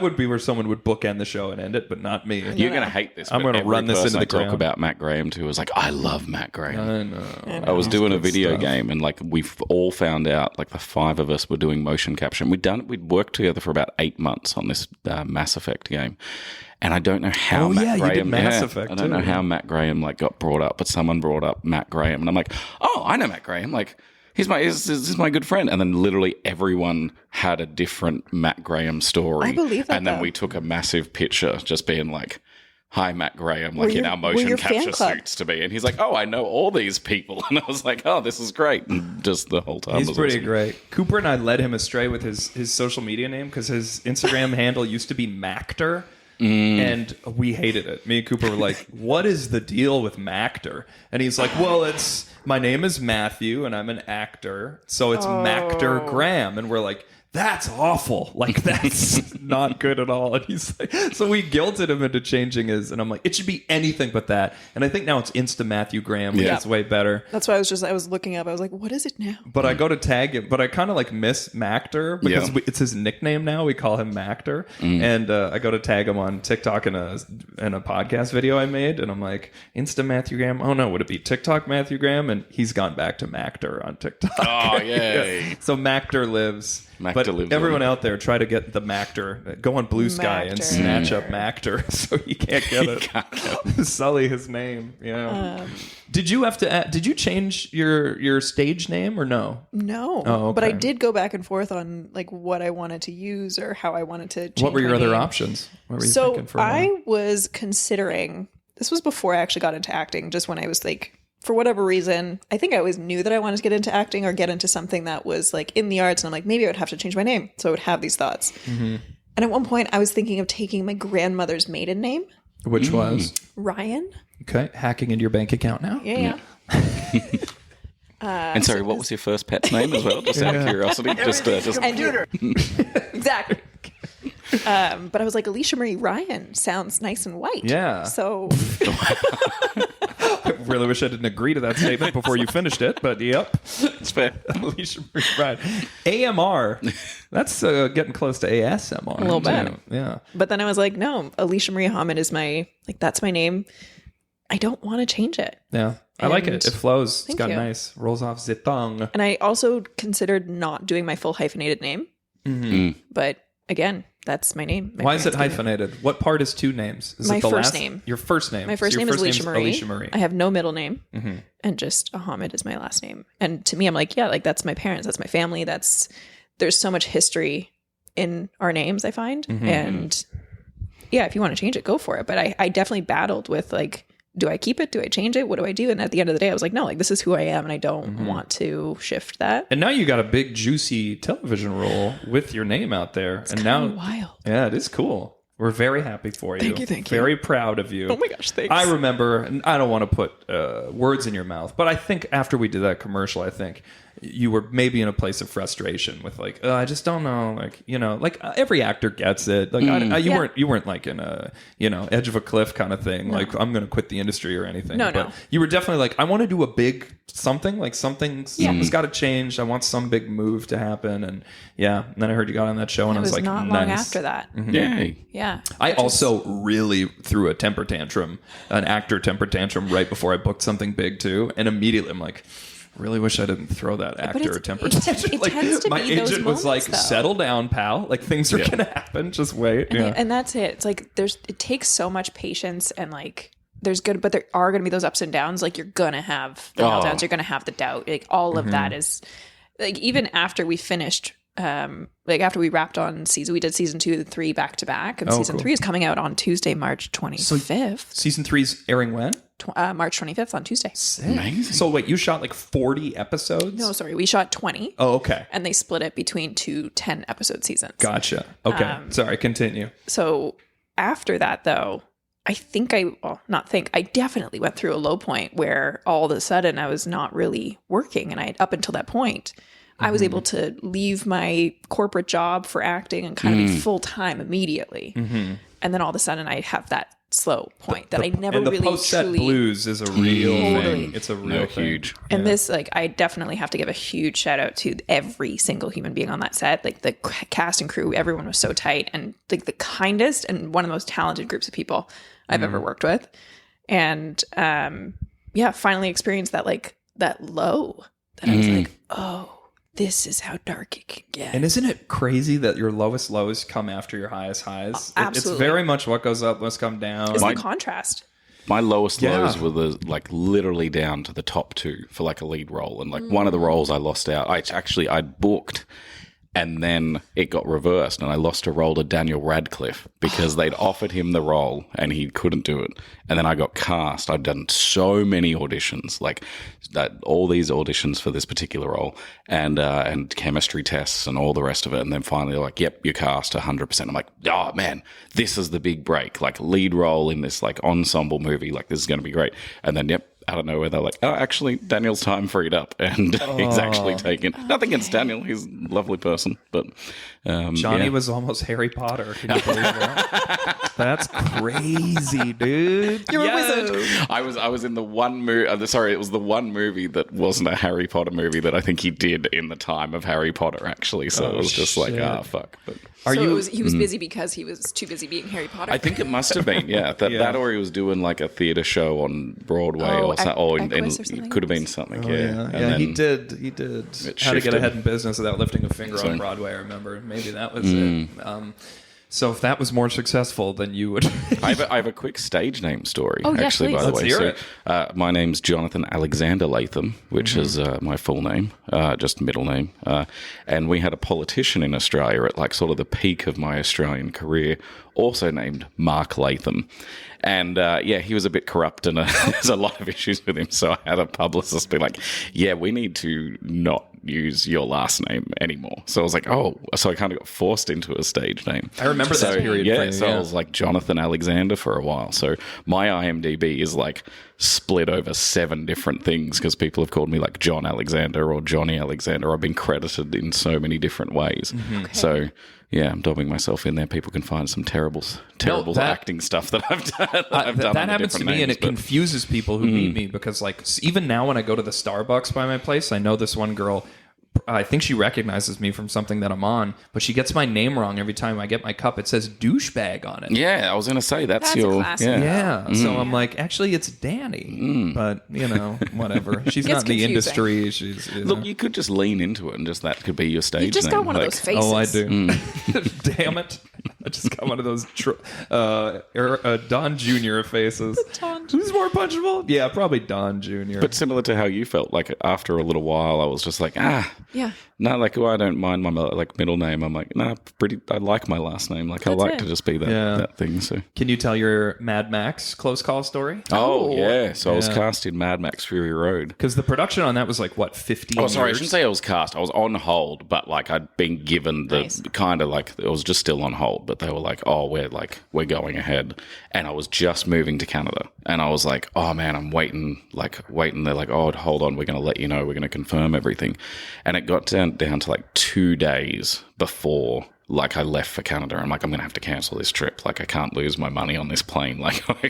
[SPEAKER 3] would be where someone would bookend the show and end it, but not me.
[SPEAKER 1] You're going to hate this.
[SPEAKER 3] I'm
[SPEAKER 1] but
[SPEAKER 3] gonna
[SPEAKER 1] every
[SPEAKER 3] run this
[SPEAKER 1] person
[SPEAKER 3] into the
[SPEAKER 1] I talk
[SPEAKER 3] ground.
[SPEAKER 1] about Matt Graham to was like, I love Matt Graham.
[SPEAKER 3] I know.
[SPEAKER 1] I was doing a
[SPEAKER 3] good
[SPEAKER 1] video
[SPEAKER 3] stuff.
[SPEAKER 1] game, and like we've all found out, like the 5 of us were doing motion capture, and we'd worked together for about 8 months on this Mass Effect game. And I don't know how
[SPEAKER 3] Oh,
[SPEAKER 1] Matt
[SPEAKER 3] yeah, you did
[SPEAKER 1] Graham.
[SPEAKER 3] Mass Effect,
[SPEAKER 1] I don't know
[SPEAKER 3] too.
[SPEAKER 1] how Matt Graham like got brought up, but someone brought up Matt Graham, and I'm like, oh, I know Matt Graham. Like he's my good friend. And then literally everyone had a different Matt Graham story.
[SPEAKER 2] I believe that,
[SPEAKER 1] And then
[SPEAKER 2] though.
[SPEAKER 1] we took a massive picture, just being like, "Hi, Matt Graham," like
[SPEAKER 2] We're
[SPEAKER 1] in
[SPEAKER 2] your-
[SPEAKER 1] our
[SPEAKER 2] we're
[SPEAKER 1] motion
[SPEAKER 2] your fan
[SPEAKER 1] capture
[SPEAKER 2] club.
[SPEAKER 1] suits to be. And he's like, "Oh, I know all these people," and I was like, "Oh, this is great." And just the whole time,
[SPEAKER 3] He's
[SPEAKER 1] was
[SPEAKER 3] pretty
[SPEAKER 1] awesome.
[SPEAKER 3] great. Cooper and I led him astray with his social media name because his Instagram handle used to be Mactor. And we hated it. Me and Cooper were like, what is the deal with Mactor? And he's like, well, my name is Matthew and I'm an actor. So it's Mactor Graham. And we're like, that's awful. Like, that's not good at all. And he's like, so we guilted him into changing his, and I'm like, it should be anything but that. And I think now it's Insta Matthew Graham, which
[SPEAKER 1] Yeah.
[SPEAKER 3] is way better.
[SPEAKER 2] That's why I was looking up. I was like, what is it now?
[SPEAKER 3] But I go to tag him, but I kind of like miss Mactor because
[SPEAKER 1] Yeah.
[SPEAKER 3] it's his nickname now. We call him Mactor, and I go to tag him on TikTok in a podcast video I made, and I'm like, Insta Matthew Graham. Oh no, would it be TikTok Matthew Graham? And he's gone back to Mactor on TikTok.
[SPEAKER 1] Oh, yay.
[SPEAKER 3] Yeah. So Mactor lives.
[SPEAKER 1] Mactor
[SPEAKER 3] But
[SPEAKER 1] lives
[SPEAKER 3] everyone
[SPEAKER 1] on.
[SPEAKER 3] out there, try to get the Mactor. Go on Blue Sky and
[SPEAKER 2] Mactor.
[SPEAKER 3] snatch up Mactor so he can't get it. Sully his name. Yeah. Did you have to? Did you change your stage name or no?
[SPEAKER 2] No.
[SPEAKER 3] Oh,
[SPEAKER 2] But I
[SPEAKER 3] okay.
[SPEAKER 2] did go back and forth on like what I wanted to use or how I wanted to change
[SPEAKER 3] What were your
[SPEAKER 2] my
[SPEAKER 3] other
[SPEAKER 2] name.
[SPEAKER 3] options? What were you
[SPEAKER 2] So
[SPEAKER 3] thinking for
[SPEAKER 2] I
[SPEAKER 3] one?
[SPEAKER 2] was considering, this was before I actually got into acting, just when I was like, for whatever reason, I think I always knew that I wanted to get into acting or get into something that was like in the arts. And I'm like, maybe I would have to change my name. So I would have these thoughts.
[SPEAKER 3] Mm-hmm.
[SPEAKER 2] And at one point I was thinking of taking my grandmother's maiden name,
[SPEAKER 3] Which was
[SPEAKER 2] Ryan.
[SPEAKER 3] okay. Hacking into your bank account now.
[SPEAKER 2] Yeah.
[SPEAKER 1] And sorry, what was your first pet's name as well? Just out of curiosity. Just
[SPEAKER 2] And exactly. But I was like, Alisha-Marie Ryan sounds nice and white.
[SPEAKER 3] Yeah.
[SPEAKER 2] So
[SPEAKER 3] I really wish I didn't agree to that statement before you finished it, but yep.
[SPEAKER 1] it's fair.
[SPEAKER 3] Alicia Marie Ryan. AMR. That's getting close to ASMR.
[SPEAKER 2] A little bit.
[SPEAKER 3] too. Yeah.
[SPEAKER 2] But then I was like, no, Alisha-Marie Ahamed is that's my name. I don't want to change it.
[SPEAKER 3] Yeah. I like it.
[SPEAKER 2] And-
[SPEAKER 3] It flows. It's
[SPEAKER 2] Thank
[SPEAKER 3] got
[SPEAKER 2] you.
[SPEAKER 3] nice. Rolls off the tongue.
[SPEAKER 2] And I also considered not doing my full hyphenated name. But again, that's my name. My
[SPEAKER 3] Why is it
[SPEAKER 2] parents gave me.
[SPEAKER 3] hyphenated? What part is two names? Is
[SPEAKER 2] My
[SPEAKER 3] it the
[SPEAKER 2] first
[SPEAKER 3] last?
[SPEAKER 2] name.
[SPEAKER 3] Your first name.
[SPEAKER 2] My first
[SPEAKER 3] So your
[SPEAKER 2] name is
[SPEAKER 3] name's
[SPEAKER 2] Alisha-Marie.
[SPEAKER 3] Alisha-Marie.
[SPEAKER 2] I have no middle name. And just Ahamed is my last name. And to me, I'm like, yeah, like that's my parents. That's my family. There's so much history in our names, I find. And yeah, if you want to change it, go for it. But I definitely battled with like, do I keep it? Do I change it? What do I do? And at the end of the day, I was like, no, like this is who I am. And I don't want to shift that.
[SPEAKER 3] And now you got a big juicy television role with your name out there. And now
[SPEAKER 2] Wild.
[SPEAKER 3] yeah, it is cool. We're very happy for you.
[SPEAKER 2] Thank you.
[SPEAKER 3] Very proud of you.
[SPEAKER 2] Oh my gosh, thanks.
[SPEAKER 3] I remember, and I don't want to put words in your mouth, but I think after we did that commercial, I think you were maybe in a place of frustration with like, I just don't know, like, you know, like every actor gets it. Like you weren't like in a, you know, edge of a cliff kind of thing. No. Like I'm going to quit the industry or anything. But you were definitely like, I want to do a big something, like something's got to change. I want some big move to happen. And and then I heard you got on that show and I was like,
[SPEAKER 2] not long after that.
[SPEAKER 1] Yay.
[SPEAKER 2] Yeah.
[SPEAKER 3] I also really threw a temper tantrum, an actor temper tantrum right before I booked something big too. And immediately I'm like, really wish I didn't throw that actor a temper tantrum. Like my agent was like, settle down, pal. Like things are going to happen. Just wait.
[SPEAKER 2] And that's it. It's like it takes so much patience and like but there are going to be those ups and downs. Like you're going to have the meltdowns. You're going to have the doubt. Like all of that is like, even after we finished, like after we wrapped on we did season 2 and 3 back to back, and season 3 is coming out on Tuesday, March 25th.
[SPEAKER 3] So season 3's airing when?
[SPEAKER 2] March 25th on Tuesday.
[SPEAKER 3] Amazing. So wait, you shot like 40 episodes?
[SPEAKER 2] No, sorry, we shot 20.
[SPEAKER 3] Oh, okay.
[SPEAKER 2] And they split it between 2 10-episode seasons.
[SPEAKER 3] Gotcha. Okay, sorry, continue.
[SPEAKER 2] So after that, though, I definitely went through a low point where all of a sudden I was not really working, and up until that point, I was able to leave my corporate job for acting and kind of be full-time immediately. And then all of a sudden I have that slow point that I never really
[SPEAKER 3] post-set
[SPEAKER 2] truly...
[SPEAKER 3] blues is a real thing. It's a real thing.
[SPEAKER 1] Huge.
[SPEAKER 2] And this, like, I definitely have to give a huge shout out to every single human being on that set. Like the cast and crew, everyone was so tight and like the kindest and one of the most talented groups of people I've ever worked with. And finally experienced that, like, that low that I was like, oh, this is how dark it can get.
[SPEAKER 3] And isn't it crazy that your lowest lows come after your highest highs?
[SPEAKER 2] Absolutely.
[SPEAKER 3] It's very much what goes up must come down.
[SPEAKER 2] It's the contrast.
[SPEAKER 1] My lowest lows were like literally down to the top 2 for like a lead role. And like one of the roles I lost out, I booked and then it got reversed and I lost a role to Daniel Radcliffe because they'd offered him the role and he couldn't do it. And then I got cast. I'd done so many auditions, like all these auditions for this particular role and chemistry tests and all the rest of it. And then finally they're like, yep, you're cast 100%. I'm like, oh man, this is the big break, like lead role in this like ensemble movie. Like this is going to be great. And then, yep, out of nowhere, they're like, oh, actually, Daniel's time freed up. And he's actually taken. Nothing against Daniel. He's a lovely person. But
[SPEAKER 3] Johnny was almost Harry Potter. Can you believe that? That's crazy, dude.
[SPEAKER 2] You're a wizard.
[SPEAKER 1] I was in the one movie. Sorry, it was the one movie that wasn't a Harry Potter movie that I think he did in the time of Harry Potter, actually. So it was just like, fuck. But
[SPEAKER 2] he was busy because he was too busy being Harry Potter?
[SPEAKER 1] I think it must have been, that or he was doing like a theater show on Broadway or it could have been something.
[SPEAKER 3] He did How to Get Ahead in Business Without Lifting a Finger on Broadway. I remember maybe that was it. So if that was more successful, then you would.
[SPEAKER 1] I have a quick stage name story,
[SPEAKER 2] actually,
[SPEAKER 1] by the way.
[SPEAKER 3] Let's hear
[SPEAKER 1] it. My name's Jonathan Alexander Latham, which is my full name, just middle name. And we had a politician in Australia at like sort of the peak of my Australian career, also named Mark Latham. And he was a bit corrupt and there's a lot of issues with him. So I had a publicist be like, we need to not use your last name anymore. So I was like, so I kind of got forced into a stage name.
[SPEAKER 3] I remember that period.
[SPEAKER 1] So I was like Jonathan Alexander for a while. So my IMDb is like split over 7 different things because people have called me like John Alexander or Johnny Alexander. I've been credited in so many different ways. Okay. So I'm dobbing myself in there. People can find some terrible acting stuff that I've done.
[SPEAKER 3] That happens to me, and it confuses people who meet me because, like, even now when I go to the Starbucks by my place, I know this one girl. I think she recognizes me from something that I'm on, but she gets my name wrong every time I get my cup. It says douchebag on it.
[SPEAKER 1] Yeah, I was going to say that's
[SPEAKER 2] your
[SPEAKER 1] classic.
[SPEAKER 3] Yeah. So I'm like, actually, it's Danny, but whatever. She's not in the industry. She's
[SPEAKER 1] look. You could just lean into it, and just that could be your stage name.
[SPEAKER 2] You just got one of those faces.
[SPEAKER 3] Oh, I do. Damn it! I just got one of those Don Jr. faces. Who's more punchable? Yeah, probably Don Jr.
[SPEAKER 1] But similar to how you felt, like after a little while, I was just like,
[SPEAKER 2] yeah.
[SPEAKER 1] No, like, I don't mind my middle name. I'm like, I like my last name. Like, I like to just be that thing. So,
[SPEAKER 3] can you tell your Mad Max close call story?
[SPEAKER 1] Oh yeah. So I was cast in Mad Max Fury Road
[SPEAKER 3] because the production on that was like what 15.
[SPEAKER 1] Oh, sorry, I shouldn't say I was cast. I was on hold, but like I'd been given the kind of like it was just still on hold. But but they were like, oh, we're going ahead. And I was just moving to Canada. And I was like, oh, man, I'm waiting. They're like, oh, hold on. We're going to let you know. We're going to confirm everything. And it got down to like 2 days before I left for Canada. I'm like, I'm going to have to cancel this trip. Like, I can't lose my money on this plane,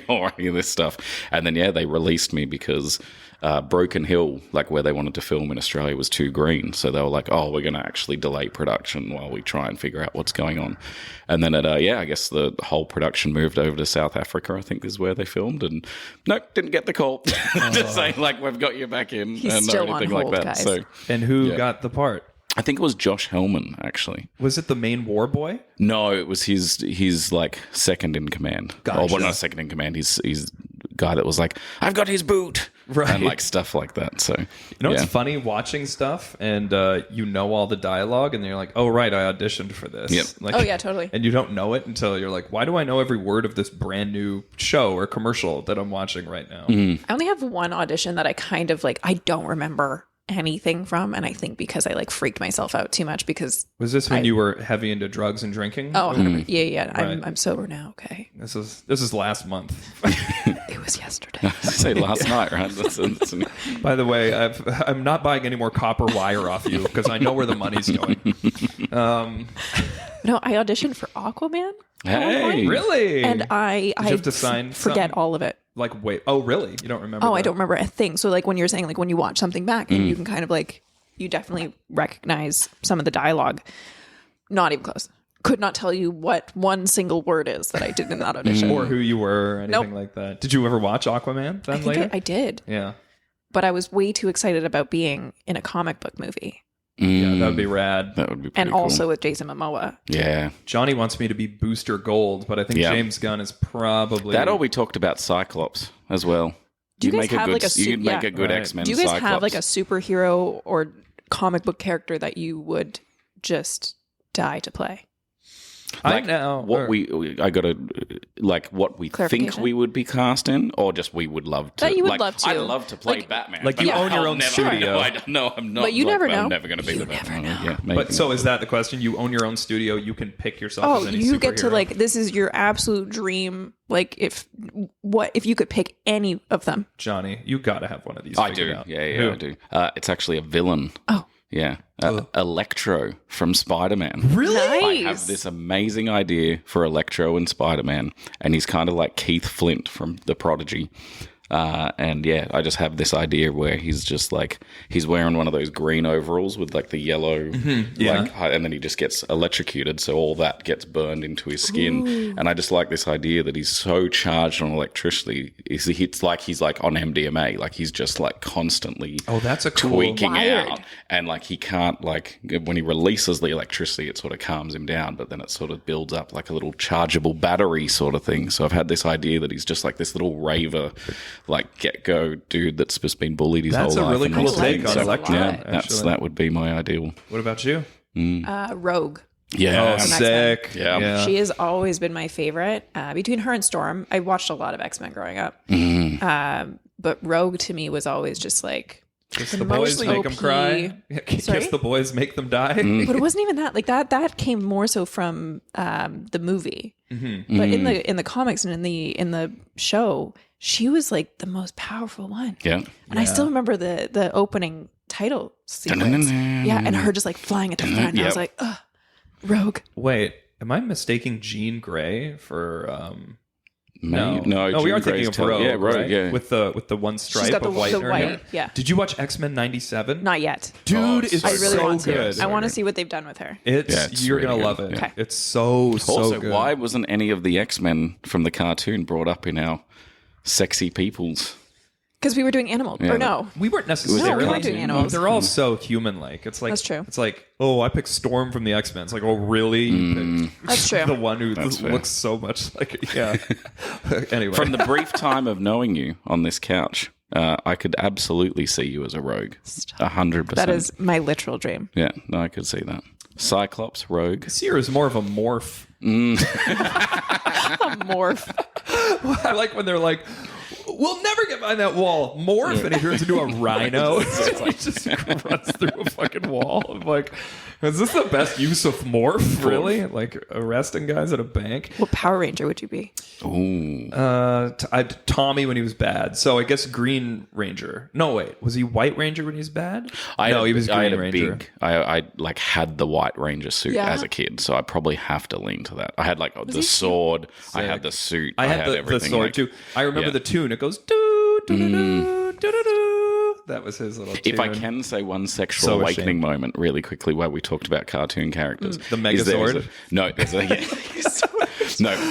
[SPEAKER 1] or any of this stuff. And then, they released me because Broken Hill, where they wanted to film in Australia, was too green. So they were like, oh, we're going to actually delay production while we try and figure out what's going on. And then I guess the whole production moved over to South Africa, I think is where they filmed. And nope, didn't get the call. Just saying, we've got you back in.
[SPEAKER 2] He's
[SPEAKER 1] and
[SPEAKER 2] still
[SPEAKER 1] anything
[SPEAKER 2] on hold,
[SPEAKER 1] like that.
[SPEAKER 2] guys.
[SPEAKER 1] So,
[SPEAKER 3] And who got the part?
[SPEAKER 1] I think it was Josh Hellman, actually.
[SPEAKER 3] Was it the main war boy?
[SPEAKER 1] No, it was his second in command.
[SPEAKER 3] Gotcha.
[SPEAKER 1] Or well, not second in command. He's guy that was like, I've got his boot.
[SPEAKER 3] Right.
[SPEAKER 1] And stuff like that. So
[SPEAKER 3] It's funny watching stuff and all the dialogue and you're like, oh right, I auditioned for this.
[SPEAKER 1] Yep.
[SPEAKER 2] Oh yeah, totally.
[SPEAKER 3] And you don't know it until you're like, why do I know every word of this brand new show or commercial that I'm watching right now?
[SPEAKER 1] Mm-hmm.
[SPEAKER 2] I only have one audition that I kind of I don't remember anything from, and I think because I freaked myself out too much because
[SPEAKER 3] Was this when you were heavy into drugs and drinking?
[SPEAKER 2] oh yeah.
[SPEAKER 3] Right.
[SPEAKER 2] I'm sober now. Okay,
[SPEAKER 3] This is last month.
[SPEAKER 2] it was yesterday.
[SPEAKER 1] say last night, right?
[SPEAKER 3] By the way, I'm not buying any more copper wire off you because I know where the money's going.
[SPEAKER 2] No, I auditioned for Aquaman.
[SPEAKER 1] Hey,
[SPEAKER 3] Really?
[SPEAKER 2] And I
[SPEAKER 3] have to sign
[SPEAKER 2] forget
[SPEAKER 3] something?
[SPEAKER 2] all of it.
[SPEAKER 3] Wait. Oh, really? You don't remember?
[SPEAKER 2] Oh,
[SPEAKER 3] that?
[SPEAKER 2] I don't remember a thing. So when you're saying when you watch something back and you can kind of you definitely recognize some of the dialogue. Not even close. Could not tell you what one single word is that I did in that audition.
[SPEAKER 3] Or who you were or anything
[SPEAKER 2] Nope.
[SPEAKER 3] like that. Did you ever watch Aquaman then
[SPEAKER 2] I think
[SPEAKER 3] later?
[SPEAKER 2] I did.
[SPEAKER 3] Yeah.
[SPEAKER 2] But I was way too excited about being in a comic book movie.
[SPEAKER 3] Yeah, that would be rad.
[SPEAKER 1] That would be pretty
[SPEAKER 2] And
[SPEAKER 1] cool.
[SPEAKER 2] also with Jason Momoa.
[SPEAKER 1] Yeah.
[SPEAKER 3] Johnny wants me to be Booster Gold, but I think
[SPEAKER 1] Yeah.
[SPEAKER 3] James Gunn is probably...
[SPEAKER 1] That or we talked about Cyclops as well.
[SPEAKER 2] Do you guys have
[SPEAKER 1] you'd make a good
[SPEAKER 3] Right.
[SPEAKER 1] X-Men
[SPEAKER 2] Do you guys
[SPEAKER 1] Cyclops.
[SPEAKER 2] have a superhero or comic book character that you would just die to play?
[SPEAKER 3] I know.
[SPEAKER 1] what we think
[SPEAKER 2] Clarification?
[SPEAKER 1] we would be cast in, or just we would love to.
[SPEAKER 2] That you would love to.
[SPEAKER 1] I'd love to play Batman.
[SPEAKER 3] like you
[SPEAKER 1] but
[SPEAKER 3] own your
[SPEAKER 1] I'll
[SPEAKER 3] own
[SPEAKER 1] never-
[SPEAKER 3] studio.
[SPEAKER 1] No, I'm not.
[SPEAKER 2] But you never know.
[SPEAKER 1] I'm never going to be
[SPEAKER 2] You
[SPEAKER 1] the
[SPEAKER 2] never
[SPEAKER 1] Batman.
[SPEAKER 2] know.
[SPEAKER 1] Yeah, maybe.
[SPEAKER 3] But so is that the question? You own your own studio. You can pick yourself
[SPEAKER 2] Oh,
[SPEAKER 3] as any
[SPEAKER 2] you get to
[SPEAKER 3] superhero.
[SPEAKER 2] this is your absolute dream. If you could pick any of them?
[SPEAKER 3] Johnny, you got to have one of these.
[SPEAKER 1] I
[SPEAKER 3] figured
[SPEAKER 1] do.
[SPEAKER 3] out.
[SPEAKER 1] Yeah,
[SPEAKER 3] Who?
[SPEAKER 1] I do. It's actually a villain.
[SPEAKER 2] Oh,
[SPEAKER 1] Yeah. Electro from Spider-Man.
[SPEAKER 3] Really?
[SPEAKER 1] I
[SPEAKER 2] nice.
[SPEAKER 1] have this amazing idea for Electro and Spider-Man, and he's kind of like Keith Flint from The Prodigy. And yeah, I just have this idea where he's just he's wearing one of those green overalls with the yellow,
[SPEAKER 3] yeah.
[SPEAKER 1] and then he just gets electrocuted, so all that gets burned into his skin. Ooh. And I just like this idea that he's so charged on electricity, he's like on MDMA, he's just constantly
[SPEAKER 3] that's a cool
[SPEAKER 1] tweaking
[SPEAKER 2] wired.
[SPEAKER 1] out, and he can't when he releases the electricity, it sort of calms him down, but then it sort of builds up like a little chargeable battery sort of thing. So I've had this idea that he's just this little raver, get-go dude that's just been bullied his
[SPEAKER 3] That's
[SPEAKER 1] whole life.
[SPEAKER 3] a really
[SPEAKER 1] and
[SPEAKER 3] cool
[SPEAKER 1] all
[SPEAKER 3] take
[SPEAKER 1] things.
[SPEAKER 3] on
[SPEAKER 1] So,
[SPEAKER 3] Electro,
[SPEAKER 1] yeah,
[SPEAKER 3] actually.
[SPEAKER 1] that would be my ideal.
[SPEAKER 3] What about you?
[SPEAKER 2] Rogue.
[SPEAKER 1] Yeah.
[SPEAKER 3] Oh, sick.
[SPEAKER 1] Yeah.
[SPEAKER 2] She has always been my favorite. Between her and Storm, I watched a lot of X-Men growing up. But Rogue to me was always just
[SPEAKER 3] Kiss the boys,
[SPEAKER 2] most
[SPEAKER 3] make them
[SPEAKER 2] OP.
[SPEAKER 3] cry.
[SPEAKER 2] Sorry?
[SPEAKER 3] Kiss the boys, make them die.
[SPEAKER 2] But it wasn't even that. That came more so from the movie.
[SPEAKER 3] Mm-hmm.
[SPEAKER 2] But in the comics and in the show, she was the most powerful one.
[SPEAKER 1] Yeah.
[SPEAKER 2] And I still remember the opening title sequence. Yeah, and her just flying at the front. And I was like, ugh, Rogue.
[SPEAKER 3] Wait, am I mistaking Jean Grey for?
[SPEAKER 1] No,
[SPEAKER 3] we are
[SPEAKER 1] Jean
[SPEAKER 3] thinking
[SPEAKER 1] Grey's
[SPEAKER 3] of
[SPEAKER 1] tail.
[SPEAKER 3] Rogue.
[SPEAKER 1] Yeah, Rogue.
[SPEAKER 3] Right?
[SPEAKER 1] Yeah.
[SPEAKER 3] With the one stripe
[SPEAKER 2] She's got
[SPEAKER 3] of
[SPEAKER 2] the
[SPEAKER 3] white. in her
[SPEAKER 2] white.
[SPEAKER 3] hair.
[SPEAKER 2] Yeah.
[SPEAKER 3] Did you watch X-Men '97?
[SPEAKER 2] Not yet.
[SPEAKER 3] Dude,
[SPEAKER 1] Oh,
[SPEAKER 3] it's
[SPEAKER 1] I
[SPEAKER 2] I really
[SPEAKER 3] so
[SPEAKER 2] want to.
[SPEAKER 3] good.
[SPEAKER 2] I want to see what they've done with her.
[SPEAKER 3] It's you're
[SPEAKER 1] really
[SPEAKER 3] gonna
[SPEAKER 1] good.
[SPEAKER 3] love it.
[SPEAKER 1] Yeah.
[SPEAKER 3] It's so
[SPEAKER 1] Also,
[SPEAKER 3] good.
[SPEAKER 1] why wasn't any of the X-Men from the cartoon brought up in our sexy peoples?
[SPEAKER 2] Because we were doing animal.
[SPEAKER 1] Yeah.
[SPEAKER 2] Or no.
[SPEAKER 3] We weren't necessarily.
[SPEAKER 2] No, we weren't doing animals.
[SPEAKER 3] They're all so human-like. It's
[SPEAKER 2] That's true.
[SPEAKER 3] It's oh, I picked Storm from the X-Men. It's oh, really? You picked
[SPEAKER 2] That's true.
[SPEAKER 3] the one who
[SPEAKER 1] That's fair.
[SPEAKER 3] looks so much like yeah. Anyway,
[SPEAKER 1] From the brief time of knowing you on this couch, I could absolutely see you as a rogue. 100%.
[SPEAKER 2] That is my literal dream.
[SPEAKER 1] Yeah, no, I could see that. Cyclops, rogue.
[SPEAKER 3] Seer is more of a morph.
[SPEAKER 2] A morph.
[SPEAKER 3] I like when they're like, we'll never get behind that wall. Morph, and he turns into a rhino. He just runs through a fucking wall. I'm Is this the best use of morph, really? Like arresting guys at a bank?
[SPEAKER 2] What Power Ranger would you be?
[SPEAKER 1] Ooh.
[SPEAKER 3] Tommy when he was bad. So I guess Green Ranger. No, wait. Was he White Ranger when he was bad? He was Green Ranger.
[SPEAKER 1] I like had the White Ranger suit
[SPEAKER 2] Yeah.
[SPEAKER 1] as a kid, so I probably have to lean to that. I had like the sword. I had the suit.
[SPEAKER 3] I had the
[SPEAKER 1] everything.
[SPEAKER 3] sword
[SPEAKER 1] like,
[SPEAKER 3] too. I remember the tune. It goes doo doo doo doo doo doo doo. That was his little tune.
[SPEAKER 1] If I can say one sexual
[SPEAKER 3] So
[SPEAKER 1] awakening
[SPEAKER 3] ashamed.
[SPEAKER 1] moment really quickly while we talked about cartoon characters.
[SPEAKER 3] The
[SPEAKER 1] is there
[SPEAKER 3] Megazord?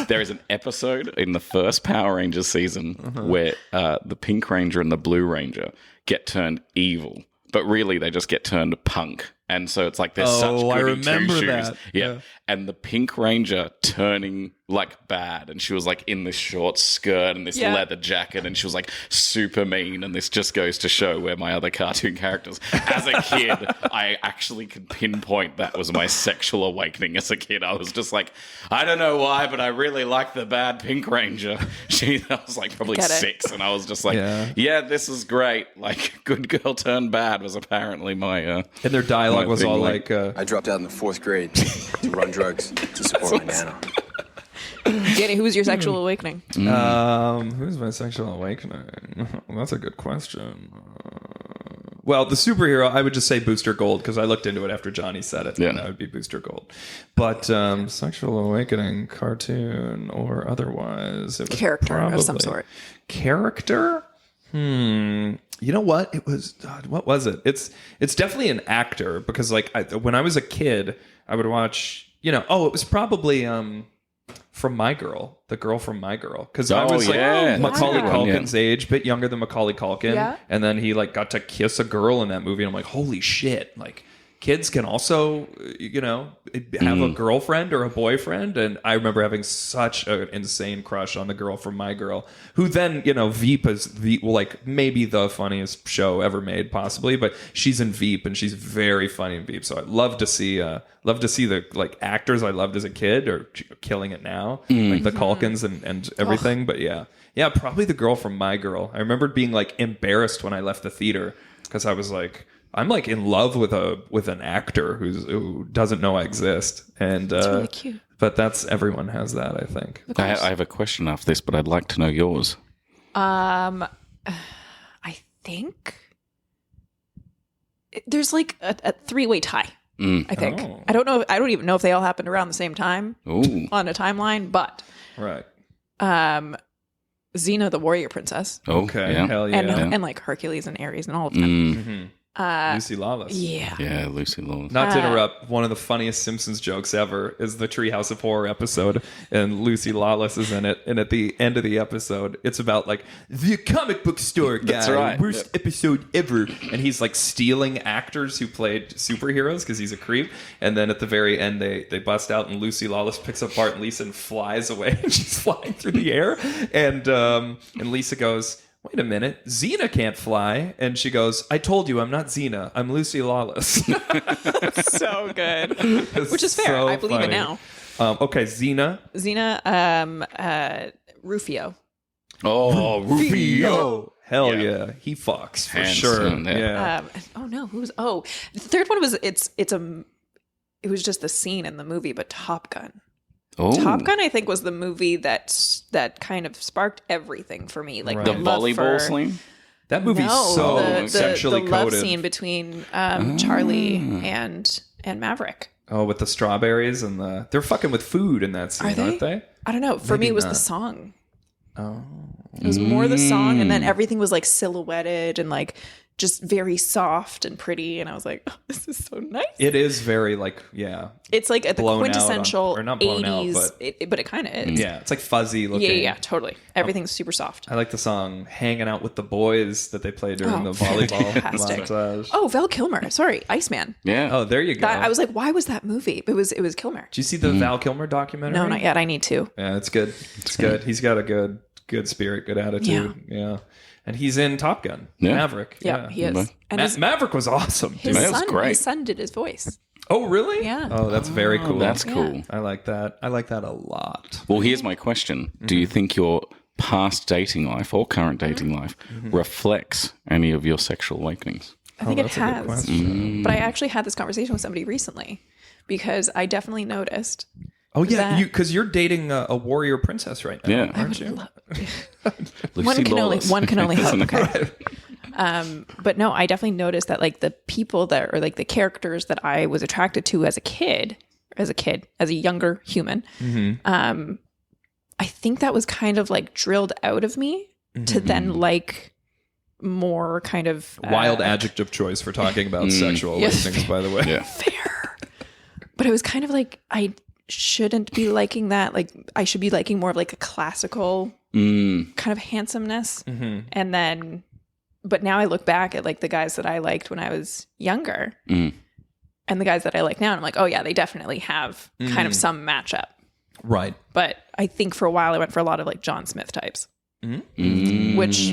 [SPEAKER 1] there is an episode in the first Power Rangers season where the Pink Ranger and the Blue Ranger get turned evil. But really, they just get turned punk. And so it's like there's such
[SPEAKER 3] I
[SPEAKER 1] goody
[SPEAKER 3] remember
[SPEAKER 1] two-shoes.
[SPEAKER 3] that.
[SPEAKER 1] Yeah. And the Pink Ranger turning like bad. And she was like in this short skirt and this leather jacket. And she was like super mean. And this just goes to show where my other cartoon characters. As a kid, I actually could pinpoint that was my sexual awakening as a kid. I was just like, I don't know why, but I really like the bad Pink Ranger. I was like probably 6. And I was just like, yeah, this is great. Like, good girl turned bad was apparently my...
[SPEAKER 3] and their dialogue was all like...
[SPEAKER 5] I dropped out in the 4th grade to run drugs to support my nana.
[SPEAKER 2] Danny, who was your sexual awakening?
[SPEAKER 3] Who's my sexual awakening? That's a good question. Well, the superhero, I would just say Booster Gold because I looked into it after Johnny said it.
[SPEAKER 1] Yeah.
[SPEAKER 3] And that would be Booster Gold. But sexual awakening, cartoon or otherwise, it was
[SPEAKER 2] Character of some
[SPEAKER 3] probably-
[SPEAKER 2] sort.
[SPEAKER 3] Character? You know what? It was what was it? It's definitely an actor because like when I was a kid, I would watch. It was probably from My Girl, the girl from My Girl, because I was like Macaulay Culkin's age, bit younger than Macaulay Culkin, and then he like got to kiss a girl in that movie, and I'm like, holy shit, like. Kids can also, have a girlfriend or a boyfriend. And I remember having such an insane crush on the girl from My Girl, who then, Veep is maybe the funniest show ever made, possibly. But she's in Veep and she's very funny in Veep. So I'd love to see the like actors I loved as a kid are killing it now, like the Culkins and everything. But yeah, probably the girl from My Girl. I remember being like embarrassed when I left the theater because I was like, I'm like in love with an actor who doesn't know I exist, and
[SPEAKER 2] It's really cute.
[SPEAKER 3] But everyone has that, I think.
[SPEAKER 1] I have a question after this, but I'd like to know yours.
[SPEAKER 2] I think there's like a 3-way tie. I think.
[SPEAKER 3] Oh.
[SPEAKER 2] I don't know. I don't even know if they all happened around the same time on a timeline, but
[SPEAKER 3] Right.
[SPEAKER 2] Xena, the warrior princess,
[SPEAKER 3] Okay.
[SPEAKER 1] Yeah.
[SPEAKER 3] Hell yeah.
[SPEAKER 2] and like Hercules and Ares and all of them.
[SPEAKER 3] Lucy Lawless.
[SPEAKER 2] Yeah.
[SPEAKER 1] Lucy Lawless.
[SPEAKER 3] Not to interrupt, one of the funniest Simpsons jokes ever is the Treehouse of Horror episode, and Lucy Lawless is in it. And at the end of the episode, it's about like the comic book store guy,
[SPEAKER 1] That's right.
[SPEAKER 3] worst episode ever. And he's like stealing actors who played superheroes because he's a creep. And then at the very end, they bust out, and Lucy Lawless picks up Bart and Lisa and flies away. And she's flying through the air, and Lisa goes, wait a minute, Xena can't fly. And she goes, I told you I'm not Xena. I'm Lucy Lawless.
[SPEAKER 2] So good. Which is fair.
[SPEAKER 3] So
[SPEAKER 2] I believe
[SPEAKER 3] funny.
[SPEAKER 2] it now.
[SPEAKER 3] Okay, Xena.
[SPEAKER 2] Rufio.
[SPEAKER 1] Oh, Rufio.
[SPEAKER 3] Hell
[SPEAKER 1] Yeah.
[SPEAKER 3] yeah. He fucks for
[SPEAKER 1] Handsome,
[SPEAKER 3] sure.
[SPEAKER 1] yeah.
[SPEAKER 2] The third one was it was just the scene in the movie, but Top Gun.
[SPEAKER 1] Oh.
[SPEAKER 2] Top Gun, I think, was the movie that kind of sparked everything for me. Like
[SPEAKER 3] Right.
[SPEAKER 1] The
[SPEAKER 2] the love
[SPEAKER 1] volleyball
[SPEAKER 2] for-
[SPEAKER 1] scene?
[SPEAKER 3] That movie's so
[SPEAKER 2] the
[SPEAKER 3] sexually
[SPEAKER 2] love
[SPEAKER 3] coded.
[SPEAKER 2] scene between Charlie and Maverick.
[SPEAKER 3] Oh, with the strawberries and they're fucking with food in that scene,
[SPEAKER 2] Are they?
[SPEAKER 3] aren't they?
[SPEAKER 2] I don't know. For
[SPEAKER 3] Maybe
[SPEAKER 2] me, it was
[SPEAKER 3] not.
[SPEAKER 2] the song.
[SPEAKER 3] Oh.
[SPEAKER 2] It was more the song, and then everything was like silhouetted and like just very soft and pretty. And I was like, oh, this is so nice.
[SPEAKER 3] It is very like, yeah.
[SPEAKER 2] It's like at the
[SPEAKER 3] blown out
[SPEAKER 2] quintessential
[SPEAKER 3] or not blown out,
[SPEAKER 2] 80s, but it kind of is.
[SPEAKER 3] Yeah, it's like fuzzy looking.
[SPEAKER 2] Yeah, totally. Everything's super soft.
[SPEAKER 3] I like the song Hanging Out with the Boys that they play during the volleyball
[SPEAKER 2] fantastic.
[SPEAKER 3] montage.
[SPEAKER 2] Oh, Val Kilmer. Sorry, Iceman.
[SPEAKER 1] Yeah.
[SPEAKER 3] Oh, there you go.
[SPEAKER 2] I was like, why was that movie? It was Kilmer.
[SPEAKER 3] Did you see the Val Kilmer documentary?
[SPEAKER 2] No, not yet. I need to.
[SPEAKER 3] Yeah, it's good. It's good. He's got a good spirit, good attitude. Yeah. And he's in Top Gun.
[SPEAKER 1] Yeah.
[SPEAKER 3] Maverick.
[SPEAKER 2] Yeah, he is. And
[SPEAKER 3] Maverick was awesome.
[SPEAKER 2] his
[SPEAKER 1] That was great.
[SPEAKER 2] his son did his voice.
[SPEAKER 3] Oh, really?
[SPEAKER 2] Yeah.
[SPEAKER 3] Oh, that's very cool.
[SPEAKER 1] That's cool.
[SPEAKER 3] I like that. I like that a lot.
[SPEAKER 1] Well, here's my question. Do you think your past dating life or current dating life reflects any of your sexual awakenings?
[SPEAKER 2] I think it
[SPEAKER 3] that's a good
[SPEAKER 2] has.
[SPEAKER 3] question.
[SPEAKER 2] But I actually had this conversation with somebody recently because I definitely noticed.
[SPEAKER 3] Oh yeah,
[SPEAKER 2] that-
[SPEAKER 3] because you're dating a warrior princess right now,
[SPEAKER 1] Yeah.
[SPEAKER 3] aren't you?
[SPEAKER 2] One can only hope. Okay?
[SPEAKER 3] Right.
[SPEAKER 2] But no, I definitely noticed that like the people that or like the characters that I was attracted to as a younger human, I think that was kind of like drilled out of me to then like more kind of
[SPEAKER 3] Wild adjective choice for talking about sexual
[SPEAKER 2] Yes.
[SPEAKER 3] things, by the way.
[SPEAKER 1] Yeah.
[SPEAKER 2] fair. But it was kind of like I shouldn't be liking that. Like I should be liking more of like a classical kind of handsomeness. And then, but now I look back at like the guys that I liked when I was younger and the guys that I like now. And I'm like, oh yeah, they definitely have kind of some matchup.
[SPEAKER 3] Right.
[SPEAKER 2] But I think for a while I went for a lot of like John Smith types, which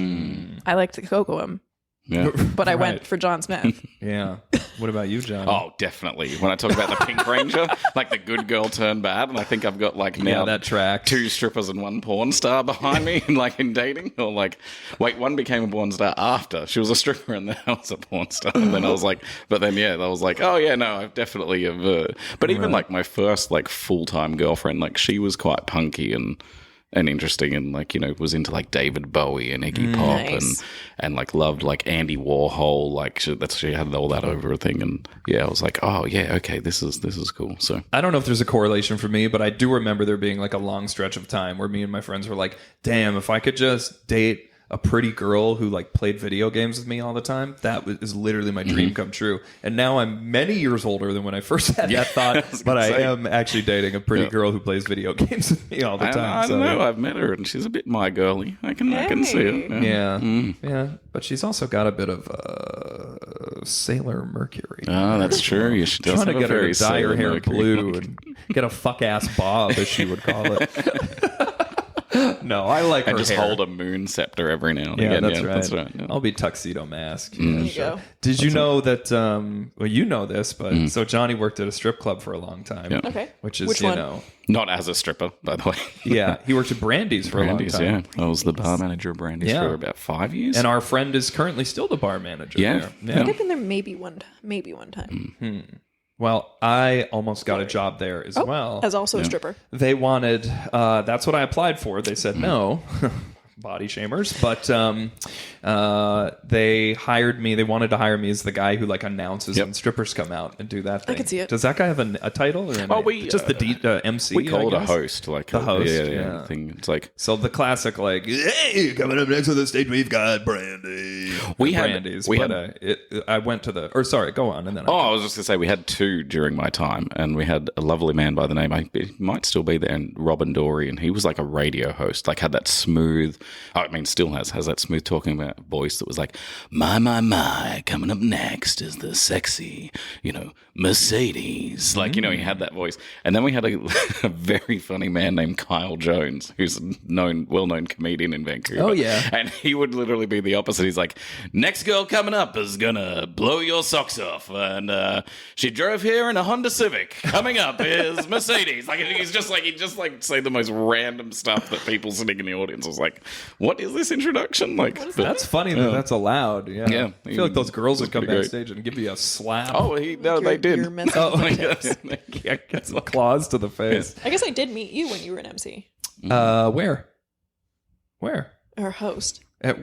[SPEAKER 2] I liked the Cocoam,
[SPEAKER 1] Yeah.
[SPEAKER 2] but I went for John Smith.
[SPEAKER 3] Yeah. What about you, John?
[SPEAKER 1] Oh, definitely. When I talk about the Pink Ranger, like the good girl turned bad, and I think I've got like now
[SPEAKER 3] that track.
[SPEAKER 1] 2 strippers and 1 porn star behind me, like in dating, or like, wait, one became a porn star after she was a stripper, and then I was a porn star, and then I was like, but then yeah, I was like, oh yeah, no, I've definitely but even like my first like full time girlfriend, like she was quite punky and interesting, and like, you know, was into like David Bowie and Iggy Pop
[SPEAKER 2] Nice.
[SPEAKER 1] and like loved like Andy Warhol, like she had all that over a thing, and yeah, I was like, oh yeah, okay, this is cool. So
[SPEAKER 3] I don't know if there's a correlation for me, but I do remember there being like a long stretch of time where me and my friends were like, damn, if I could just date a pretty girl who like played video games with me all the time, that is literally my dream come true. And now I'm many years older than when I first had that thought, but I am actually dating a pretty girl who plays video games with me all the time.
[SPEAKER 1] I don't know. I've met her, and she's a bit my girly. I can see it.
[SPEAKER 3] Yeah, yeah, but she's also got a bit of Sailor Mercury.
[SPEAKER 1] Oh, that's true. She does
[SPEAKER 3] Trying to
[SPEAKER 1] have
[SPEAKER 3] get
[SPEAKER 1] a
[SPEAKER 3] her
[SPEAKER 1] very
[SPEAKER 3] to dye her
[SPEAKER 1] Sailor
[SPEAKER 3] hair
[SPEAKER 1] Mercury
[SPEAKER 3] blue
[SPEAKER 1] look.
[SPEAKER 3] and get a fuck ass bob, as she would call it. No, I like
[SPEAKER 1] And
[SPEAKER 3] her
[SPEAKER 1] just
[SPEAKER 3] hair.
[SPEAKER 1] hold a moon scepter every now and
[SPEAKER 3] Yeah,
[SPEAKER 1] again.
[SPEAKER 3] that's
[SPEAKER 1] Yeah,
[SPEAKER 3] right.
[SPEAKER 1] that's right. Yeah.
[SPEAKER 3] I'll be tuxedo mask.
[SPEAKER 2] There you go.
[SPEAKER 3] Did you know that? Well, you know this, but so Johnny worked at a strip club for a long time.
[SPEAKER 1] Yeah.
[SPEAKER 2] Okay.
[SPEAKER 3] Which is,
[SPEAKER 2] Which
[SPEAKER 3] you
[SPEAKER 2] one?
[SPEAKER 3] know,
[SPEAKER 1] Not as a stripper, by the way.
[SPEAKER 3] yeah, he worked at Brandy's for
[SPEAKER 1] Brandy's,
[SPEAKER 3] a long time.
[SPEAKER 1] yeah. I was the bar manager of Brandy's
[SPEAKER 3] Yeah.
[SPEAKER 1] for about 5 years.
[SPEAKER 3] And our friend is currently still the bar manager.
[SPEAKER 1] Yeah.
[SPEAKER 3] there.
[SPEAKER 2] I think I've been there maybe one time.
[SPEAKER 3] Well, I almost got a job there as well.
[SPEAKER 2] As also a stripper.
[SPEAKER 3] They wanted, that's what I applied for. They said no, body shamers, but they hired me. They wanted to hire me as the guy who like announces when strippers come out and do that thing.
[SPEAKER 2] I could see it.
[SPEAKER 3] Does that guy have a title or a
[SPEAKER 1] Oh,
[SPEAKER 3] name?
[SPEAKER 1] we,
[SPEAKER 3] just the MC?
[SPEAKER 1] we call
[SPEAKER 3] I
[SPEAKER 1] it a
[SPEAKER 3] guess?
[SPEAKER 1] host. Like
[SPEAKER 3] The host,
[SPEAKER 1] yeah,
[SPEAKER 3] yeah.
[SPEAKER 1] thing. It's like
[SPEAKER 3] So the classic, like, hey, coming up next on the stage, we've got Brandy.
[SPEAKER 1] We had-
[SPEAKER 3] Brandy's,
[SPEAKER 1] we
[SPEAKER 3] but
[SPEAKER 1] had-
[SPEAKER 3] I went to the, or sorry, go on, and then
[SPEAKER 1] Oh, I was just going to say, we had 2 during my time, and we had a lovely man by the name, he might still be there, and Robin Dory, and he was like a radio host, like had that smooth, still has that smooth talking about voice that was like, my, coming up next is the sexy, Mercedes. Like, he had that voice. And then we had a very funny man named Kyle Jones, who's a well-known comedian in Vancouver.
[SPEAKER 3] Oh, yeah.
[SPEAKER 1] And he would literally be the opposite. He's like, next girl coming up is gonna blow your socks off, and she drove here in a Honda Civic. Coming up is Mercedes. Like he'd just say the most random stuff that people sitting in the audience was like, what is this introduction? Like,
[SPEAKER 3] That's funny that that's allowed. Yeah.
[SPEAKER 1] Yeah.
[SPEAKER 3] I feel like those girls would come
[SPEAKER 1] pretty great.
[SPEAKER 3] backstage and give you a slap.
[SPEAKER 1] oh, they did.
[SPEAKER 2] You're messing
[SPEAKER 3] Oh,
[SPEAKER 2] with my
[SPEAKER 3] yeah.
[SPEAKER 2] tips.
[SPEAKER 3] Yeah, get some claws to the face.
[SPEAKER 2] I guess I did meet you when you were an MC
[SPEAKER 3] Where?
[SPEAKER 2] or host
[SPEAKER 3] At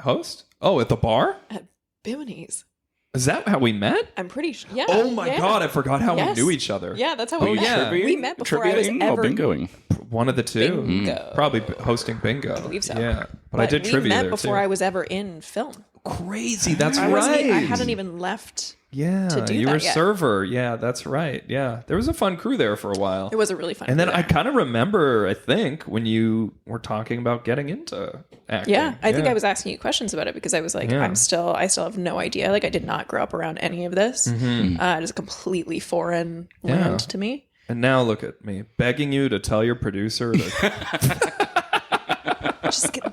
[SPEAKER 3] host? Oh, at the bar?
[SPEAKER 2] at Bimini's.
[SPEAKER 3] Is that how we met?
[SPEAKER 2] I'm pretty sure. Yeah.
[SPEAKER 3] Oh my
[SPEAKER 2] yeah.
[SPEAKER 3] god, I forgot how
[SPEAKER 2] Yes.
[SPEAKER 3] we knew each other.
[SPEAKER 2] Yeah, that's how we met.
[SPEAKER 3] yeah.
[SPEAKER 2] We met before I was
[SPEAKER 1] Triviaing
[SPEAKER 2] ever
[SPEAKER 1] or bingoing?
[SPEAKER 3] One of the two.
[SPEAKER 2] Bingo.
[SPEAKER 3] Probably hosting bingo. I
[SPEAKER 2] believe so.
[SPEAKER 3] Yeah. But I did
[SPEAKER 2] we
[SPEAKER 3] trivia
[SPEAKER 2] met
[SPEAKER 3] there
[SPEAKER 2] before
[SPEAKER 3] too.
[SPEAKER 2] I was ever in film.
[SPEAKER 3] Crazy. That's
[SPEAKER 2] I wasn't.
[SPEAKER 3] right.
[SPEAKER 2] I hadn't even left.
[SPEAKER 3] Yeah,
[SPEAKER 2] to do
[SPEAKER 3] you
[SPEAKER 2] that
[SPEAKER 3] were
[SPEAKER 2] yet.
[SPEAKER 3] server. Yeah, that's right. Yeah, there was a fun crew there for a while.
[SPEAKER 2] It was a really fun.
[SPEAKER 3] And then
[SPEAKER 2] crew
[SPEAKER 3] I
[SPEAKER 2] there.
[SPEAKER 3] kind of remember, I think, when you were talking about getting into acting.
[SPEAKER 2] Yeah, I think I was asking you questions about it because I was like,
[SPEAKER 3] Yeah.
[SPEAKER 2] I still have no idea. Like, I did not grow up around any of this. It is a completely foreign land to me.
[SPEAKER 3] And now look at me, begging you to tell your producer to...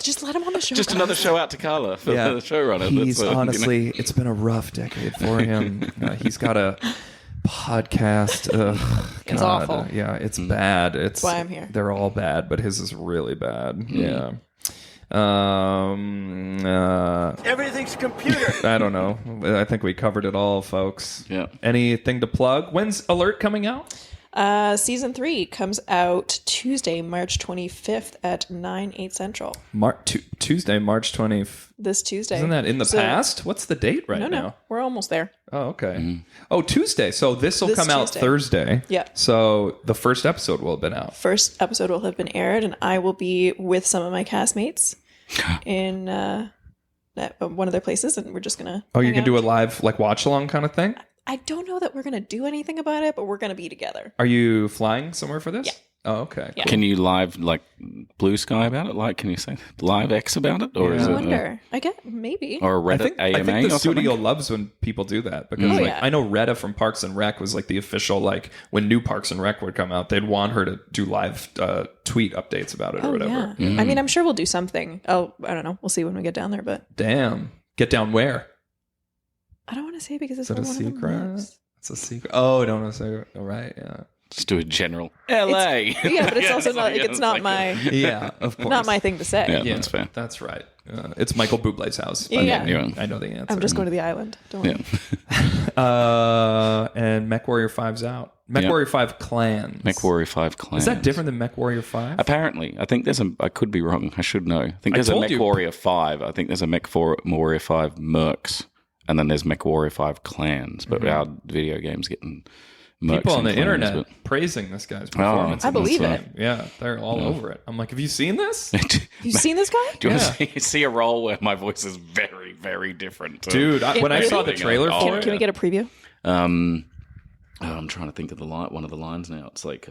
[SPEAKER 2] Just let him on the show.
[SPEAKER 1] Just
[SPEAKER 2] guys.
[SPEAKER 1] another show out to Carla for
[SPEAKER 3] Yeah.
[SPEAKER 1] the showrunner.
[SPEAKER 3] He's
[SPEAKER 1] That's,
[SPEAKER 3] honestly, it's been a rough decade for him. He's got a podcast.
[SPEAKER 2] It's awful.
[SPEAKER 3] Yeah, it's bad. It's
[SPEAKER 2] why I'm here.
[SPEAKER 3] They're all bad, but his is really bad. Yeah.
[SPEAKER 4] Everything's computer.
[SPEAKER 3] I don't know. I think we covered it all, folks.
[SPEAKER 1] Yeah.
[SPEAKER 3] Anything to plug? When's Alert coming out?
[SPEAKER 2] Season 3 comes out Tuesday, March 25th at 9/8 Central.
[SPEAKER 3] Tuesday, March 20th.
[SPEAKER 2] This Tuesday.
[SPEAKER 3] Isn't that in the past? What's the date right now?
[SPEAKER 2] No, we're almost there.
[SPEAKER 3] Oh, okay. Oh, Tuesday. So this will come out
[SPEAKER 2] Tuesday.
[SPEAKER 3] Thursday.
[SPEAKER 2] Yeah.
[SPEAKER 3] So the first episode will have been out.
[SPEAKER 2] First episode will have been aired, and I will be with some of my castmates in one of their places, and we're just gonna.
[SPEAKER 3] Oh, you're gonna do a live like watch along kind of thing?
[SPEAKER 2] I don't know that we're gonna do anything about it, but we're gonna be together.
[SPEAKER 3] Are you flying somewhere for this?
[SPEAKER 2] Yeah.
[SPEAKER 3] Oh, okay.
[SPEAKER 2] Yeah.
[SPEAKER 1] Can you live like Blue Sky about it? Like, can you say live X about it, or is
[SPEAKER 2] I
[SPEAKER 1] it
[SPEAKER 2] wonder. I get maybe.
[SPEAKER 1] or a Reddit
[SPEAKER 3] I
[SPEAKER 1] AMA
[SPEAKER 3] think the
[SPEAKER 1] or something?
[SPEAKER 3] studio loves when people do that because like
[SPEAKER 2] yeah.
[SPEAKER 3] I know Retta from Parks and Rec was like the official like when new Parks and Rec would come out, they'd want her to do live tweet updates about it or whatever.
[SPEAKER 2] Yeah. I mean, I'm sure we'll do something. Oh, I don't know. We'll see when we get down there, but
[SPEAKER 3] Damn. Get down where?
[SPEAKER 2] I don't want to say because it's
[SPEAKER 3] Is it a
[SPEAKER 2] where one of them
[SPEAKER 3] secret?
[SPEAKER 2] lives.
[SPEAKER 3] It's a secret. Oh, don't want to say. All right. Yeah.
[SPEAKER 1] Just do a general LA.
[SPEAKER 2] Yeah, but it's also not like it's not my
[SPEAKER 3] Yeah. Of course.
[SPEAKER 2] not my thing to say.
[SPEAKER 1] Yeah,
[SPEAKER 3] Yeah,
[SPEAKER 1] that's fair.
[SPEAKER 3] That's right. It's Michael Bublé's house.
[SPEAKER 2] Yeah.
[SPEAKER 1] Yeah.
[SPEAKER 3] I know the answer.
[SPEAKER 2] I'm just going to the island. Don't worry.
[SPEAKER 1] Yeah.
[SPEAKER 3] And MechWarrior 5's out. MechWarrior 5 Clans.
[SPEAKER 1] MechWarrior 5 Clans.
[SPEAKER 3] Is that different than MechWarrior 5?
[SPEAKER 1] Apparently, I think there's a. I could be wrong. I should know. I think there's a
[SPEAKER 3] told you.
[SPEAKER 1] MechWarrior 5. I think there's a MechWarrior 5 Mercs, and then there's MechWarrior 5 Clans. But our video games getting Mercs
[SPEAKER 3] People on
[SPEAKER 1] and
[SPEAKER 3] the
[SPEAKER 1] clans,
[SPEAKER 3] internet
[SPEAKER 1] but-
[SPEAKER 3] praising this guy's performance.
[SPEAKER 2] I
[SPEAKER 3] in this
[SPEAKER 2] believe it.
[SPEAKER 3] game. Yeah, they're all over it. I'm like, have you seen this?
[SPEAKER 2] You seen this guy?
[SPEAKER 1] Do you want to see a role where my voice is very, very different? to
[SPEAKER 3] Dude, when I saw the
[SPEAKER 1] everything
[SPEAKER 3] trailer
[SPEAKER 1] else?
[SPEAKER 3] for
[SPEAKER 2] Can
[SPEAKER 3] it,
[SPEAKER 2] we get a preview?
[SPEAKER 1] I'm trying to think of one of the lines now. It's like,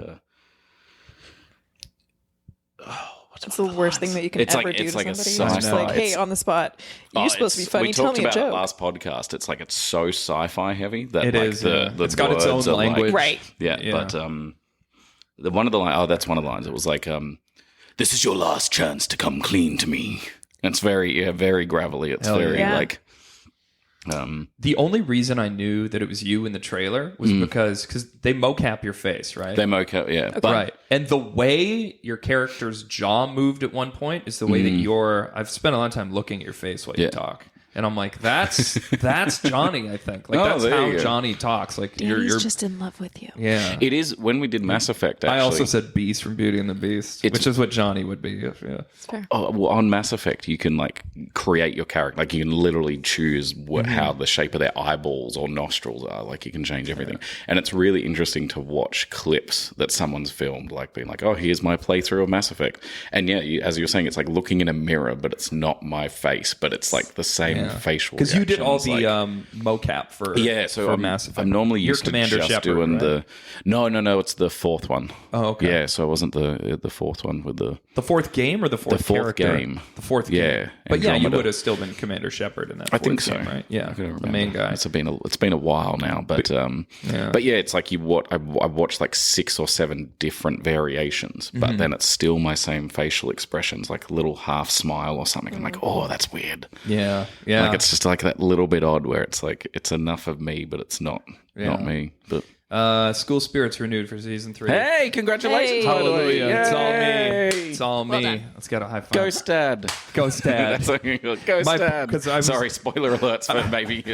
[SPEAKER 2] It's the worst thing that you can
[SPEAKER 1] It's
[SPEAKER 2] ever
[SPEAKER 1] like-
[SPEAKER 2] do
[SPEAKER 1] it's
[SPEAKER 2] to
[SPEAKER 1] like a
[SPEAKER 2] somebody. It's just
[SPEAKER 1] sci-fi.
[SPEAKER 2] like, hey, on the spot, you're supposed to be funny.
[SPEAKER 1] We
[SPEAKER 2] Tell
[SPEAKER 1] talked
[SPEAKER 2] me a
[SPEAKER 1] about it
[SPEAKER 2] joke.
[SPEAKER 1] last podcast. It's like it's so sci-fi heavy that
[SPEAKER 3] It
[SPEAKER 1] like
[SPEAKER 3] is,
[SPEAKER 1] the
[SPEAKER 3] it's got its own
[SPEAKER 1] words are like-
[SPEAKER 3] language.
[SPEAKER 2] Right.
[SPEAKER 1] Yeah,
[SPEAKER 3] Yeah.
[SPEAKER 1] but one of the lines. Oh, that's one of the lines. It was like, "This is your last chance to come clean to me." And it's very gravelly. It's
[SPEAKER 3] Hell
[SPEAKER 1] very
[SPEAKER 2] yeah.
[SPEAKER 1] like.
[SPEAKER 3] the only reason I knew that it was you in the trailer was because they mocap your face, right?
[SPEAKER 1] They mocap, yeah. But
[SPEAKER 3] Right. And the way your character's jaw moved at one point is the way that I've spent a lot of time looking at your face while you
[SPEAKER 1] Yeah.
[SPEAKER 3] talk. And I'm like, that's Johnny, I think. Like,
[SPEAKER 1] Oh,
[SPEAKER 3] that's
[SPEAKER 1] there
[SPEAKER 3] how
[SPEAKER 1] you go.
[SPEAKER 3] Johnny talks. Like,
[SPEAKER 2] Yeah,
[SPEAKER 3] you're
[SPEAKER 2] he's just in love with you.
[SPEAKER 3] yeah.
[SPEAKER 1] it is when we did Mass Effect. Actually,
[SPEAKER 3] I also said Beast from Beauty and the Beast, which is what Johnny would be. Yeah.
[SPEAKER 2] It's fair.
[SPEAKER 1] well, on Mass Effect, you can like create your character. Like you can literally choose how the shape of their eyeballs or nostrils are. Like you can change everything, and it's really interesting to watch clips that someone's filmed, like being like, "Oh, here's my playthrough of Mass Effect," and yeah, as you were saying, it's like looking in a mirror, but it's not my face, but it's like the same facial.
[SPEAKER 3] Because you did all
[SPEAKER 1] reactions,
[SPEAKER 3] the
[SPEAKER 1] like-
[SPEAKER 3] mocap for
[SPEAKER 1] so
[SPEAKER 3] for
[SPEAKER 1] I'm,
[SPEAKER 3] Mass Effect.
[SPEAKER 1] I'm normally
[SPEAKER 3] You're
[SPEAKER 1] used to
[SPEAKER 3] Commander
[SPEAKER 1] just
[SPEAKER 3] Shepard,
[SPEAKER 1] doing
[SPEAKER 3] right?
[SPEAKER 1] the. No, it's the fourth one.
[SPEAKER 3] Oh, okay.
[SPEAKER 1] Yeah, so it wasn't the fourth one with the.
[SPEAKER 3] The fourth game or the fourth
[SPEAKER 1] fourth
[SPEAKER 3] character?
[SPEAKER 1] game.
[SPEAKER 3] The fourth
[SPEAKER 1] Yeah,
[SPEAKER 3] game. But yeah, you
[SPEAKER 1] Andromeda.
[SPEAKER 3] would have still been Commander Shepard in that
[SPEAKER 1] I
[SPEAKER 3] fourth
[SPEAKER 1] think so,
[SPEAKER 3] game, right? Yeah,
[SPEAKER 1] I couldn't
[SPEAKER 3] the
[SPEAKER 1] remember.
[SPEAKER 3] main guy.
[SPEAKER 1] It's been a while now, but yeah, it's like I've watched like 6 or 7 different variations, but then it's still my same facial expressions, like a little half smile or something. I'm like, oh, that's weird.
[SPEAKER 3] Yeah.
[SPEAKER 1] Like it's just like that little bit odd where it's like it's enough of me, but it's not me. But
[SPEAKER 3] School Spirits renewed for season 3.
[SPEAKER 1] hey, congratulations!
[SPEAKER 2] Hey.
[SPEAKER 1] by the way.
[SPEAKER 3] Hallelujah. It's all
[SPEAKER 1] Yay.
[SPEAKER 3] me. It's all
[SPEAKER 2] Well
[SPEAKER 3] me.
[SPEAKER 2] done.
[SPEAKER 3] Let's get a high five.
[SPEAKER 1] Ghost Dad.
[SPEAKER 3] Ghost Dad.
[SPEAKER 1] That's what you're called. Ghost
[SPEAKER 3] My-
[SPEAKER 1] Dad.
[SPEAKER 3] 'cause I was-
[SPEAKER 1] Sorry, spoiler alerts for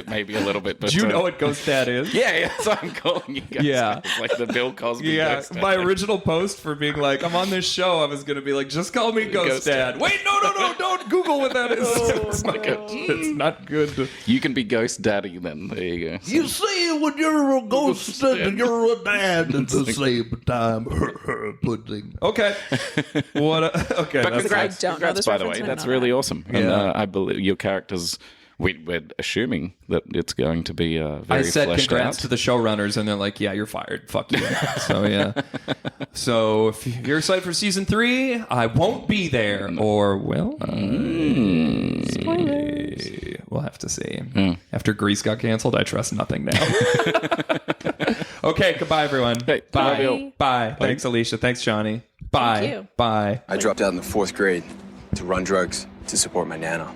[SPEAKER 1] maybe a little bit. But
[SPEAKER 3] Do you know what Ghost Dad is?
[SPEAKER 1] Yeah, that's what I'm calling you guys.
[SPEAKER 3] Yeah.
[SPEAKER 1] It's like the Bill Cosby.
[SPEAKER 3] Yeah,
[SPEAKER 1] Ghost Dad.
[SPEAKER 3] my original post for being like, I'm on this show, I was going to be like, just call me Ghost,
[SPEAKER 1] Ghost
[SPEAKER 3] Dad.
[SPEAKER 1] Dad.
[SPEAKER 3] Wait, no, don't Google what that is. It's not good. It's not good.
[SPEAKER 1] You can be Ghost Daddy then. There you go.
[SPEAKER 6] You see, when you're a ghost and you're a dad at the same time. Pudding.
[SPEAKER 3] Okay. Okay.
[SPEAKER 1] But
[SPEAKER 3] That's
[SPEAKER 1] congrats,
[SPEAKER 2] I don't know
[SPEAKER 1] congrats
[SPEAKER 2] this
[SPEAKER 1] by the
[SPEAKER 2] reference,
[SPEAKER 1] way.
[SPEAKER 2] and I
[SPEAKER 1] That's
[SPEAKER 2] know
[SPEAKER 1] really
[SPEAKER 2] that.
[SPEAKER 1] awesome. And
[SPEAKER 3] Yeah.
[SPEAKER 1] I believe your characters, we're assuming that it's going to be very
[SPEAKER 3] I said
[SPEAKER 1] fleshed
[SPEAKER 3] congrats
[SPEAKER 1] out.
[SPEAKER 3] to the showrunners, and they're like, "Yeah, you're fired. Fuck you." So yeah. So if you're excited for season 3, I won't be there, or will I?
[SPEAKER 2] Spoilers.
[SPEAKER 3] We'll have to see. After Grease got canceled, I trust nothing now. Okay, goodbye, everyone.
[SPEAKER 1] Hey,
[SPEAKER 3] Bye.
[SPEAKER 1] bye, Bill.
[SPEAKER 3] Bye. Thanks, Alicia. Thanks, Johnny. Bye.
[SPEAKER 2] you.
[SPEAKER 3] Bye.
[SPEAKER 5] I dropped out in the 4th grade to run drugs to support my nana.